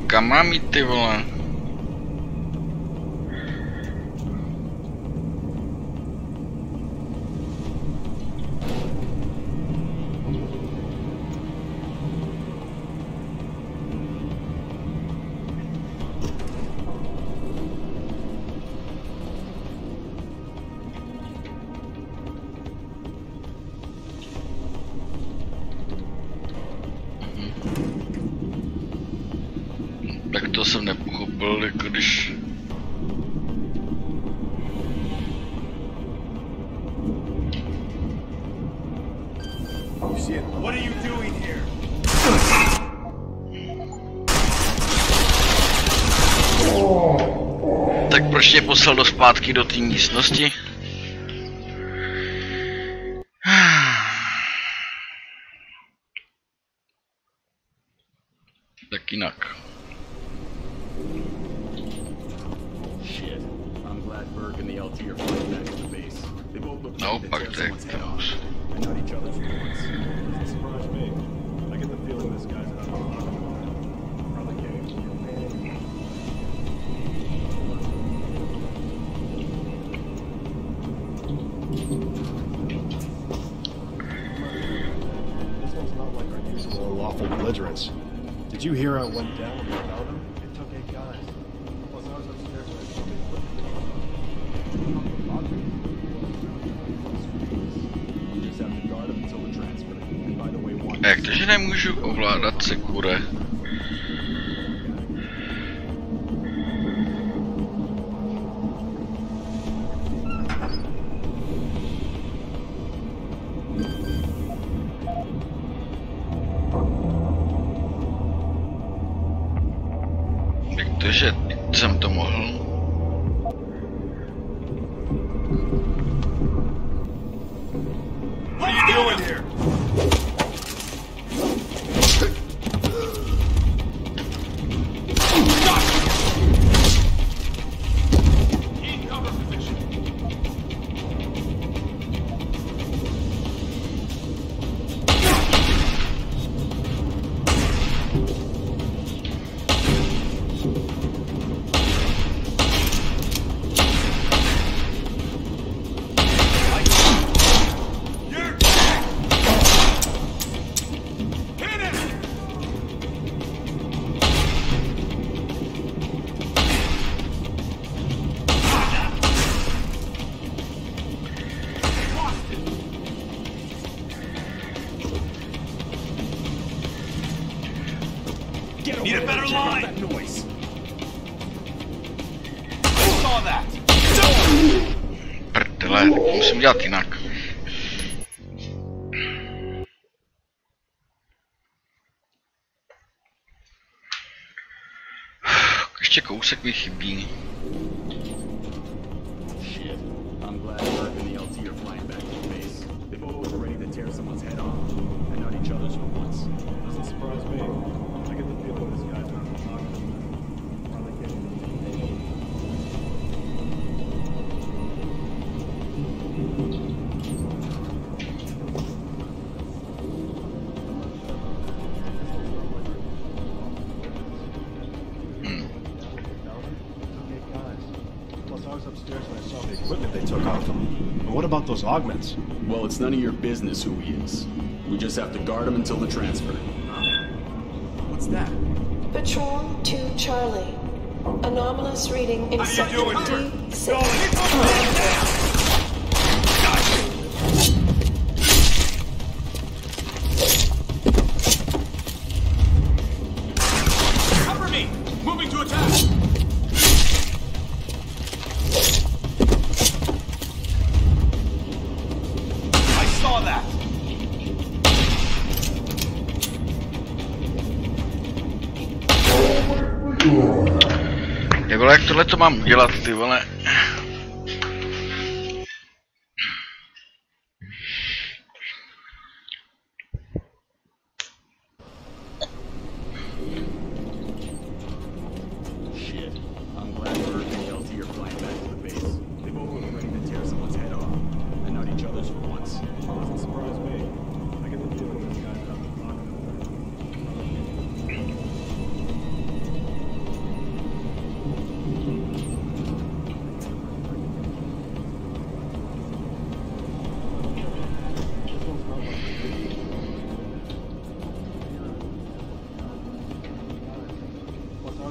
Kam mám jít, ty vole? Tak to jsem nepochopil, jako když... What are you doing here? Tak proč mě poslal do zpátky do té místnosti? Tak jinak. Naopak, to je Deus. Unlawful belligerence. Did you hear how it went down when we found him? It took 8 guys. Plus, I was upstairs when I saw the equipment. Jak to, že nemůžu ovládat sekure? doing here? Need a better line! That noise. Who saw that? Perkele, musím dělat jinak. Ještě kousek mi chybí. Shit. I'm glad Burke and the LT are flying back to the base. They both look ready to tear someone's head off. And not each other's for once. Doesn't surprise me. I get the feeling this guy's not talking to me. Probably getting Plus, I was upstairs when I saw the equipment they took off him. And what about those augments? Well, it's none of your business who he is. We just have to guard him until the transfer. What's that? Patrol 2 Charlie. Anomalous reading in sector D6. Cover me! Moving to attack! I saw that! Jak tohle to mám dělat, ty vole? Shit. I'm glad Burke and the LT are flying back to the base. They both look ready to tear someone's head off. And not each other's for once. Doesn't surprise me. I get the feeling this guy's not talking to me.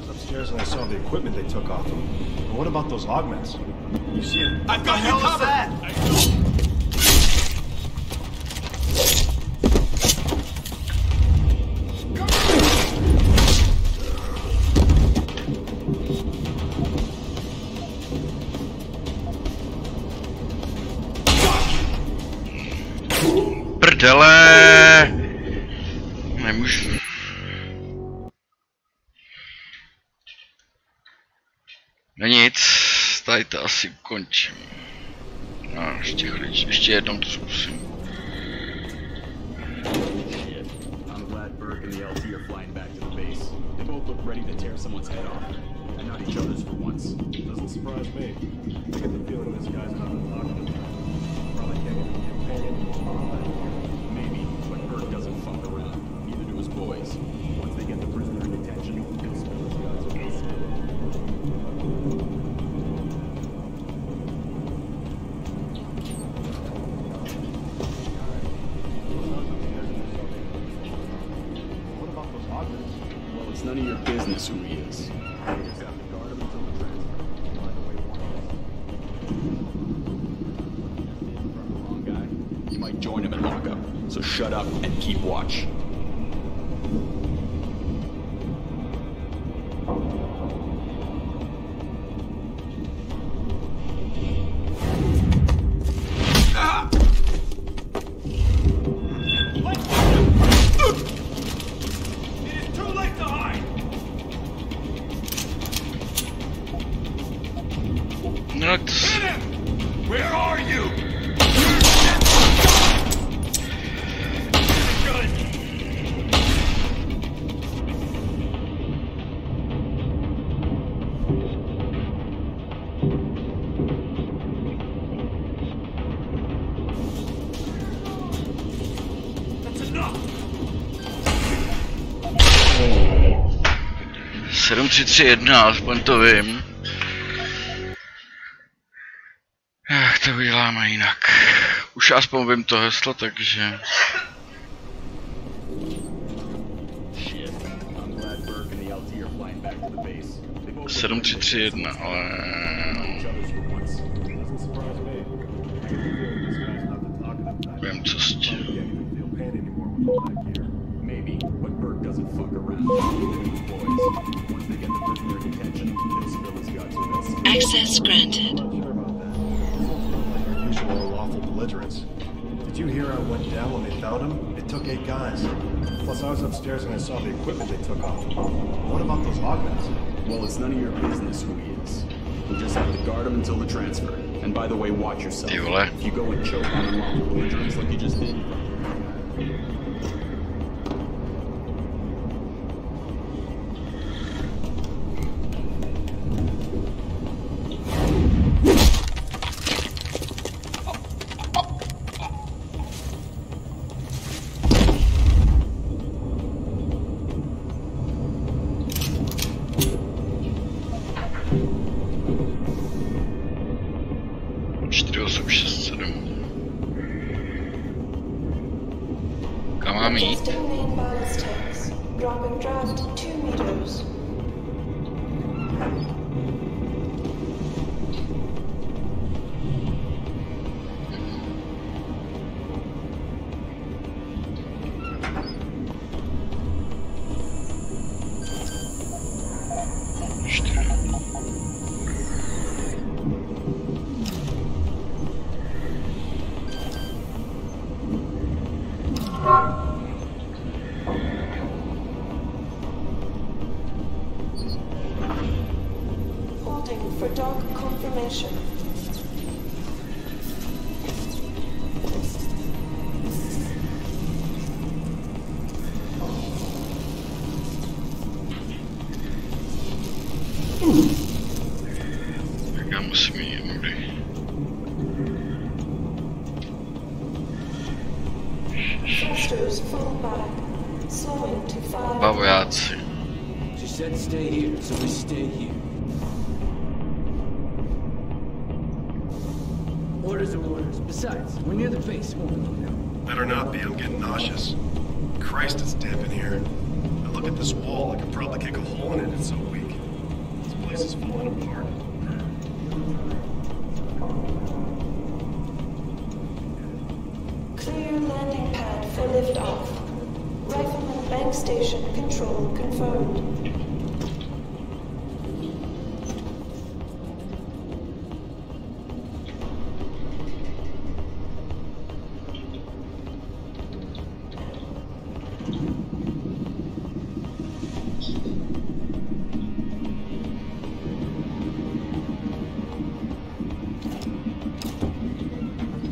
Upstairs and I saw the equipment they took off him. And what about those augments? You see it? I've got you covered! Prdele! Nemůžu. No nic, tady to asi ukončím. No, ještě jednou to zkusím. Shit. I'm glad Burke and the LT are flying back to the base. They both look ready to tear someone's head off. And not each other's for once. Doesn't surprise me. I get the feeling this guy's not talking to me. Probably can't even get paid anymore. Maybe, but Burke doesn't fuck around. Neither do his boys. Once they get the prisoner in detention, he'll spill his guns with his What about those augments? Well, it's none of your business who he is. You just have to guard him until the transfer. By the way, wrong guy. You might join him in lockup. So shut up and keep watch. Where are you? 7331, aspoň to vím. Jak to uděláme jinak? Už aspoň vím to heslo, takže... 7331, ale... Vím, co s tím. Access granted. Usual lawful belligerents. Did you hear how it went down when they found him? It took 8 guys. Plus, I was upstairs and I saw the equipment they took off him. What about those augments? Well, it's none of your business who he is. We just have to guard him until the transfer. And by the way, watch yourself. If you go and choke on unlawful belligerents like you just did. Adjusting main ballast tanks. Dropping draft 2 meters. For dog confirmation. Já musím jít někdy. Thrusters fall back, slowing to 5. Vojáci. She said stay here, so we stay here. Orders are orders. Besides, we're near the base. It won't be long now. Better not be. I'm getting nauseous. Christ, it's damp in here. I look at this wall. I could probably kick a hole in it. It's so weak. This place is falling apart. Clear landing pad for liftoff. Rifleman bank station control confirmed.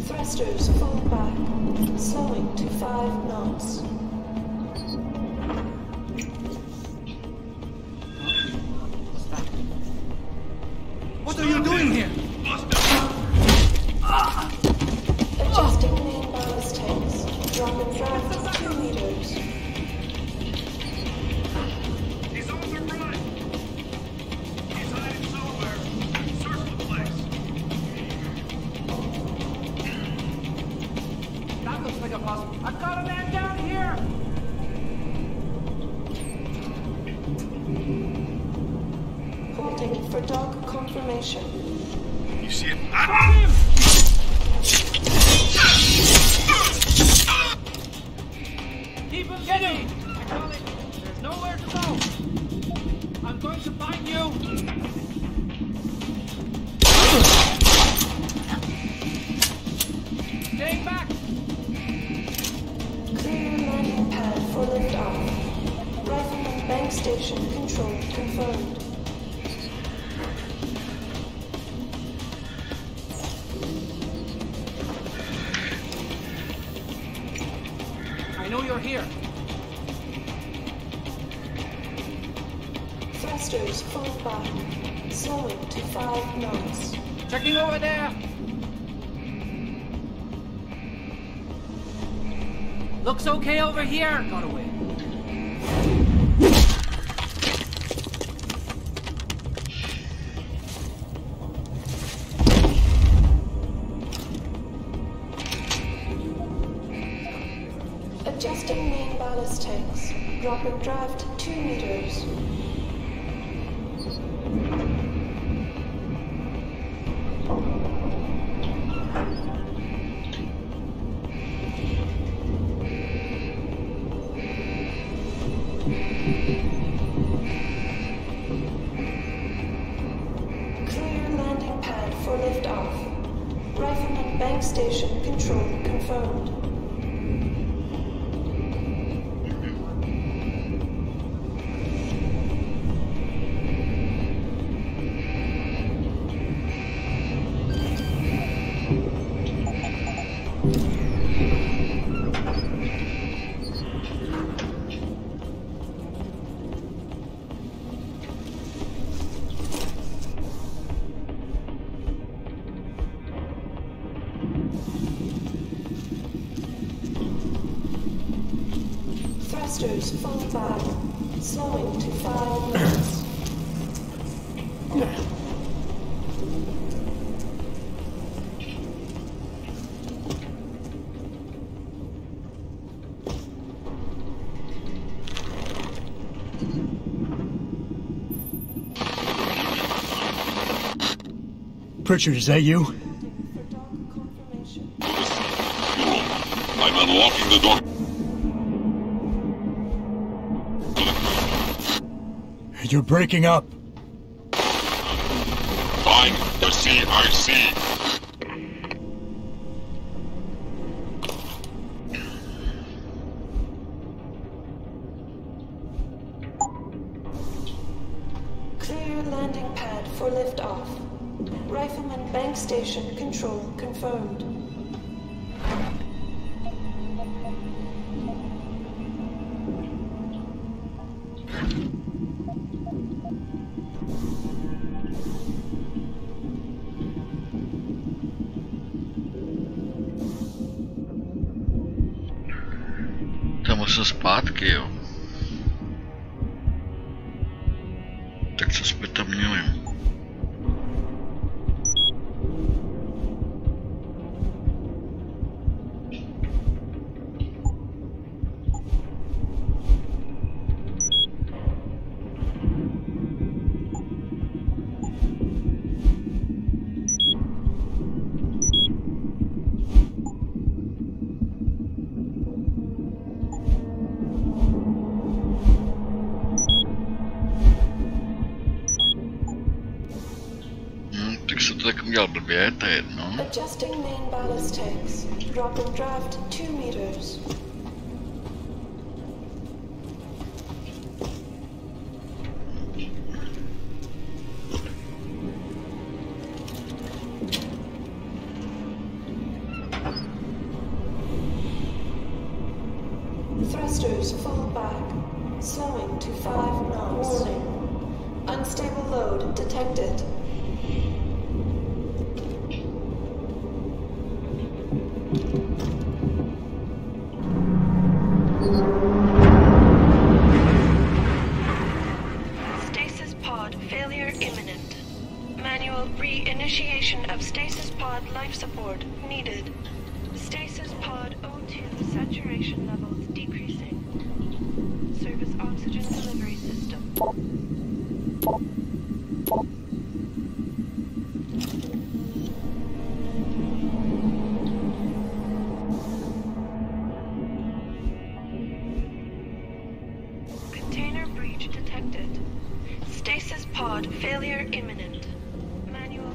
Thrusters fall back, slowing to 5 knots. What are you doing here? Adjusting main ballast tanks. Dropping draft 2 meters. He's on the run! He's hiding somewhere. Search the place. That looks like a puzzle. I've got a man down here! Holding for dog confirmation. You see it? Keep him getting! There's nowhere to go! I'm going to find you! Stay back! Clear landing pad for liftoff. Rifleman bank station control confirmed. I know you're here. Thrusters fall back, slowing to 5 knots. Checking over there! Looks okay over here. Got away. Adjusting main ballast tanks. Dropping draft 2 meters. Clear landing pad for liftoff. Rifleman bank station control confirmed. Thrusters full back, slowing to 5 knots. Pritchard, is that you? I'm unlocking the door. You're breaking up. Find the CIC. Clear landing pad for liftoff. Rifleman bank station control confirmed. Tam se zpátky, jo. Tak co jsme tam měli? Udělal blbě, to je jedno. Adjusting main ballast tanks. Dropping draft 2 meters. Thrusters full back, slowing to 5 knots. Warning. Unstable load detected. Stasis pod failure imminent. Manual re-initiation of stasis pod life support needed. Stasis pod O2 saturation levels decreasing. Service oxygen delivery system. Container breach detected. Stasis pod failure imminent. Manual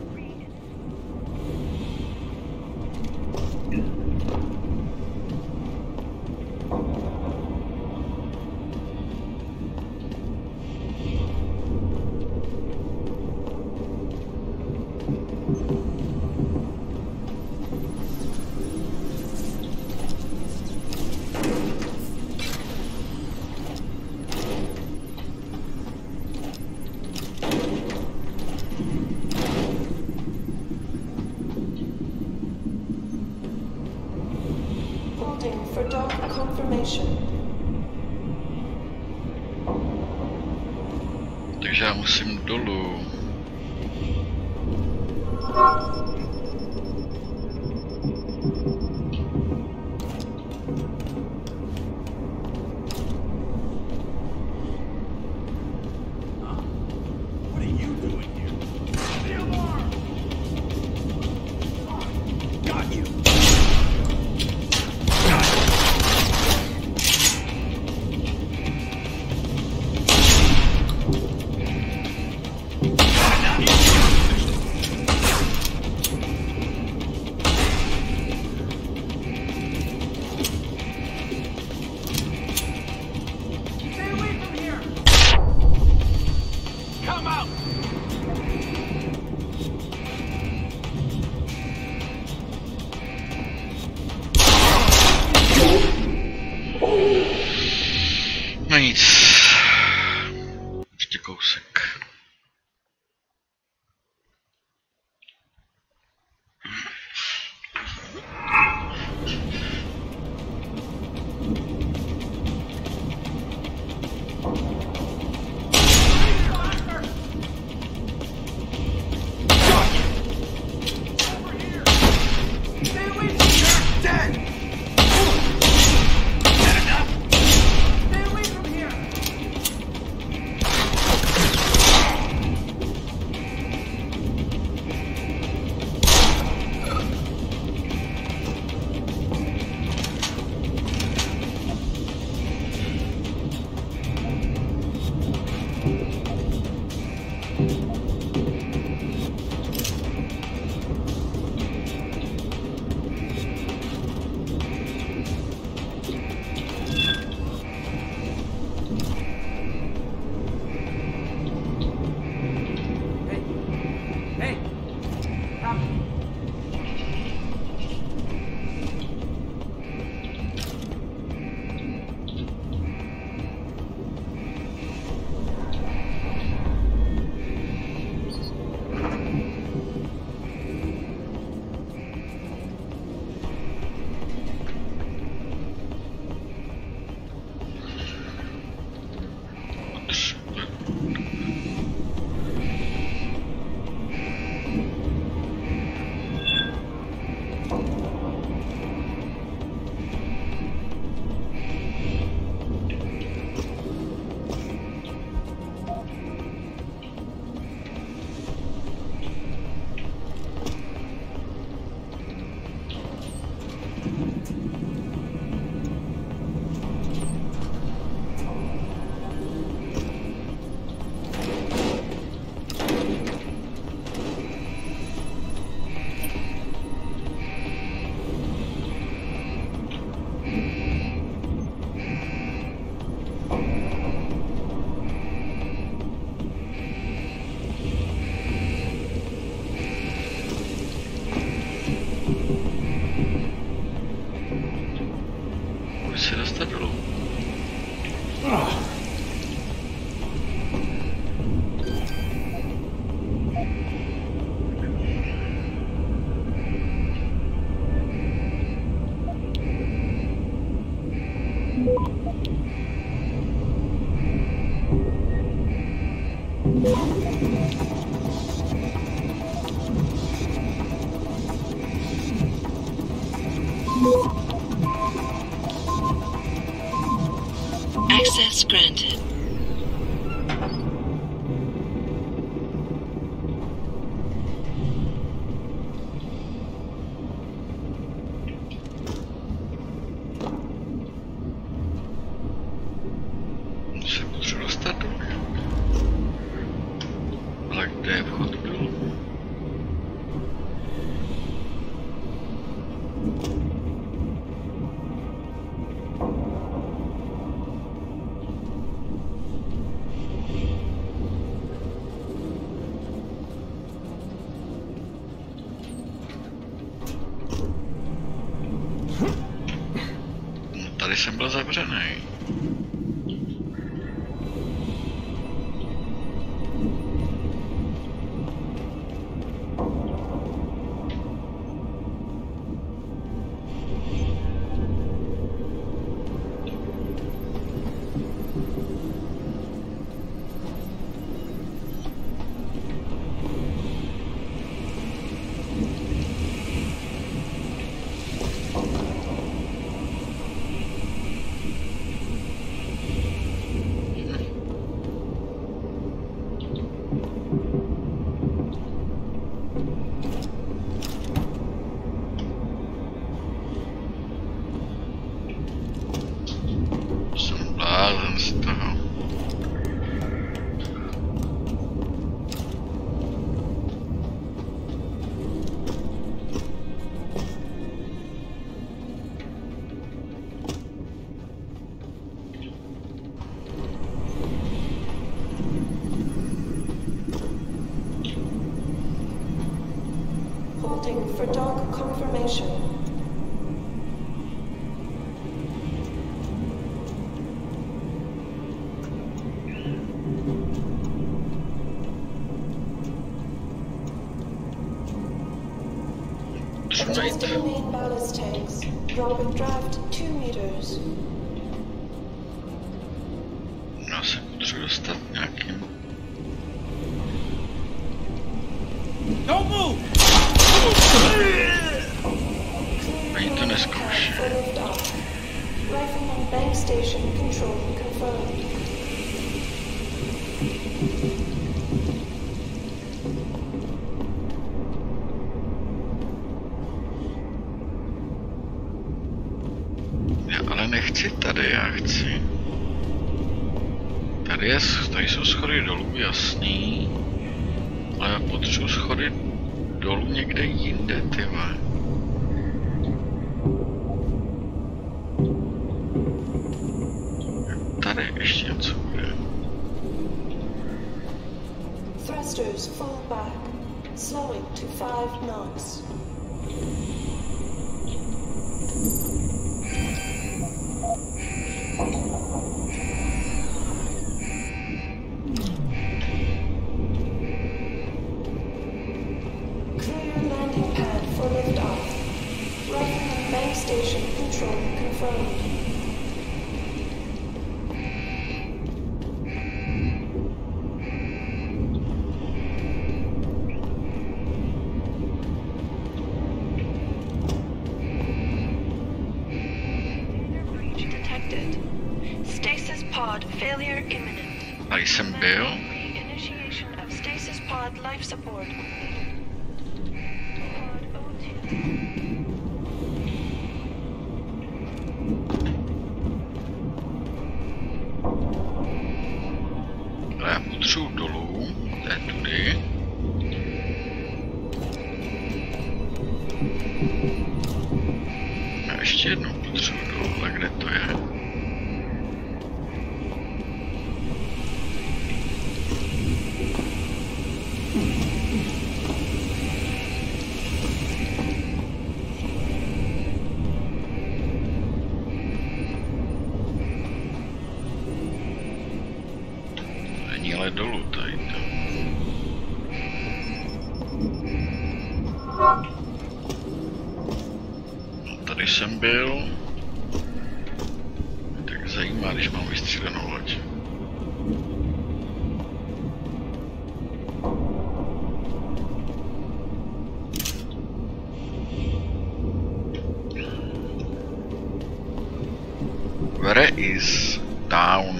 holding for dock confirmation. Takže já musím dolů. Access granted. Tady jsem byl zavřený. For dog confirmation. Adjusting main ballast tanks. Rolling draft 2 meters. Já se potřebuji dostat nějakým. Don't move! Ani to neskouším. Rifleman bank station control confirmed. Já ale nechci tady, já chci. Tady jsou schody dolů, jasný. Ale já potřebuji schody dolů někde jinde, ty vole. Tady ještě něco bude. Thrusters fall back, slowing to 5 knots. Clear landing pad for liftoff. Rifleman bank station control confirmed. pod failure imminent. A jsem byl. Reinitiation of stasis pod life support. Ale já potřebuji dolů, to je tudy. A ještě jednou potřebuji dolů, ale kde to je? Není ale dolů tady to. No, tady jsem byl. Tak zajímá, když mám vystřílenou loď. Where is down?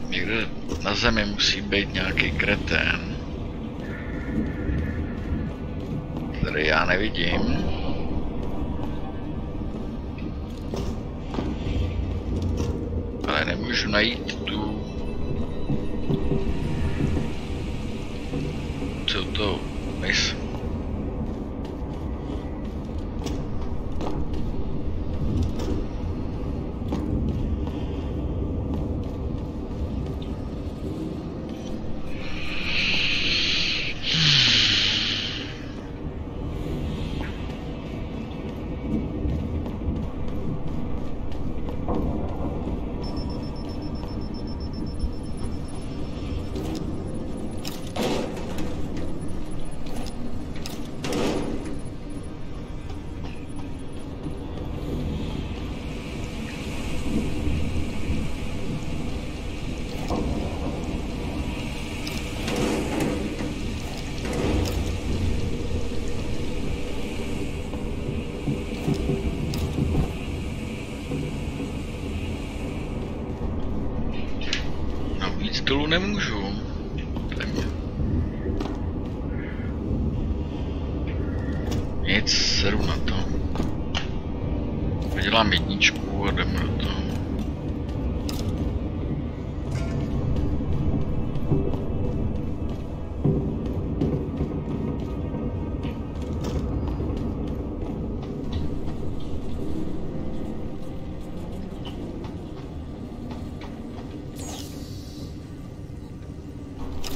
Někde na zemi musí být nějaký kretén, který já nevidím. Ale nemůžu najít tu... Co to myslím? Dolů nemůžu. Nic, seru na to. Vydělám jedničku a jdeme do toho.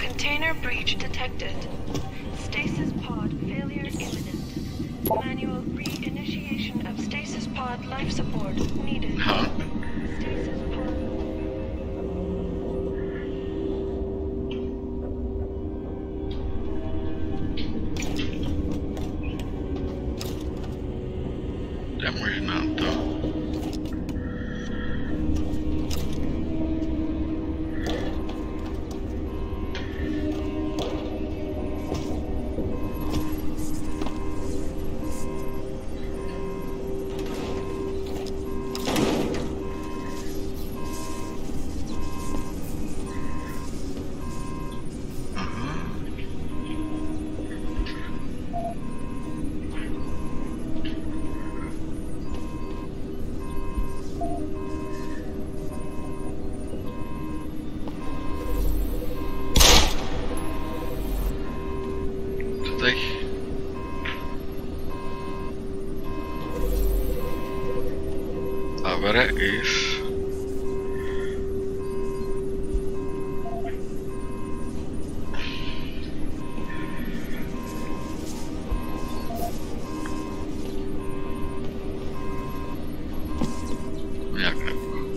Container breach detected. Stasis pod failure imminent. Manual reinitiation of stasis pod life support needed. Huh? Stasis pod... To je možná to. Where is... Jak nebudu.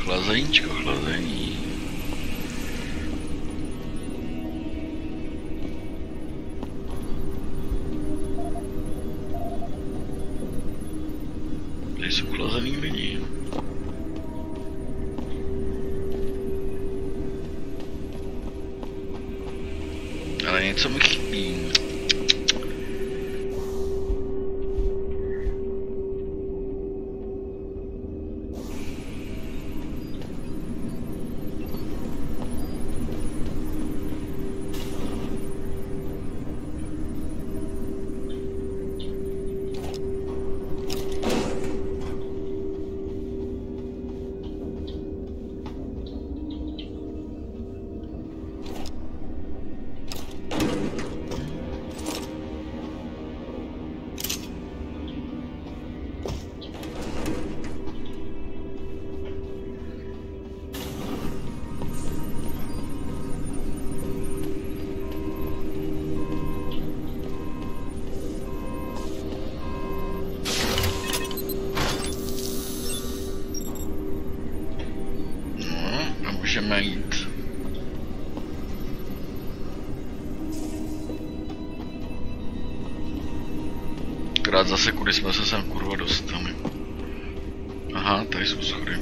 Chlazeníčko, chlazení. Tady jsou chlazený lidi. Ale něco mi chybí. Můžeme jít. Krát zase, kudy jsme se sem kurva dostali. Aha, tady jsou schody.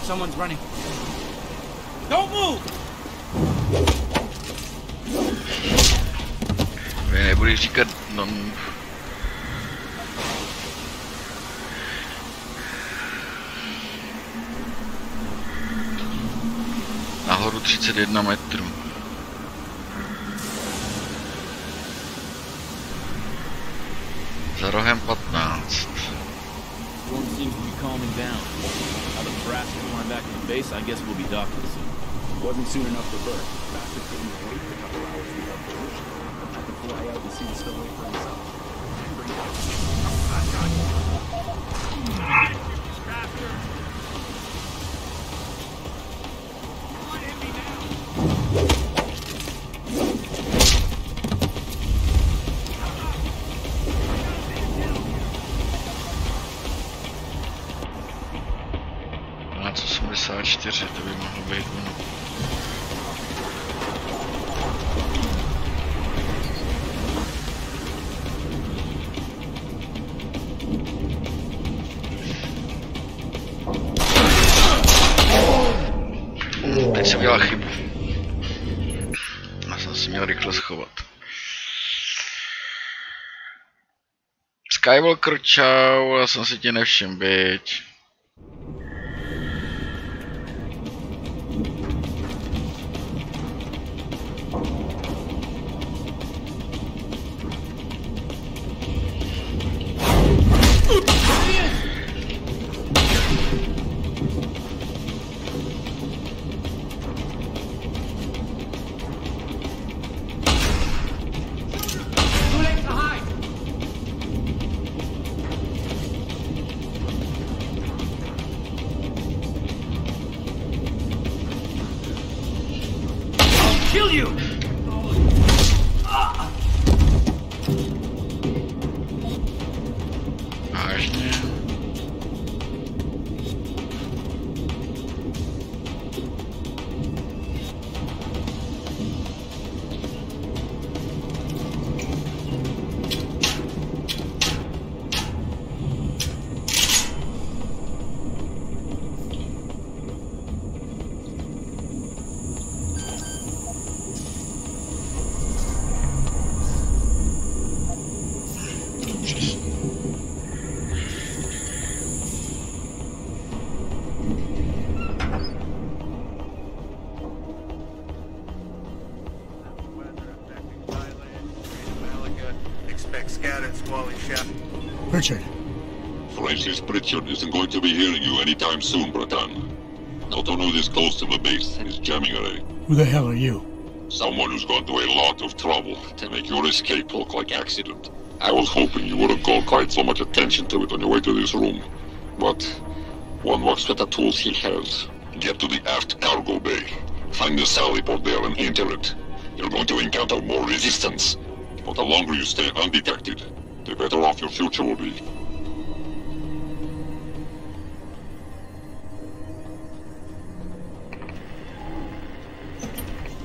Someone's running. Don't move! Nebudeš říkat, no... Nahoru 31 metrů. Za rohem 15. Storm seems to be calming down. Now the brass is flying back to the base, I guess we'll be docking soon. Wasn't soon enough for Bert. Bastard couldn't wait the couple hours we have permission. I could fly out and see the stowaway for himself. And bring it out. To by mohlo být ono. Teď jsem udělal chybu. Já jsem si měl rychle schovat. Skywalker, čau, já jsem si tě nevšiml, byť. Richard. Francis Pritchard isn't going to be hearing you anytime soon, Bratan. Not to know this close to the base is jamming array. Who the hell are you? Someone who's gone to a lot of trouble to make your escape look like accident. I was hoping you wouldn't call quite so much attention to it on your way to this room. But one works with the tools he has. Get to the aft cargo bay. Find the sally port there and enter it. You're going to encounter more resistance. But the longer you stay undetected, the better off your future will be.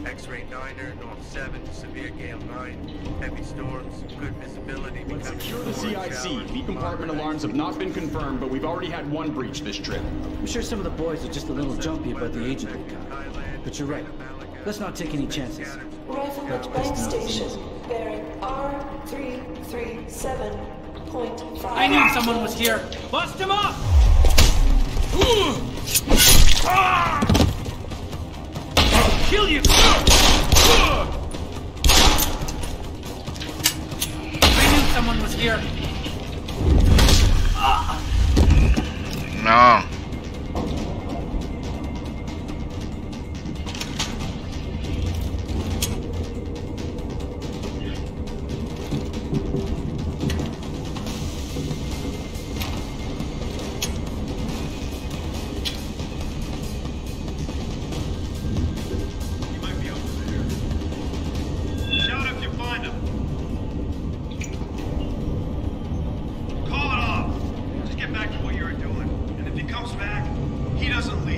X-ray 9er, North 7 to severe gale 9. Heavy storms, good visibility. Let's secure the CIC. B compartment alarms have not been confirmed, but we've already had one breach this trip. I'm sure some of the boys are just a little jumpy about the agent they got. But you're right. Let's not take any chances. Riflewood Bank Station, bearing R337.5. I knew someone was here. Bust him up! I'll kill you! I knew someone was here. No.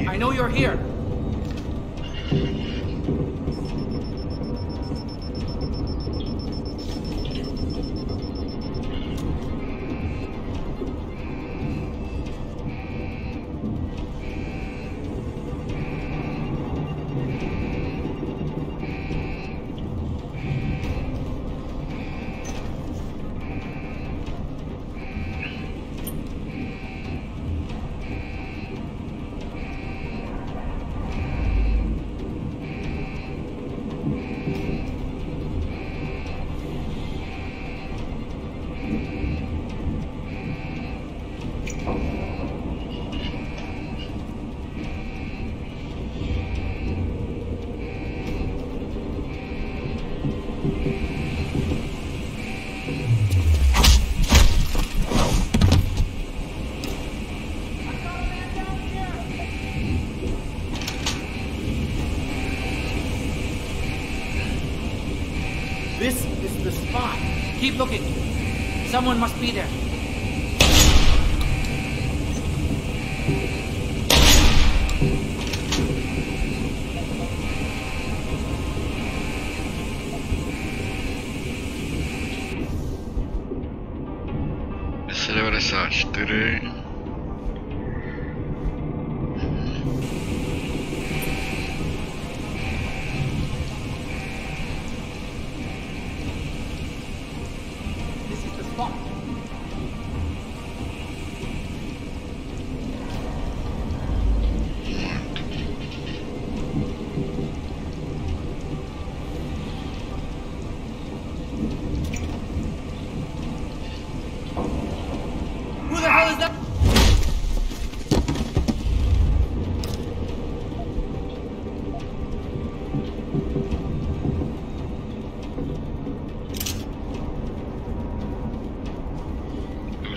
I know you're here. This is the spot. Keep looking. Someone must be there.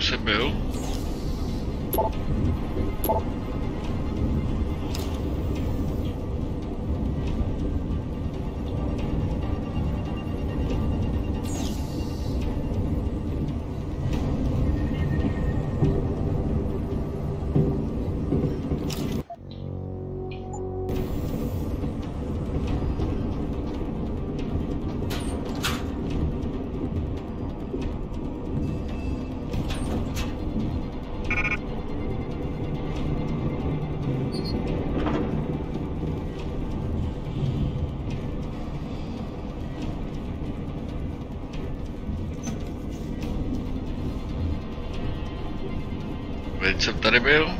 zase byl? Teď jsem tady byl.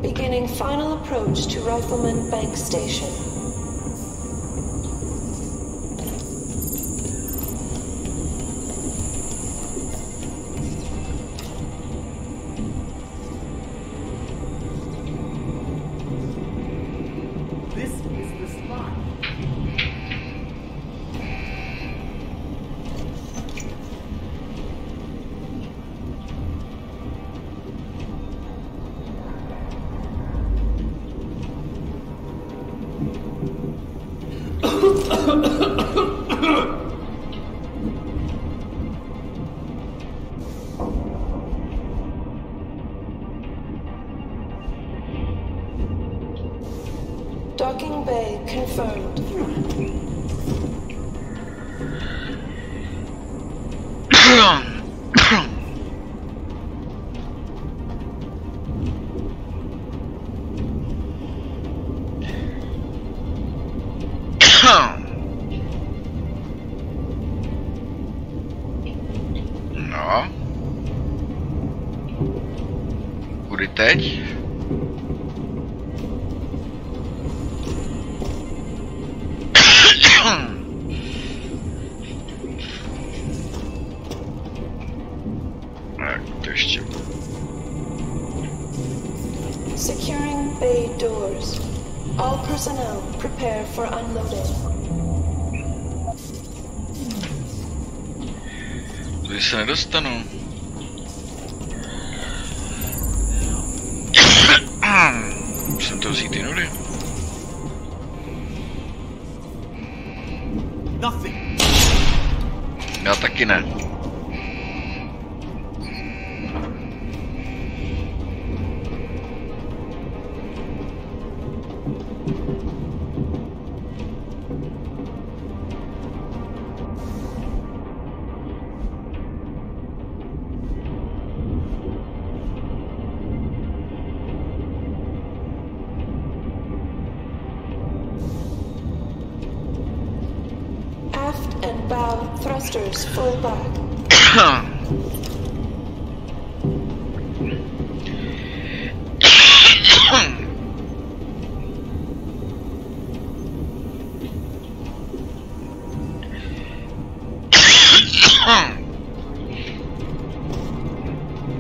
Beginning final approach to Rifleman Bank Station. This is the spot. Docking bay confirmed. No. Kudy teď? Securing bay doors. All personnel prepare for unloading. Tady se nedostanu. Musím to vzít jinudy. Já taky ne. Aft and bow thrusters full back.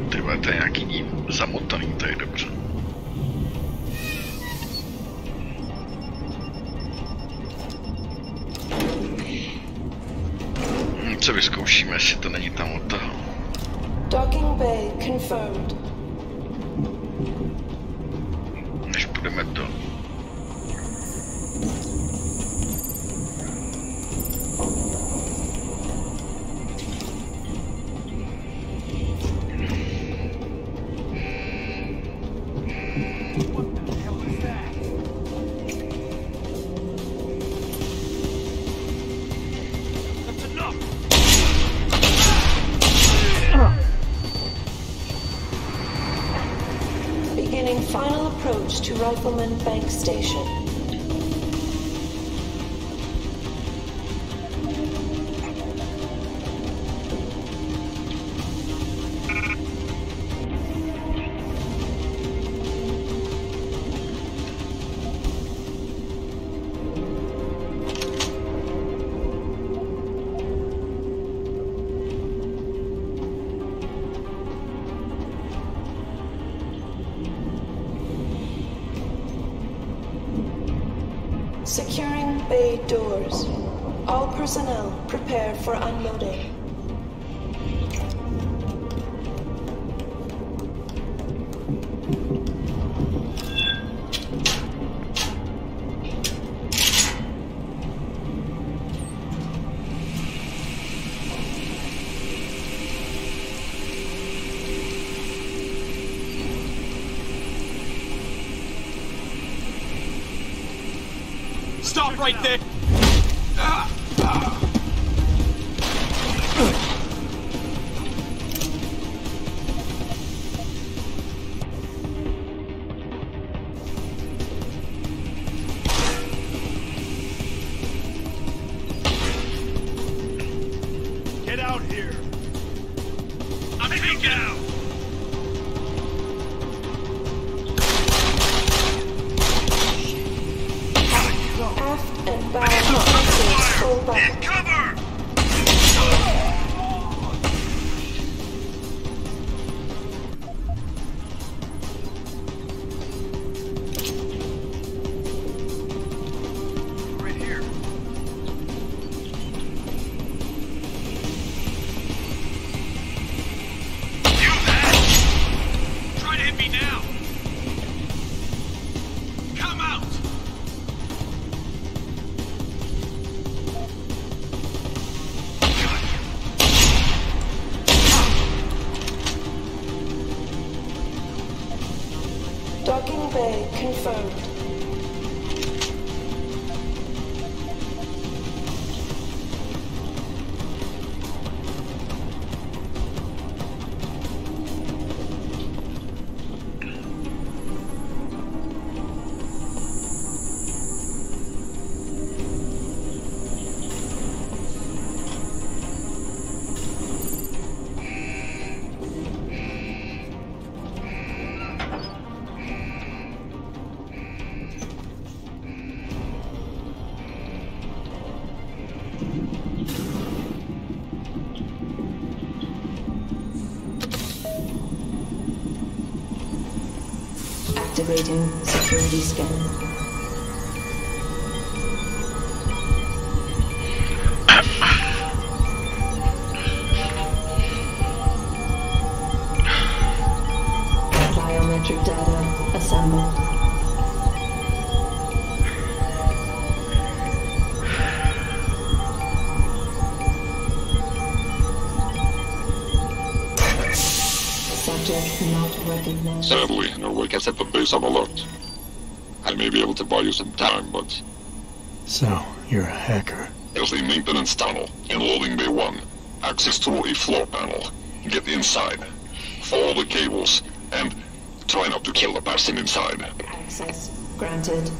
Tyhle, to je nějaký zamotaný, to je dobře. Co vyzkoušíme, jestli to není tam od toho. Docking bay confirmed. Než budeme to. Beginning approach to Rifleman Bank Station. Securing bay doors. All personnel prepare for unloading. Stop right there! Get out here! I'm being down! Aft and bow missiles full back. Cover! Right here. You there! Try to hit me now! Come out! Docking bay confirmed. Activating security scan. Biometric data assembled. Subject not recognized. Sadly, no one can set the base on alert. I may be able to buy you some time, but... So, you're a hacker. There's a maintenance tunnel in loading bay 1. Access through a floor panel. Get inside. Follow the cables, and try not to kill the person inside. Access granted.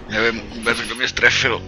Nevím vůbec, kdo mě strefil.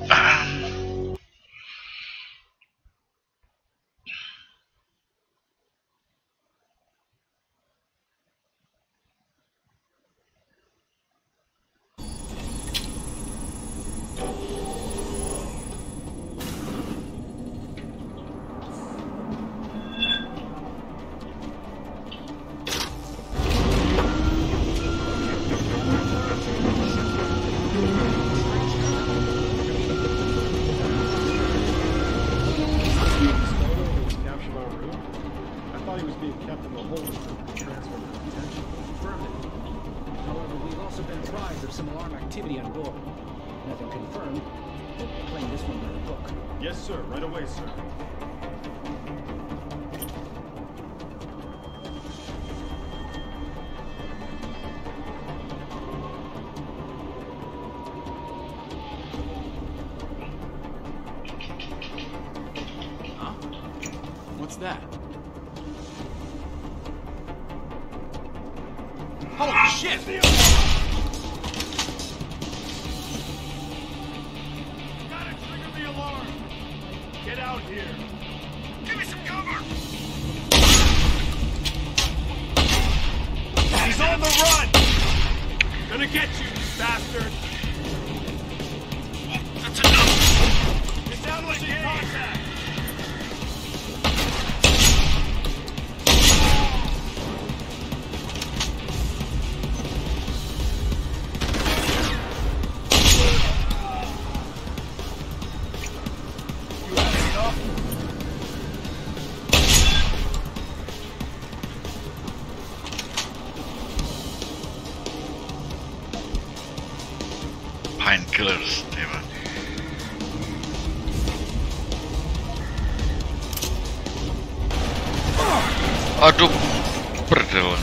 whole transfer potential confirmed it. However, we've also been apprised of some alarm activity on board. Nothing confirmed, but playing this one by the book. Yes, sir. Right away, sir. What's that? Holy shit! Gotta trigger the alarm! Get out here! Give me some cover! He's on the run! Gonna get you, bastard! That's enough! Establishing contact! Painkillers, tyva. A do prdele.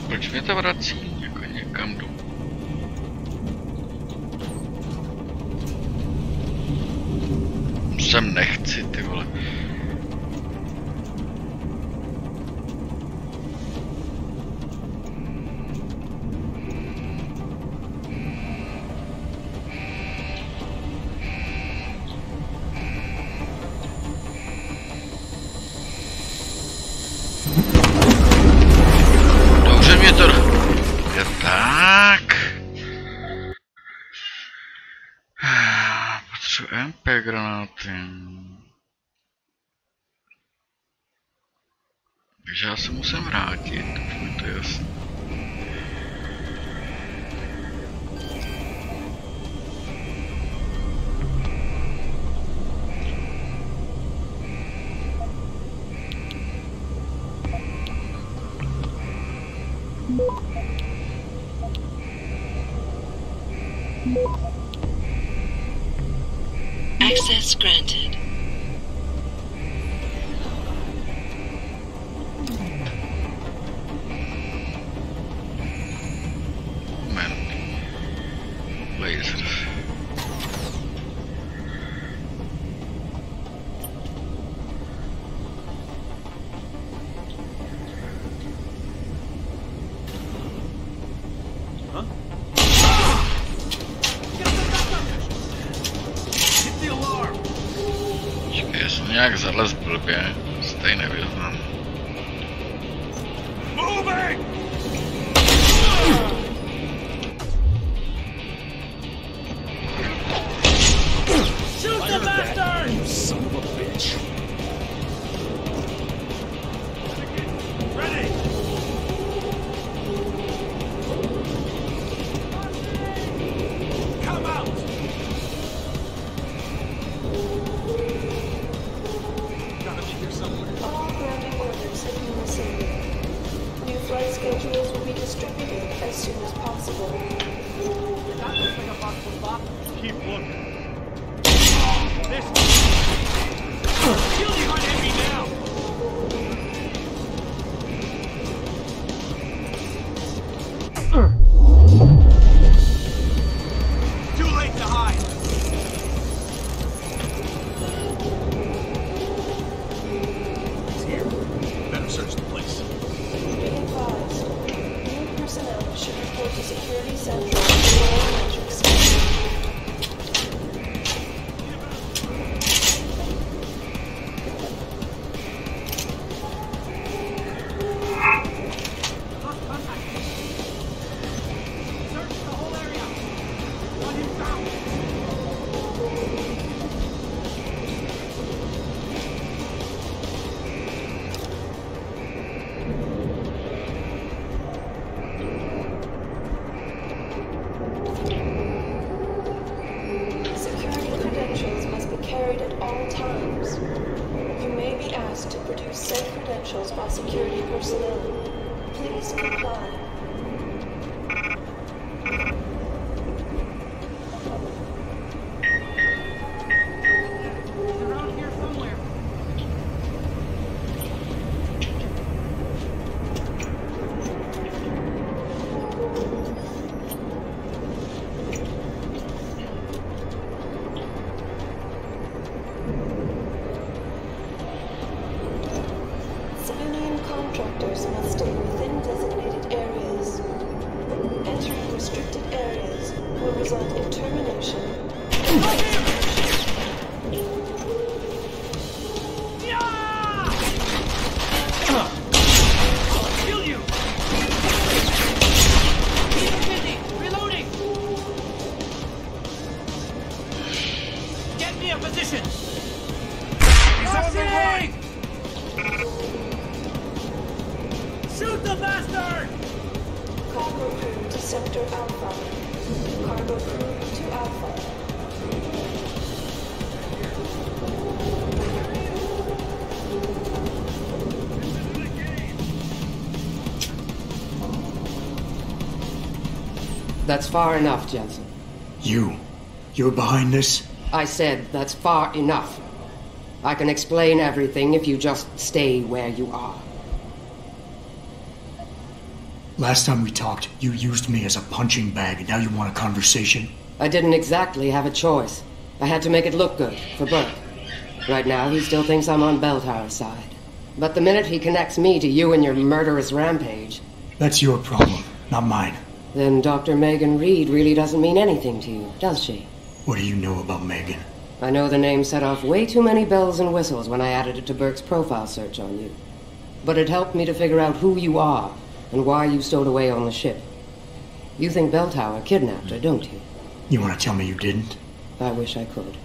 Proč mě to vrací jako někam do... Sem nechci, ty vole. MP granáty. Takže já se musím vrátit, už mi to je jasné. Access granted. Lasers. Huh? Nějak zalez blbě, stejně nevyznám. Moving! Shoot the bastard! You son of a bitch! Ready! Come out! Gotta be here somewhere. All grounding orders have been received. New flight schedules will be distributed as soon as possible. That looks like a possible spot. Keep looking. This. Shielding on enemy now. Too late to hide. He's here. Better search the place. Be advised, new personnel should report to Security Central in biometric scanning. Security credentials must be carried at all times. You may be asked to produce said credentials by security personnel. Please comply. Around here somewhere. Civilian contractors must stay within designated areas. Entering restricted areas will result in termination. I'll kill you! Keep it busy! Reloading! Get me a position! Crossing! Shoot the bastard! Cargo crew to Sector Alpha. Cargo crew to Alpha. That's far enough, Jensen. You're behind this? I said that's far enough. I can explain everything if you just stay where you are. Last time we talked, you used me as a punching bag, and now you want a conversation? I didn't exactly have a choice. I had to make it look good for Burke. Right now, he still thinks I'm on Belltower's side. But the minute he connects me to you and your murderous rampage... That's your problem, not mine. Then Dr. Megan Reed really doesn't mean anything to you, does she? What do you know about Megan? I know the name set off way too many bells and whistles when I added it to Burke's profile search on you. But it helped me to figure out who you are and why you stowed away on the ship. You think Belltower kidnapped her, don't you? You want to tell me you didn't? I wish I could.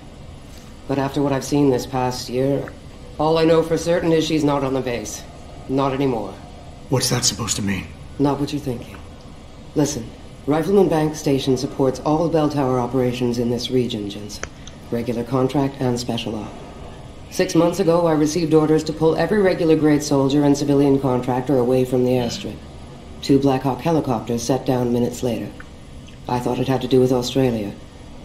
But after what I've seen this past year, all I know for certain is she's not on the base. Not anymore. What's that supposed to mean? Not what you're thinking. Listen, Rifleman Bank Station supports all Belltower operations in this region, Jensen. Regular contract and special op. 6 months ago, I received orders to pull every regular grade soldier and civilian contractor away from the airstrip. 2 Black Hawk helicopters set down minutes later. I thought it had to do with Australia,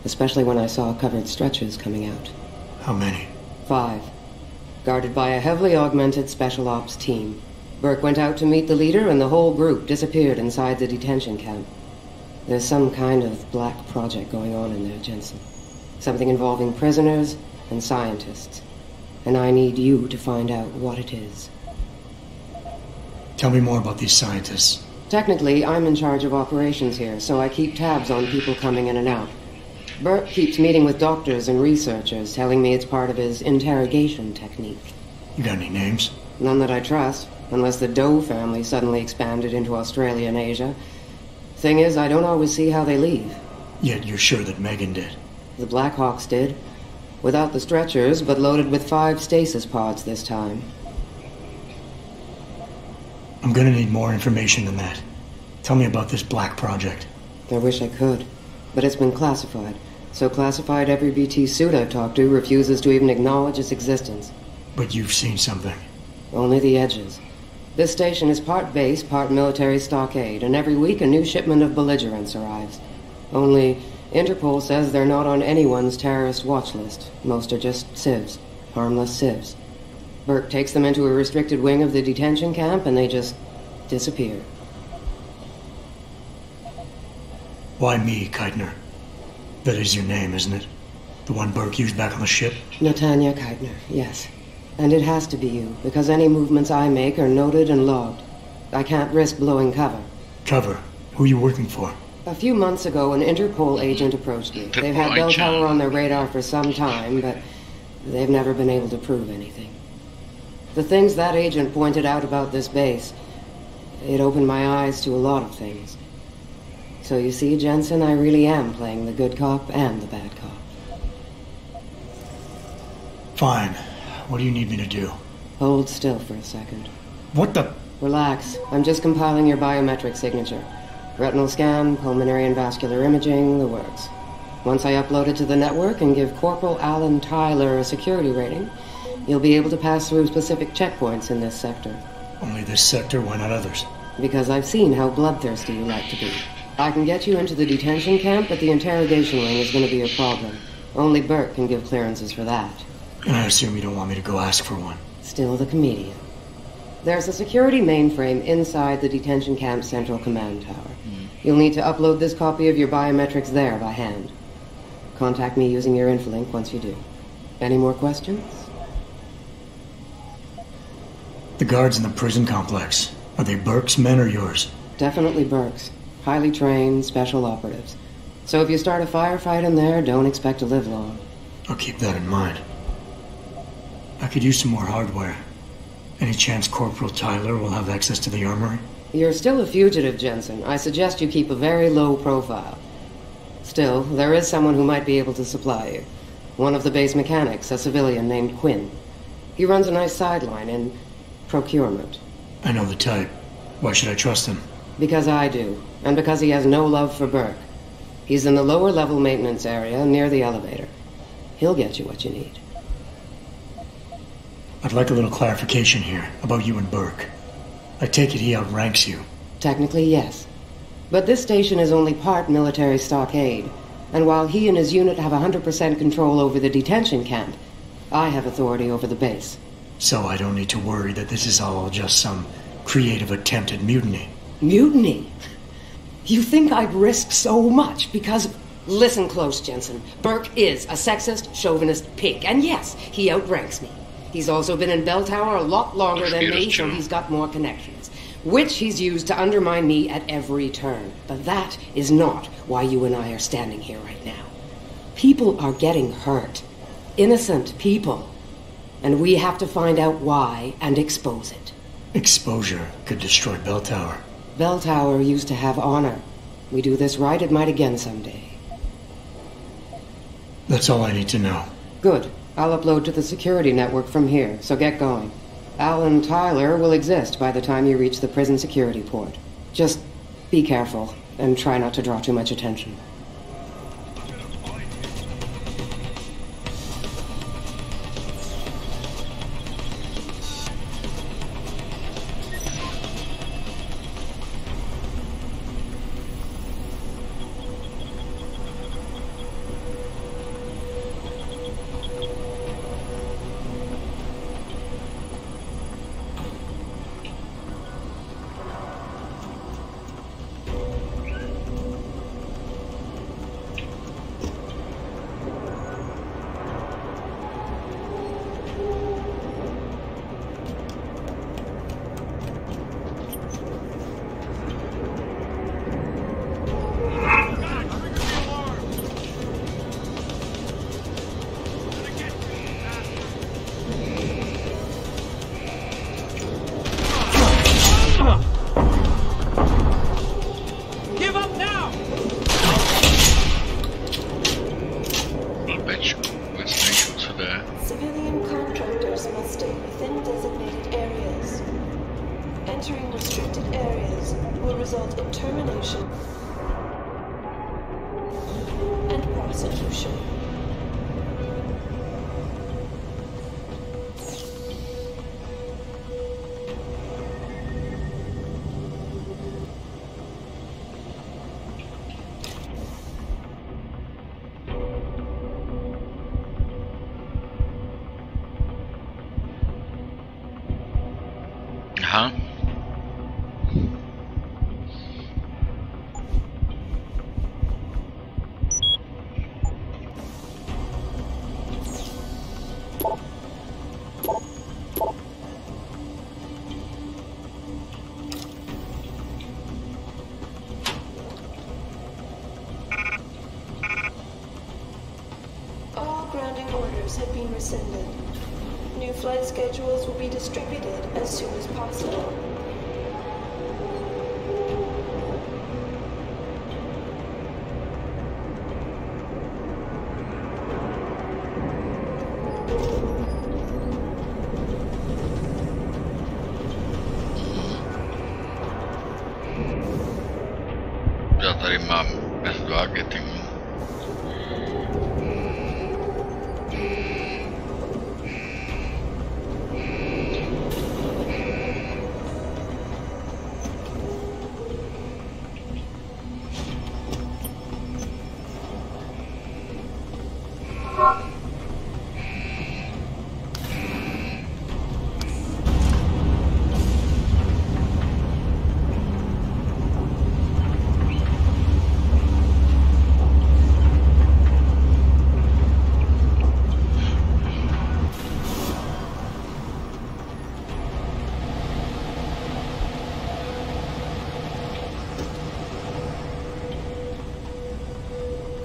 especially when I saw covered stretchers coming out. How many? 5. Guarded by a heavily augmented special ops team. Burke went out to meet the leader and the whole group disappeared inside the detention camp. There's some kind of black project going on in there, Jensen. Something involving prisoners and scientists. And I need you to find out what it is. Tell me more about these scientists. Technically, I'm in charge of operations here, so I keep tabs on people coming in and out. Burke keeps meeting with doctors and researchers, telling me it's part of his interrogation technique. You got any names? None that I trust, unless the Doe family suddenly expanded into Australia and Asia. Thing is, I don't always see how they leave. Yet you're sure that Megan did? The Blackhawks did. Without the stretchers, but loaded with 5 stasis pods this time. I'm gonna need more information than that. Tell me about this Black Project. I wish I could, but it's been classified. So classified every BT suit I've talked to refuses to even acknowledge its existence. But you've seen something. Only the edges. This station is part base, part military stockade, and every week a new shipment of belligerents arrives. Only, Interpol says they're not on anyone's terrorist watch list. Most are just civs. Harmless civs. Burke takes them into a restricted wing of the detention camp, and they just disappear. Why me, Keitner? That is your name, isn't it? The one Burke used back on the ship? Natanya Keitner, yes. And it has to be you, because any movements I make are noted and logged. I can't risk blowing cover. Cover? Who are you working for? A few months ago, an Interpol agent approached me. They've had Bell Tower on their radar for some time, but they've never been able to prove anything. The things that agent pointed out about this base, it opened my eyes to a lot of things. So you see, Jensen, I really am playing the good cop and the bad cop. Fine. What do you need me to do? Hold still for a second. What the? Relax. I'm just compiling your biometric signature. Retinal scan, pulmonary and vascular imaging, the works. Once I upload it to the network and give Corporal Alan Tyler a security rating, you'll be able to pass through specific checkpoints in this sector. Only this sector? Why not others? Because I've seen how bloodthirsty you like to be. I can get you into the detention camp, but the interrogation wing is going to be a problem. Only Burke can give clearances for that. And I assume you don't want me to go ask for one. Still the comedian. There's a security mainframe inside the detention camp's central command tower. You'll need to upload this copy of your biometrics there by hand. Contact me using your Infolink once you do. Any more questions? The guards in the prison complex. Are they Burke's men or yours? Definitely Burke's. Highly trained, special operatives. So if you start a firefight in there, don't expect to live long. I'll keep that in mind. I could use some more hardware. Any chance Corporal Tyler will have access to the armory? You're still a fugitive, Jensen. I suggest you keep a very low profile. Still, there is someone who might be able to supply you. One of the base mechanics, a civilian named Quinn. He runs a nice sideline in procurement. I know the type. Why should I trust him? Because I do, and because he has no love for Burke. He's in the lower level maintenance area near the elevator. He'll get you what you need. I'd like a little clarification here about you and Burke. I take it he outranks you. Technically, yes. But this station is only part military stockade, and while he and his unit have 100% control over the detention camp, I have authority over the base. So I don't need to worry that this is all just some creative attempt at mutiny. Mutiny? You think I'd risk so much because of... Listen close, Jensen. Burke is a sexist, chauvinist pig, and yes, he outranks me. He's also been in Bell Tower a lot longer than me, so he's got more connections, which he's used to undermine me at every turn. But that is not why you and I are standing here right now. People are getting hurt. Innocent people. And we have to find out why and expose it. Exposure could destroy Bell Tower. Bell Tower used to have honor. We do this right, it might again someday. That's all I need to know. Good. I'll upload to the security network from here, so get going. Alan Tyler will exist by the time you reach the prison security port. Just be careful, and try not to draw too much attention. restricted areas will result in termination and prosecution. Aha. All grounding orders have been rescinded. New flight schedules will be distributed as soon as possible. Já tady mám S2 getting.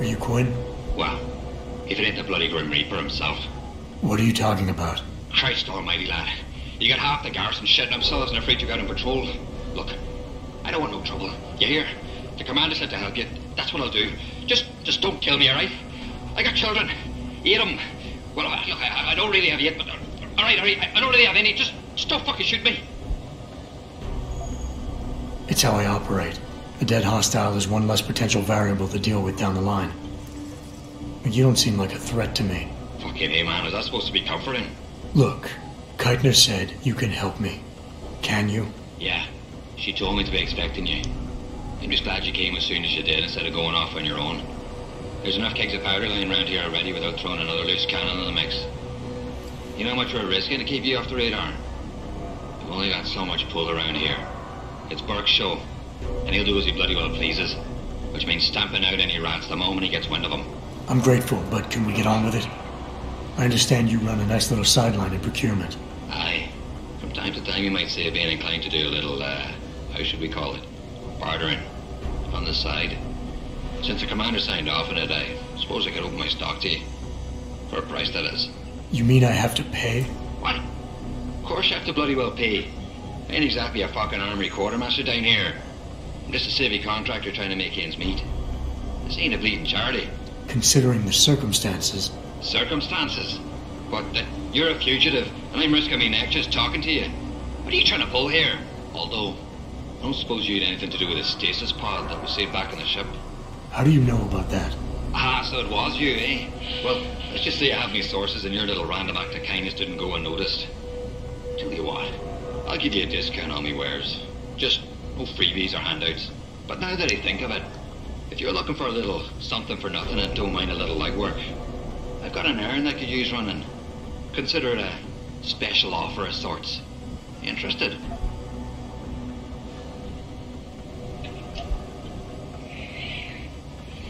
Are you Quinn? Well, if it ain't the bloody Grim Reaper himself. What are you talking about? Christ almighty, lad. You got half the garrison shitting themselves and afraid you got on patrol. Look, I don't want no trouble. You hear? The commander said to help you. That's what I'll do. Just don't kill me, alright? I got children. 8 of them. Well, look, I don't really have 8, but... Alright, I don't really have any. Just don't fucking shoot me. It's how I operate. A dead hostile is one less potential variable to deal with down the line. But you don't seem like a threat to me. Fucking hey, man. Is that supposed to be comforting? Look, Keitner said you can help me. Can you? Yeah. She told me to be expecting you. I'm just glad you came as soon as you did instead of going off on your own. There's enough kegs of powder lying around here already without throwing another loose cannon in the mix. You know how much we're risking to keep you off the radar? We've only got so much pull around here. It's Burke's show, and he'll do as he bloody well pleases, which means stamping out any rats the moment he gets wind of them. I'm grateful, but can we get on with it? I understand you run a nice little sideline in procurement. Aye. From time to time you might say being inclined to do a little, how should we call it? Bartering. On the side. Since the commander signed off on it, I suppose I could open my stock to you. For a price, that is. You mean I have to pay? What? Of course you have to bloody well pay. I ain't exactly a fucking armory quartermaster down here. I'm just a civvy contractor trying to make ends meet. This ain't a bleeding charity. Considering the circumstances. Circumstances? What, you're a fugitive, and I'm risking my neck just talking to you? What are you trying to pull here? Although, I don't suppose you had anything to do with the stasis pod that was saved back on the ship. How do you know about that? Ah, so it was you, eh? Well, let's just say I have me sources and your little random act of kindness didn't go unnoticed. Tell you what, I'll give you a discount on me wares. Just no freebies or handouts. But now that I think of it, if you're looking for a little something for nothing and don't mind a little legwork, I've got an errand I could use running. Consider it a special offer of sorts. Interested?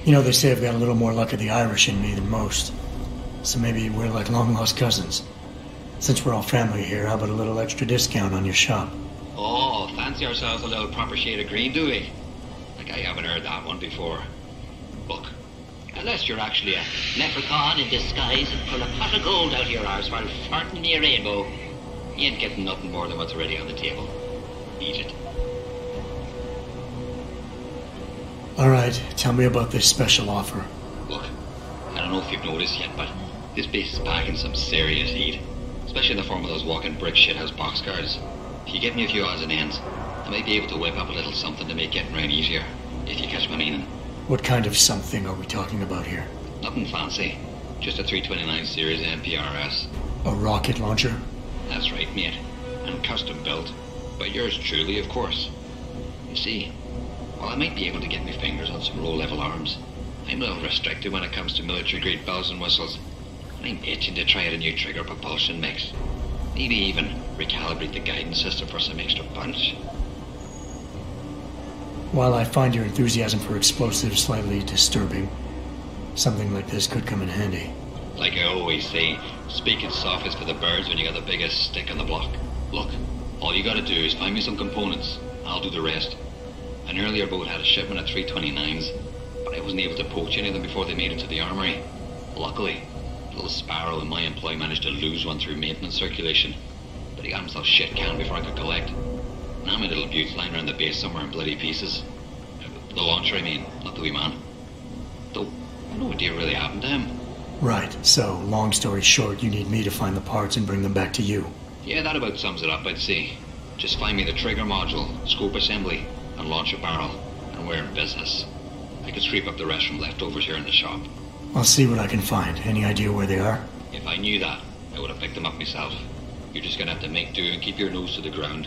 You know, they say I've got a little more luck of the Irish in me than most. So maybe we're like long-lost cousins. Since we're all family here, how about a little extra discount on your shop? Oh, fancy ourselves a little proper shade of green, do we? Like I haven't heard that one before. Look, unless you're actually a leprechaun in disguise and pull a pot of gold out of your arse while farting me a rainbow, you ain't getting nothing more than what's already on the table. Eat it. Alright, tell me about this special offer. Look, I don't know if you've noticed yet, but this base is packing some serious heat. Especially in the form of those walking brick shithouse boxcars. If you get me a few odds and ends, I might be able to whip up a little something to make getting around easier, if you catch my meaning. What kind of something are we talking about here? Nothing fancy. Just a 329 series MPRS. A rocket launcher? That's right, mate. And custom built. By yours truly, of course. You see, while I might be able to get my fingers on some low-level arms, I'm a little restricted when it comes to military-grade bells and whistles. And I'm itching to try out a new trigger propulsion mix. Maybe even recalibrate the guidance system for some extra punch. While I find your enthusiasm for explosives slightly disturbing, something like this could come in handy. Like I always say, speaking soft is for the birds when you got the biggest stick on the block. Look, all you gotta do is find me some components. I'll do the rest. An earlier boat had a shipment of 329s, but I wasn't able to poach any of them before they made it to the armory. Luckily, little Sparrow in my employ managed to lose one through maintenance circulation, but he got himself shit canned before I could collect. Now my little bute's lying around the base somewhere in bloody pieces. The launcher, I mean, not the wee man. Though, no idea really happened to him. Right, so, long story short, you need me to find the parts and bring them back to you. Yeah, that about sums it up, I'd say. Just find me the trigger module, scope assembly, and launch a barrel, and we're in business. I could sweep up the rest from leftovers here in the shop. I'll see what I can find. Any idea where they are? If I knew that, I would have picked them up myself. You're just gonna have to make do and keep your nose to the ground.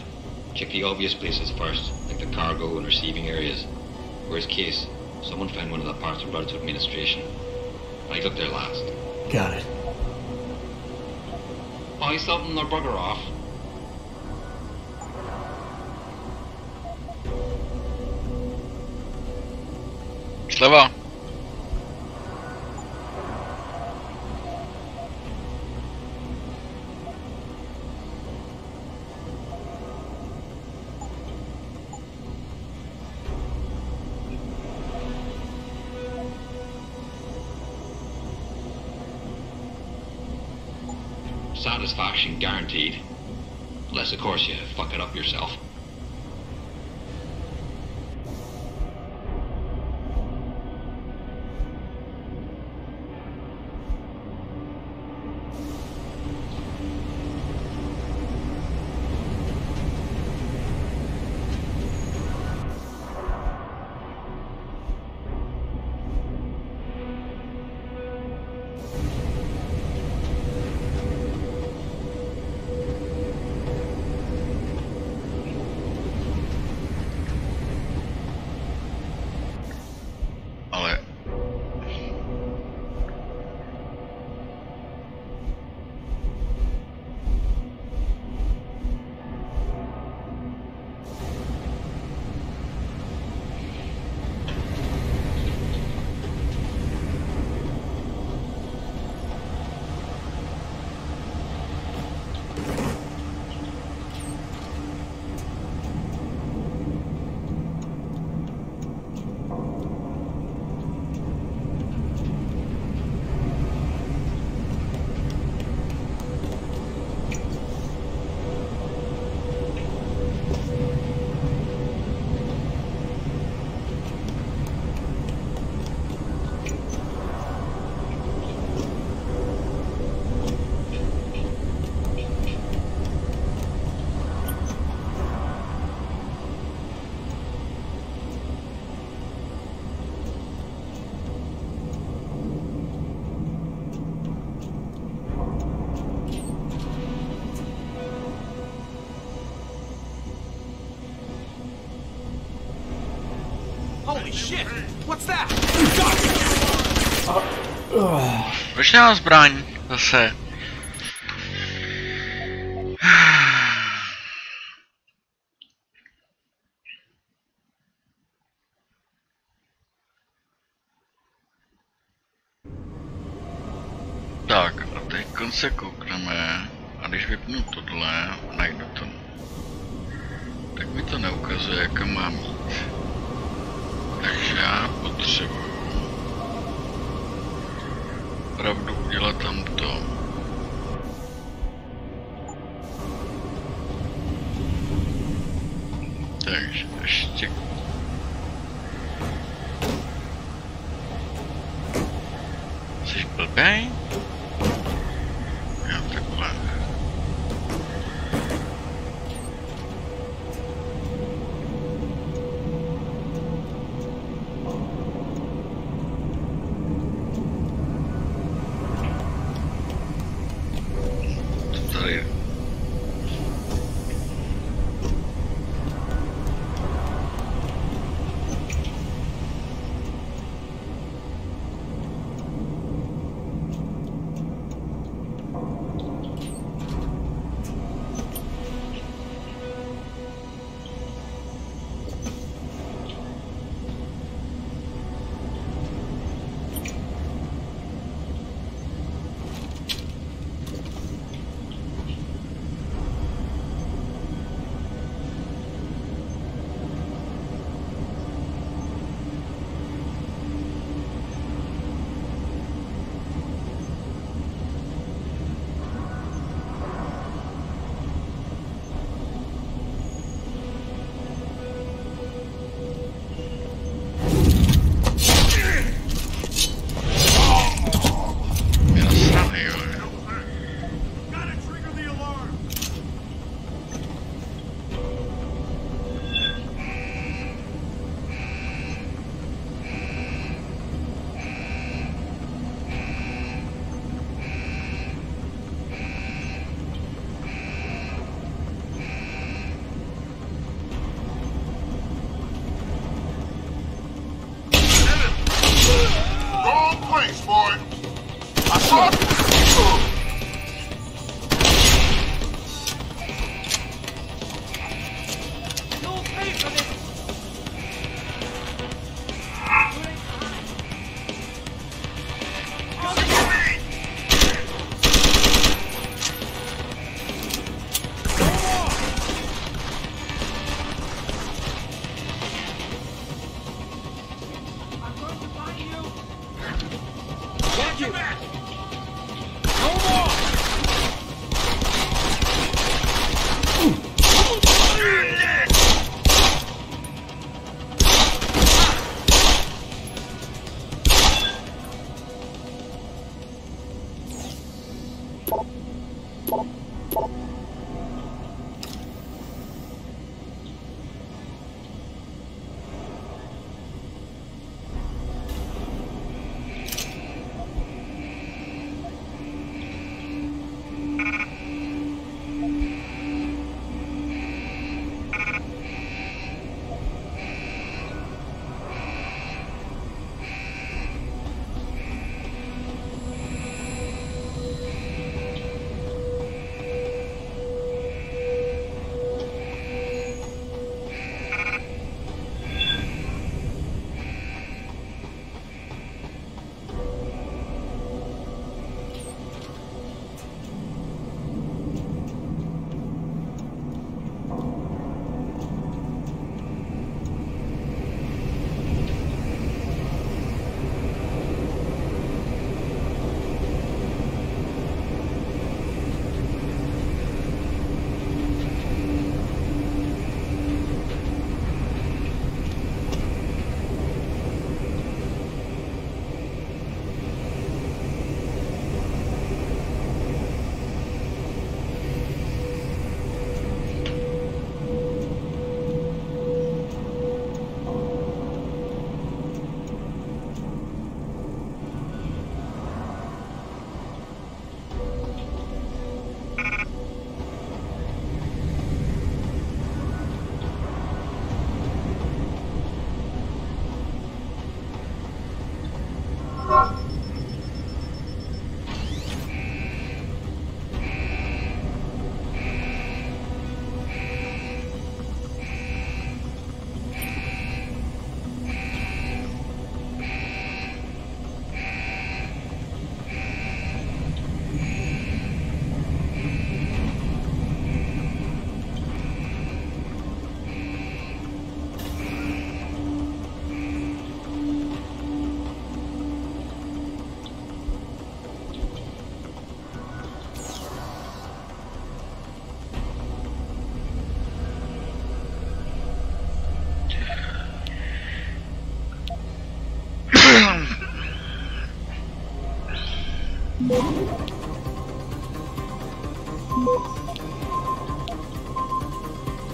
Check the obvious places first, like the cargo and receiving areas. Worst case, someone found one of the parts and brought it to administration. I'd look there last. Got it. Buy something or bugger off. Sleva. Satisfaction guaranteed. Unless, of course, you fuck it up yourself. Holy shit! What's that? Proč nemám zbraň? Zase. Tak, a teď se koukneme a když vypnu tohle a najdu to, tak mi to neukazuje, kam mám jít. Takže já potřebuji opravdu udělat tam to. Takže ještě. Jsi blbej? Jo, takhle. place, boy. I saw it. You'll pay for this.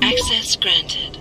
Access granted.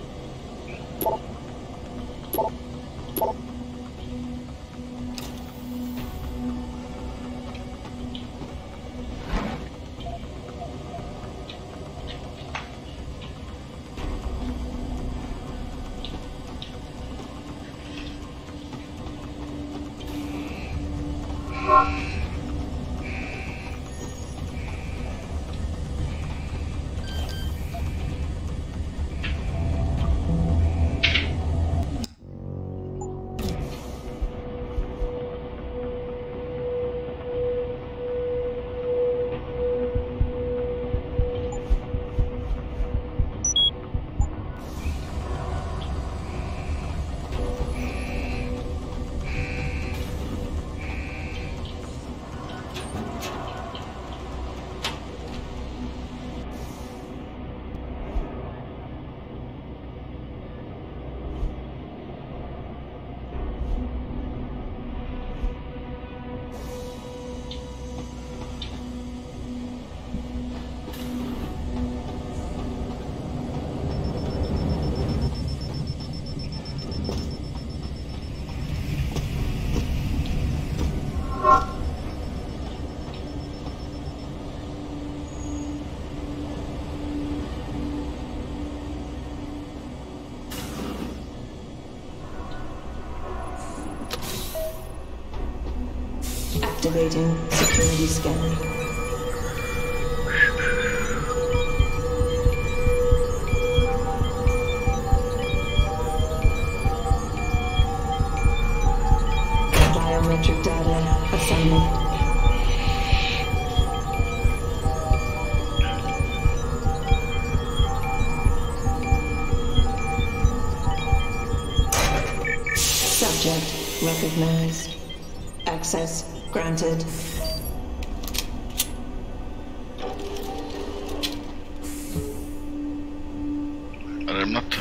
Activating security scan. Biometric data assembled. Subject recognized. Access granted. Jdem na to.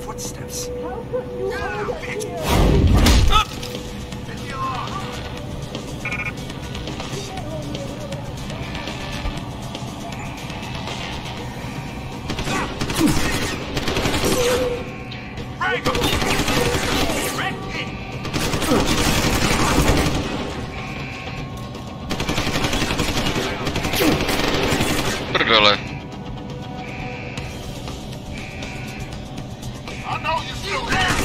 Footsteps. Prdele. I know you're still there.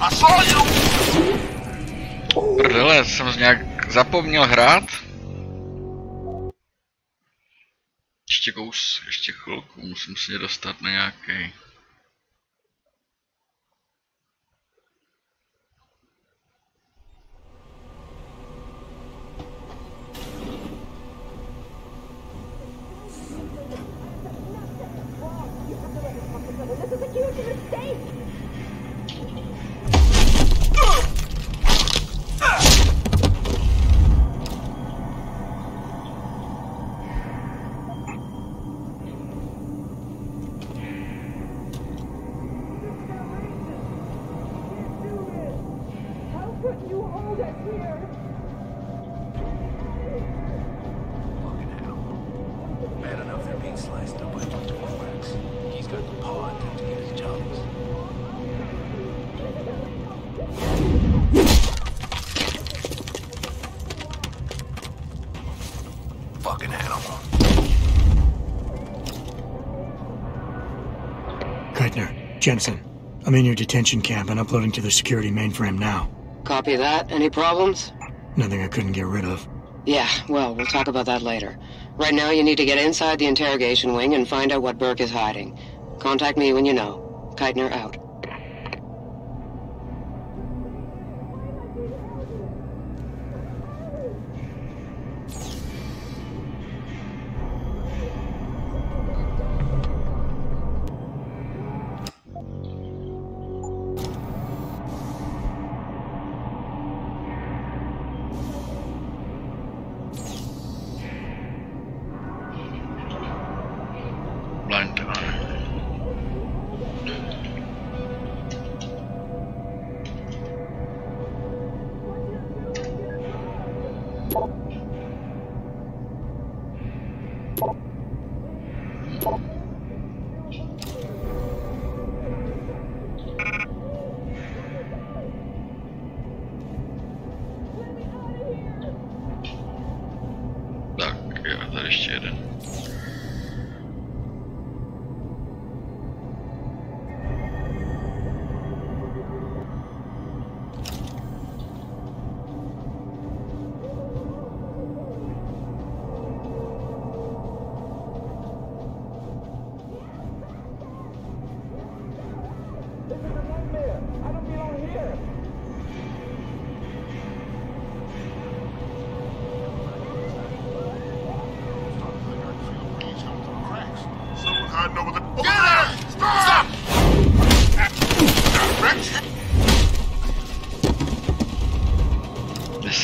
I saw you. Prdele, jsem nějak zapomněl hrát. Ještě chvilku, musím si dostat na nějaký. Bad enough they're being sliced up by wax. He's got the paw to get his jobs. Fucking animal. Keitner, Jensen, I'm in your detention camp and uploading to the security mainframe now. Copy that. Any problems? Nothing I couldn't get rid of. Yeah, well, we'll talk about that later. Right now, you need to get inside the interrogation wing and find out what Burke is hiding. Contact me when you know. Keitner out. Blind eye. Tak, jo, tady ještě jeden.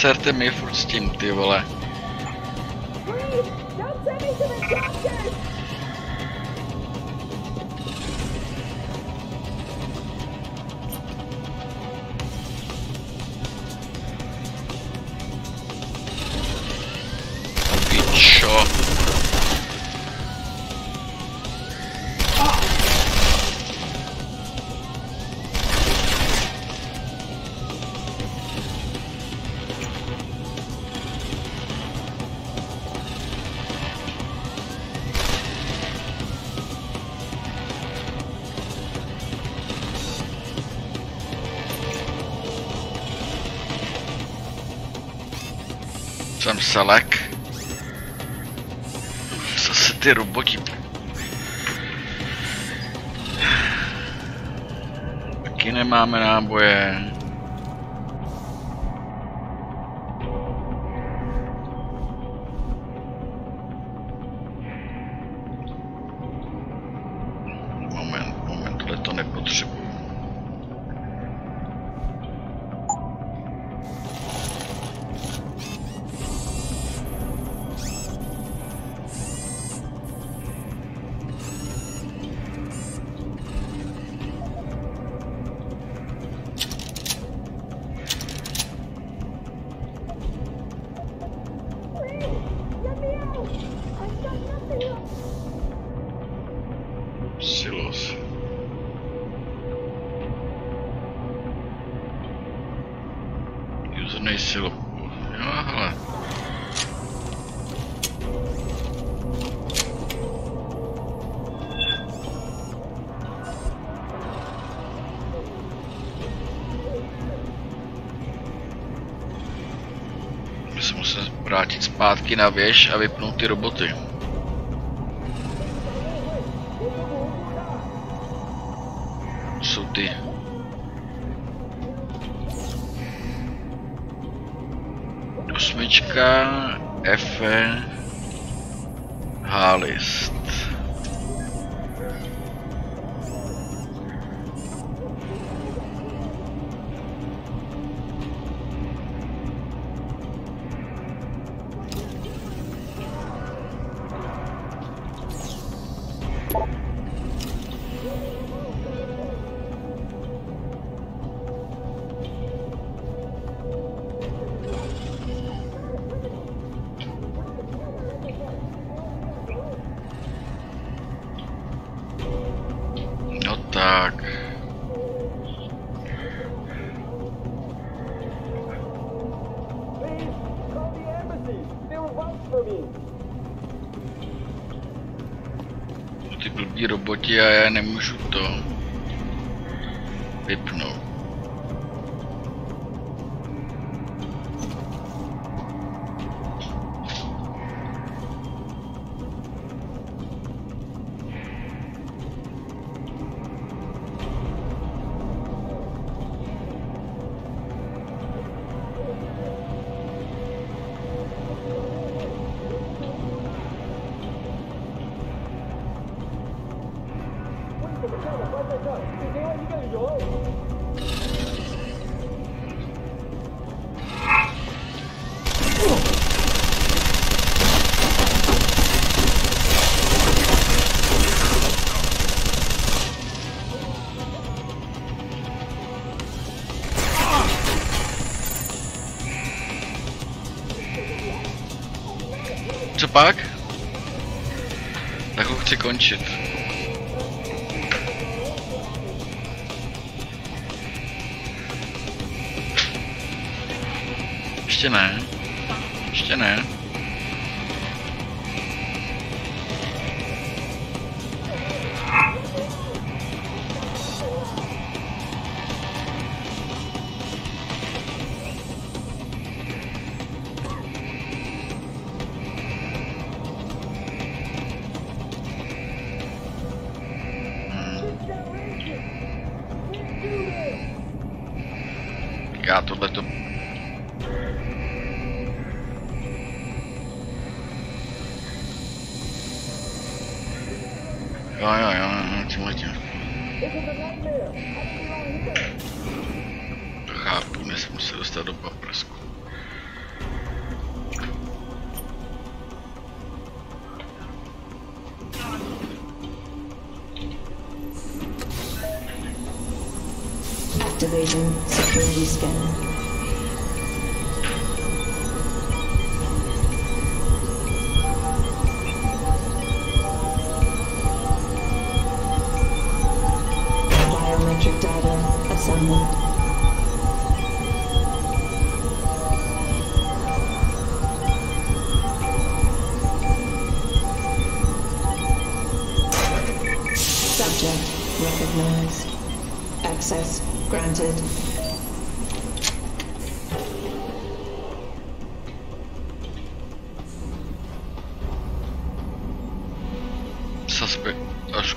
Serte mi furt s tím, ty vole. Pičo. Jsem Selek. Zase ty roboti. Taky nemáme náboje. Moment, tohle to nepotřebuji. Silos. Usernej silo. Jo, hele. My se musíme vrátit zpátky na věž a vypnout ty roboty. Jsou ty osmička, F, H-list. No tak. Ty blbý roboti a já nemůžu to vypnout. Co pak? Tak ho chci končit. Ještě ne. Ještě ne. Já tohleto... Jo, tímhletím. To chápu, nesmím se dostat do paprsku. Activating security scanner. Biometric data assembled. Subject recognized. Access granted.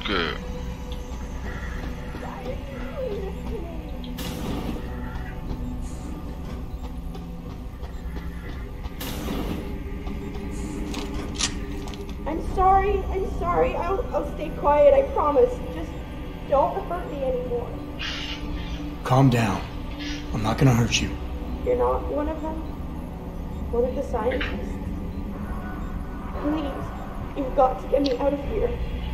I'm sorry. I'll stay quiet, I promise. Just don't hurt me anymore. Calm down. I'm not gonna hurt you. You're not one of them? One of the scientists? Please, you've got to get me out of here.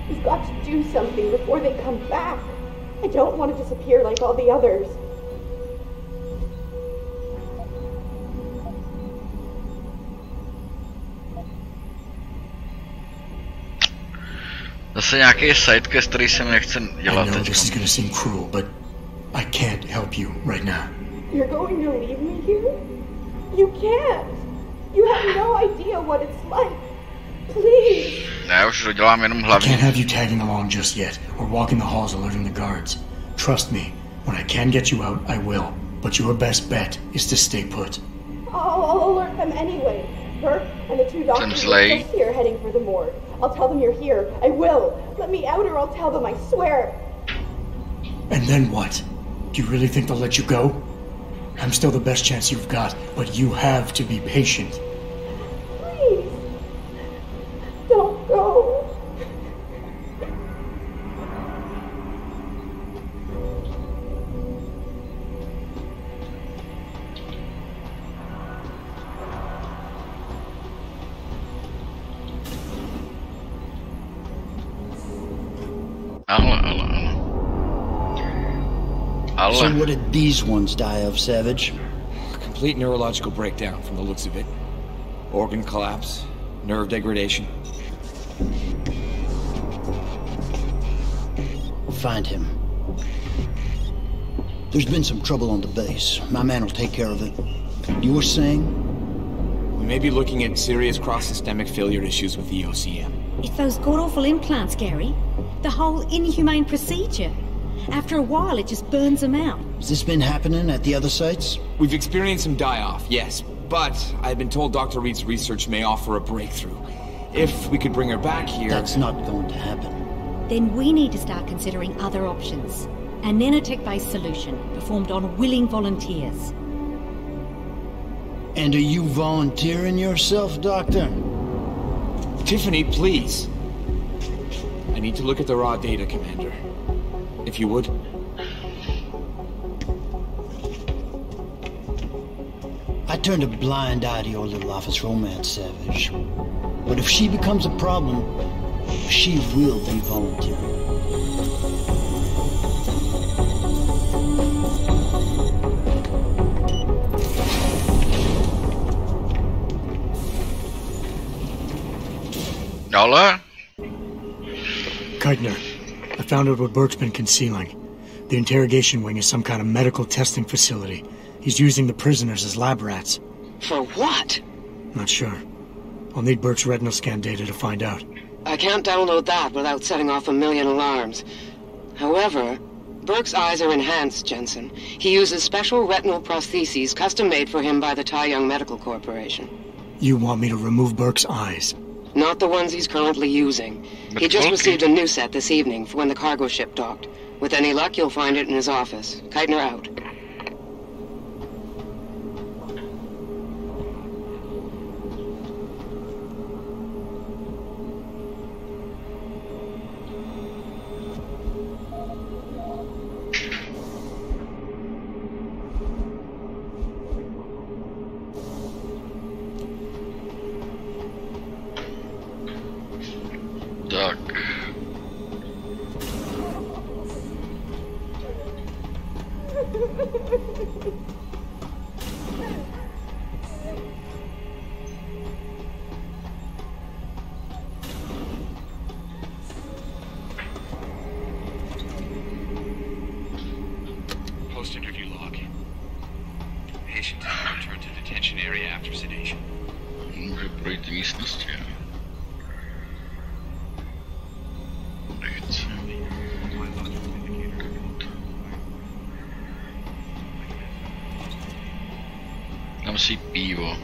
You've got to do something before they come back. I don't want to disappear like all the others. Zase nějaký sidequest, který se mi nechce dělat. I know this is gonna seem cruel, but I can't help you right now. You're going to leave me here? You can't. You have no idea what it's like. Please. Ne, už to dělám jenom I hlavně. can't have you tagging along just yet, or walking the halls alerting the guards. Trust me, when I can get you out, I will. But your best bet is to stay put. I'll alert them anyway. Burke and the two doctors are just here heading for the morgue. I'll tell them you're here. I will. Let me out or I'll tell them, I swear. And then what? Do you really think they'll let you go? I'm still the best chance you've got, but you have to be patient. Please. Don't go. So what did these ones die of, Savage? Complete neurological breakdown from the looks of it. Organ collapse, nerve degradation. Find him. There's been some trouble on the base. My man will take care of it. You were saying? We may be looking at serious cross-systemic failure issues with the OCM. It's those god-awful implants, Gary. The whole inhumane procedure. After a while, it just burns them out. Has this been happening at the other sites? We've experienced some die-off, yes. But I've been told Dr. Reed's research may offer a breakthrough. If we could bring her back here... That's not going to happen. Then we need to start considering other options. A nanotech-based solution, performed on willing volunteers. And are you volunteering yourself, Doctor? Tiffany, please. I need to look at the raw data, Commander. If you would. I turned a blind eye to your little office romance, Savage. But if she becomes a problem, she will be volunteering. Dollar? Keitner, I found out what Burke's been concealing. The interrogation wing is some kind of medical testing facility. He's using the prisoners as lab rats. For what? Not sure. I'll need Burke's retinal scan data to find out. I can't download that without setting off a million alarms. However, Burke's eyes are enhanced, Jensen. He uses special retinal prostheses custom-made for him by the Tai Young Medical Corporation. You want me to remove Burke's eyes? Not the ones he's currently using. He just received a new set this evening for when the cargo ship docked. With any luck, you'll find it in his office. Keitner out. Post-interview log. Patient returned to detention area after sedation. Může projít místnosti, jo. Dám si pivo.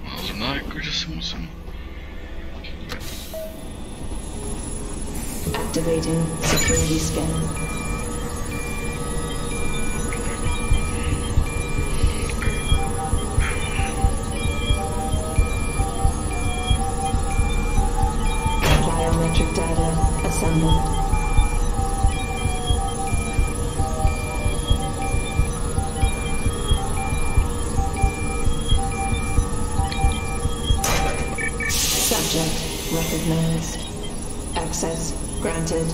No, zrovna jako, že si musím... Activating security scan. Biometric data assembled. Subject recognized. Access granted.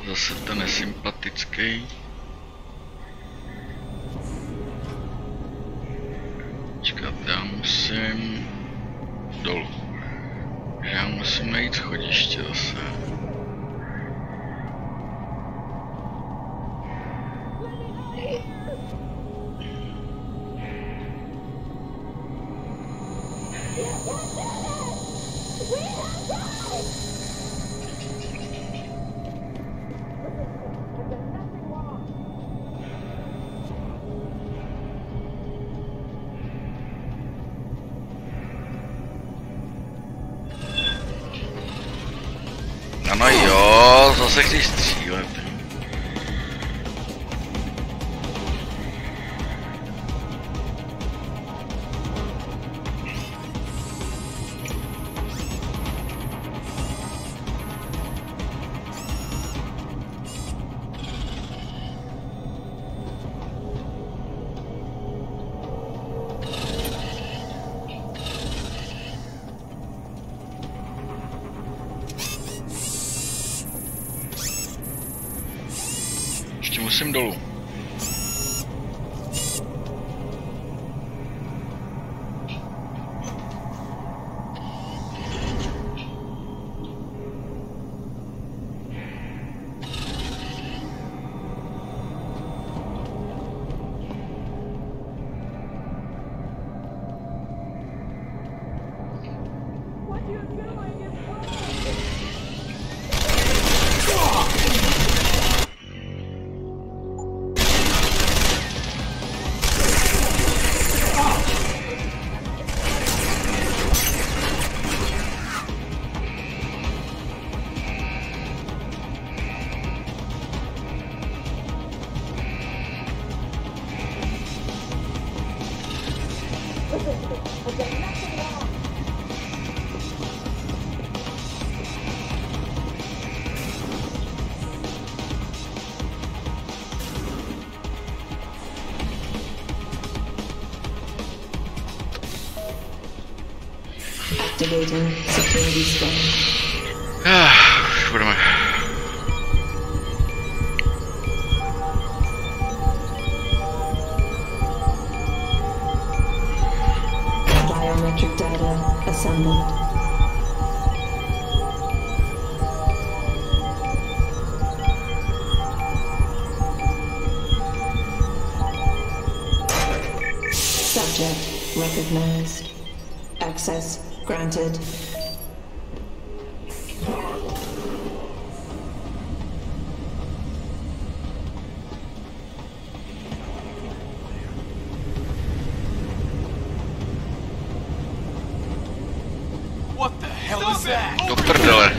Zase ten nesympatický. Čekat, já musím dolů. Já musím najít schodiště zase. No jo, zase chceš střílet. Musím dolů. Activating security scan. Už budeme. Biometric data assembled. Subject recognized. Access granted. What the hell is that? Do prdele.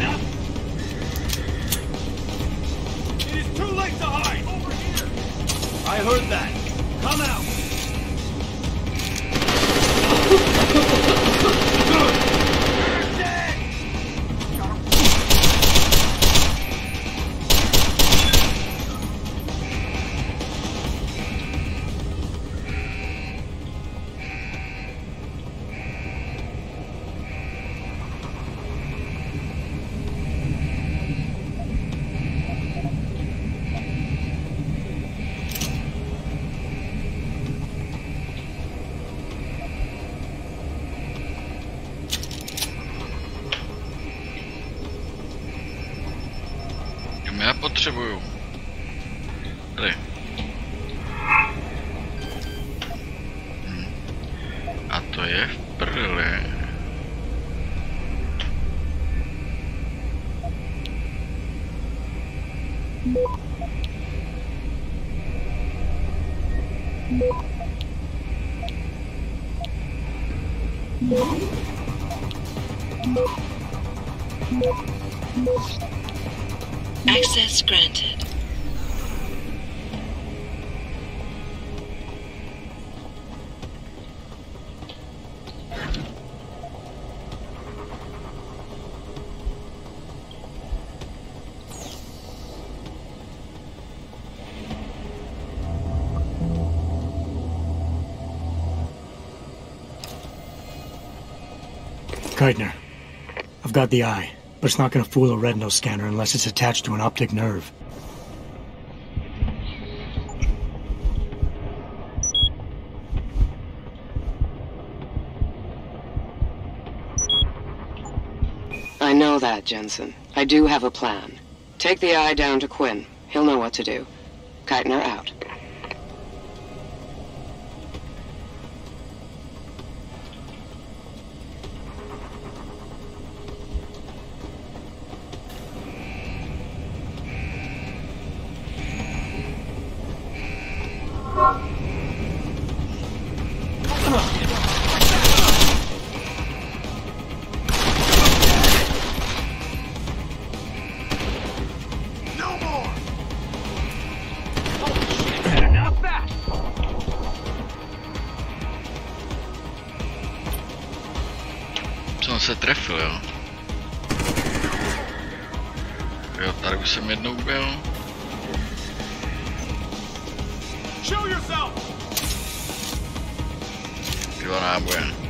It is too late to hide. Over here. I heard that. Come out. Já potřebuju. Tady. A to je v prdeli. Access granted. Keitner, I've got the eye, but it's not gonna fool a retinal scanner unless it's attached to an optic nerve. I know that, Jensen. I do have a plan. Take the eye down to Quinn. He'll know what to do. Keitner out. Se trefil, jo. Jo, tady už jsem jednou byl. Dva náboje.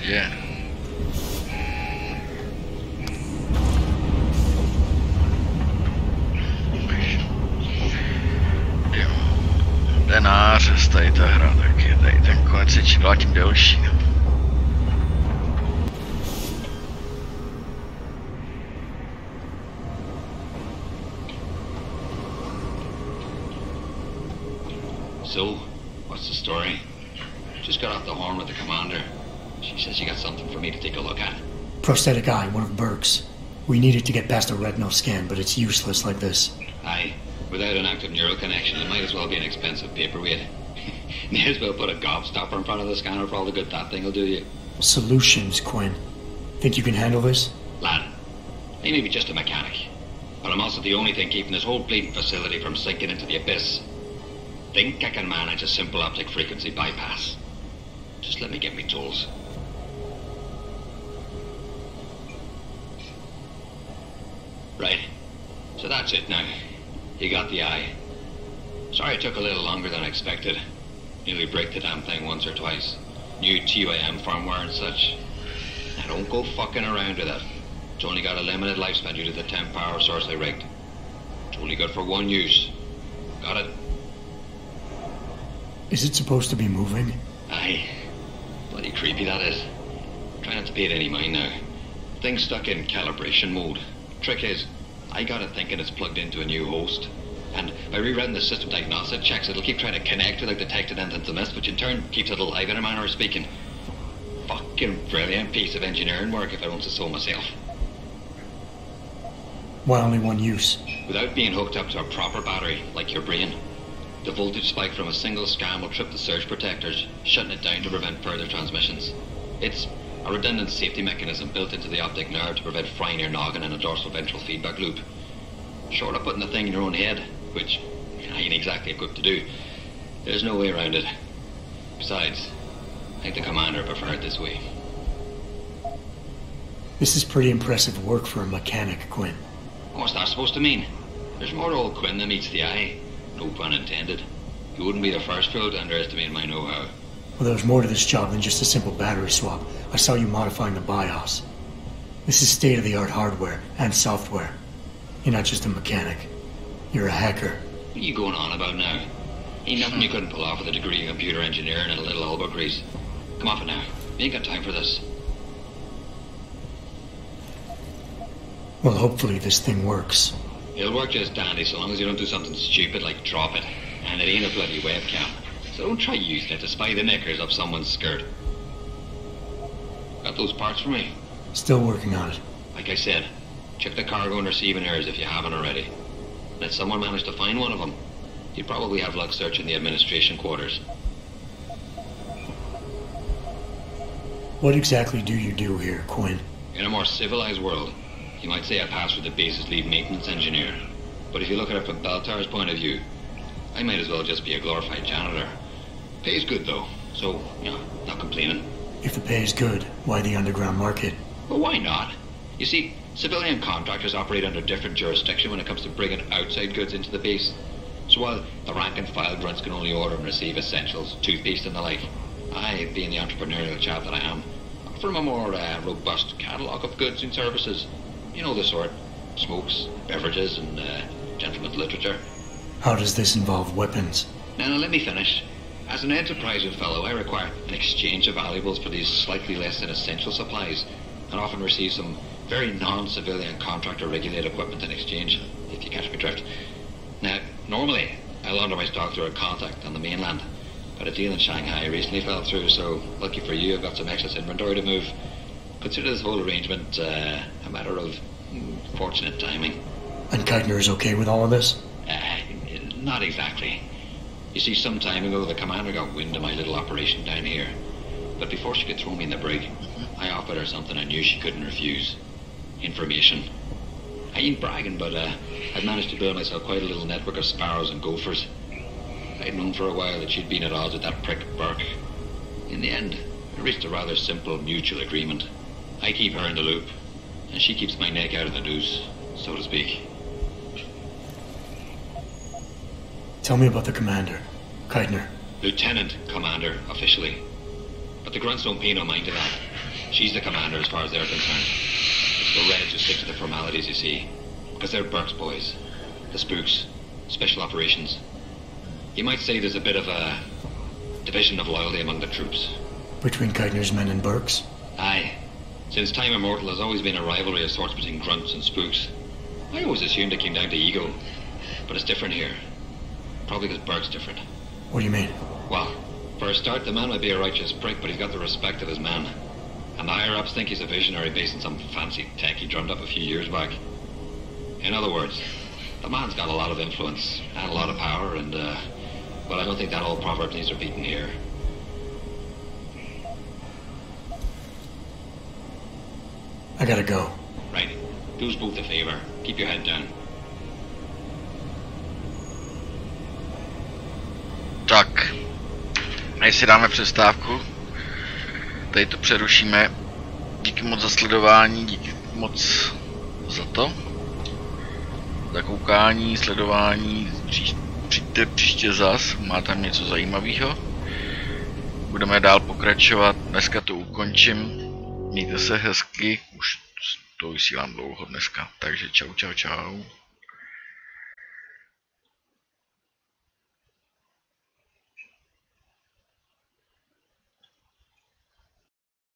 Yeah. To je nářez tady ta hra, tak je tady ten konec je čím dál tím delší. So, what's the story? Just got off the horn with the commander. She says you got something for me to take a look at. Prosthetic eye, one of Burke's. We needed to get past a retinal scan, but it's useless like this. Aye. Without an active neural connection, it might as well be an expensive paperweight. May as well put a gobstopper in front of the scanner for all the good that thing will do you. Solutions, Quinn. Think you can handle this? Lad, I may be just a mechanic, but I'm also the only thing keeping this whole bleeding facility from sinking into the abyss. Think I can manage a simple optic frequency bypass. Just let me get me tools. Right. So that's it now. You got the eye. Sorry it took a little longer than I expected. Nearly break the damn thing once or twice. New TYM firmware and such. Now don't go fucking around with it. It's only got a limited lifespan due to the temp power source I rigged. It's only good for one use. Got it? Is it supposed to be moving? Aye. Bloody creepy that is. Try not to pay it any mind now. Thing's stuck in calibration mode. Trick is, I got it thinking it's plugged into a new host. And by rerunning the system diagnostic checks, it'll keep trying to connect without detecting anything amiss, which in turn keeps it alive in a manner of speaking. Fucking brilliant piece of engineering work if I don't say so myself. Why only one use? Without being hooked up to a proper battery, like your brain. The voltage spike from a single scan will trip the surge protectors, shutting it down to prevent further transmissions. It's a redundant safety mechanism built into the optic nerve to prevent frying your noggin in a dorsal ventral feedback loop. Short of putting the thing in your own head, which I ain't exactly equipped to do, There's no way around it. Besides, I think the commander preferred this way. This is pretty impressive work for a mechanic, Quinn. What's that supposed to mean? There's more to old Quinn than meets the eye. No pun intended. You wouldn't be the first fool to underestimate my know-how. Well, there's more to this job than just a simple battery swap. I saw you modifying the BIOS. This is state-of-the-art hardware and software. You're not just a mechanic. You're a hacker. What are you going on about now? Ain't nothing you couldn't pull off with a degree in computer engineering and a little elbow grease. Come off it now. We ain't got time for this. Well, hopefully this thing works. It'll work just dandy so long as you don't do something stupid like drop it. And it ain't a bloody webcam. So don't try using it to spy the knickers up someone's skirt. Got those parts for me? Still working on it. Like I said, check the cargo and receiving errors if you haven't already. And if someone managed to find one of them, you'd probably have luck searching the administration quarters. What exactly do you do here, Quinn? In a more civilized world, you might say I pass for the base's lead maintenance engineer. But if you look at it from Baltar's point of view, I might as well just be a glorified janitor. Pays good though, so, you know, not complaining. If the pay is good, why the underground market? Well, why not? You see, civilian contractors operate under different jurisdiction when it comes to bringing outside goods into the base. So while the rank and file grunts can only order and receive essentials, toothpaste and the like, I, being the entrepreneurial chap that I am, offer them a more robust catalogue of goods and services. You know the sort. Smokes, beverages, and gentleman's literature. How does this involve weapons? Now, let me finish. As an enterprising fellow, I require an exchange of valuables for these slightly less than essential supplies, and often receive some very non-civilian contractor-regulated equipment in exchange, if you catch my drift. Now, normally, I launder my stock through a contact on the mainland, but a deal in Shanghai recently fell through, so lucky for you, I've got some excess inventory to move. Consider this whole arrangement a matter of fortunate timing. And Keitner is okay with all of this? Not exactly. You see, some time ago, the commander got wind of my little operation down here. But before she could throw me in the brig, I offered her something I knew she couldn't refuse. Information. I ain't bragging, but I'd managed to build myself quite a little network of sparrows and gophers. I'd known for a while that she'd been at odds with that prick Burke. In the end, we reached a rather simple mutual agreement. I keep her in the loop, and she keeps my neck out of the noose, so to speak. Tell me about the commander, Keitner. Lieutenant Commander, officially. But the grunts don't pay no mind to that. She's the commander as far as they're concerned. It's the Reds who stick to the formalities, you see. Because they're Burke's boys. The spooks. Special operations. You might say there's a bit of a division of loyalty among the troops. Between Keitner's men and Burke's? Aye. Since time immortal, there's always been a rivalry of sorts between grunts and spooks. I always assumed it came down to ego. But it's different here. Probably because Burke's different. What do you mean? Well, for a start, the man might be a righteous prick, but he's got the respect of his men. And the higher-ups think he's a visionary based on some fancy tech he drummed up a few years back. In other words, the man's got a lot of influence and a lot of power, and, well, I don't think that old proverb needs repeating here. I gotta go. Right. Do us both a favor. Keep your head down. Tak, než si dáme přestávku, tady to přerušíme. Díky moc za sledování, díky moc za to, za koukání, sledování. Přijďte příště zas, má tam něco zajímavého. Budeme dál pokračovat, dneska to ukončím. Mějte se hezky, už to vysílám dlouho dneska, takže čau.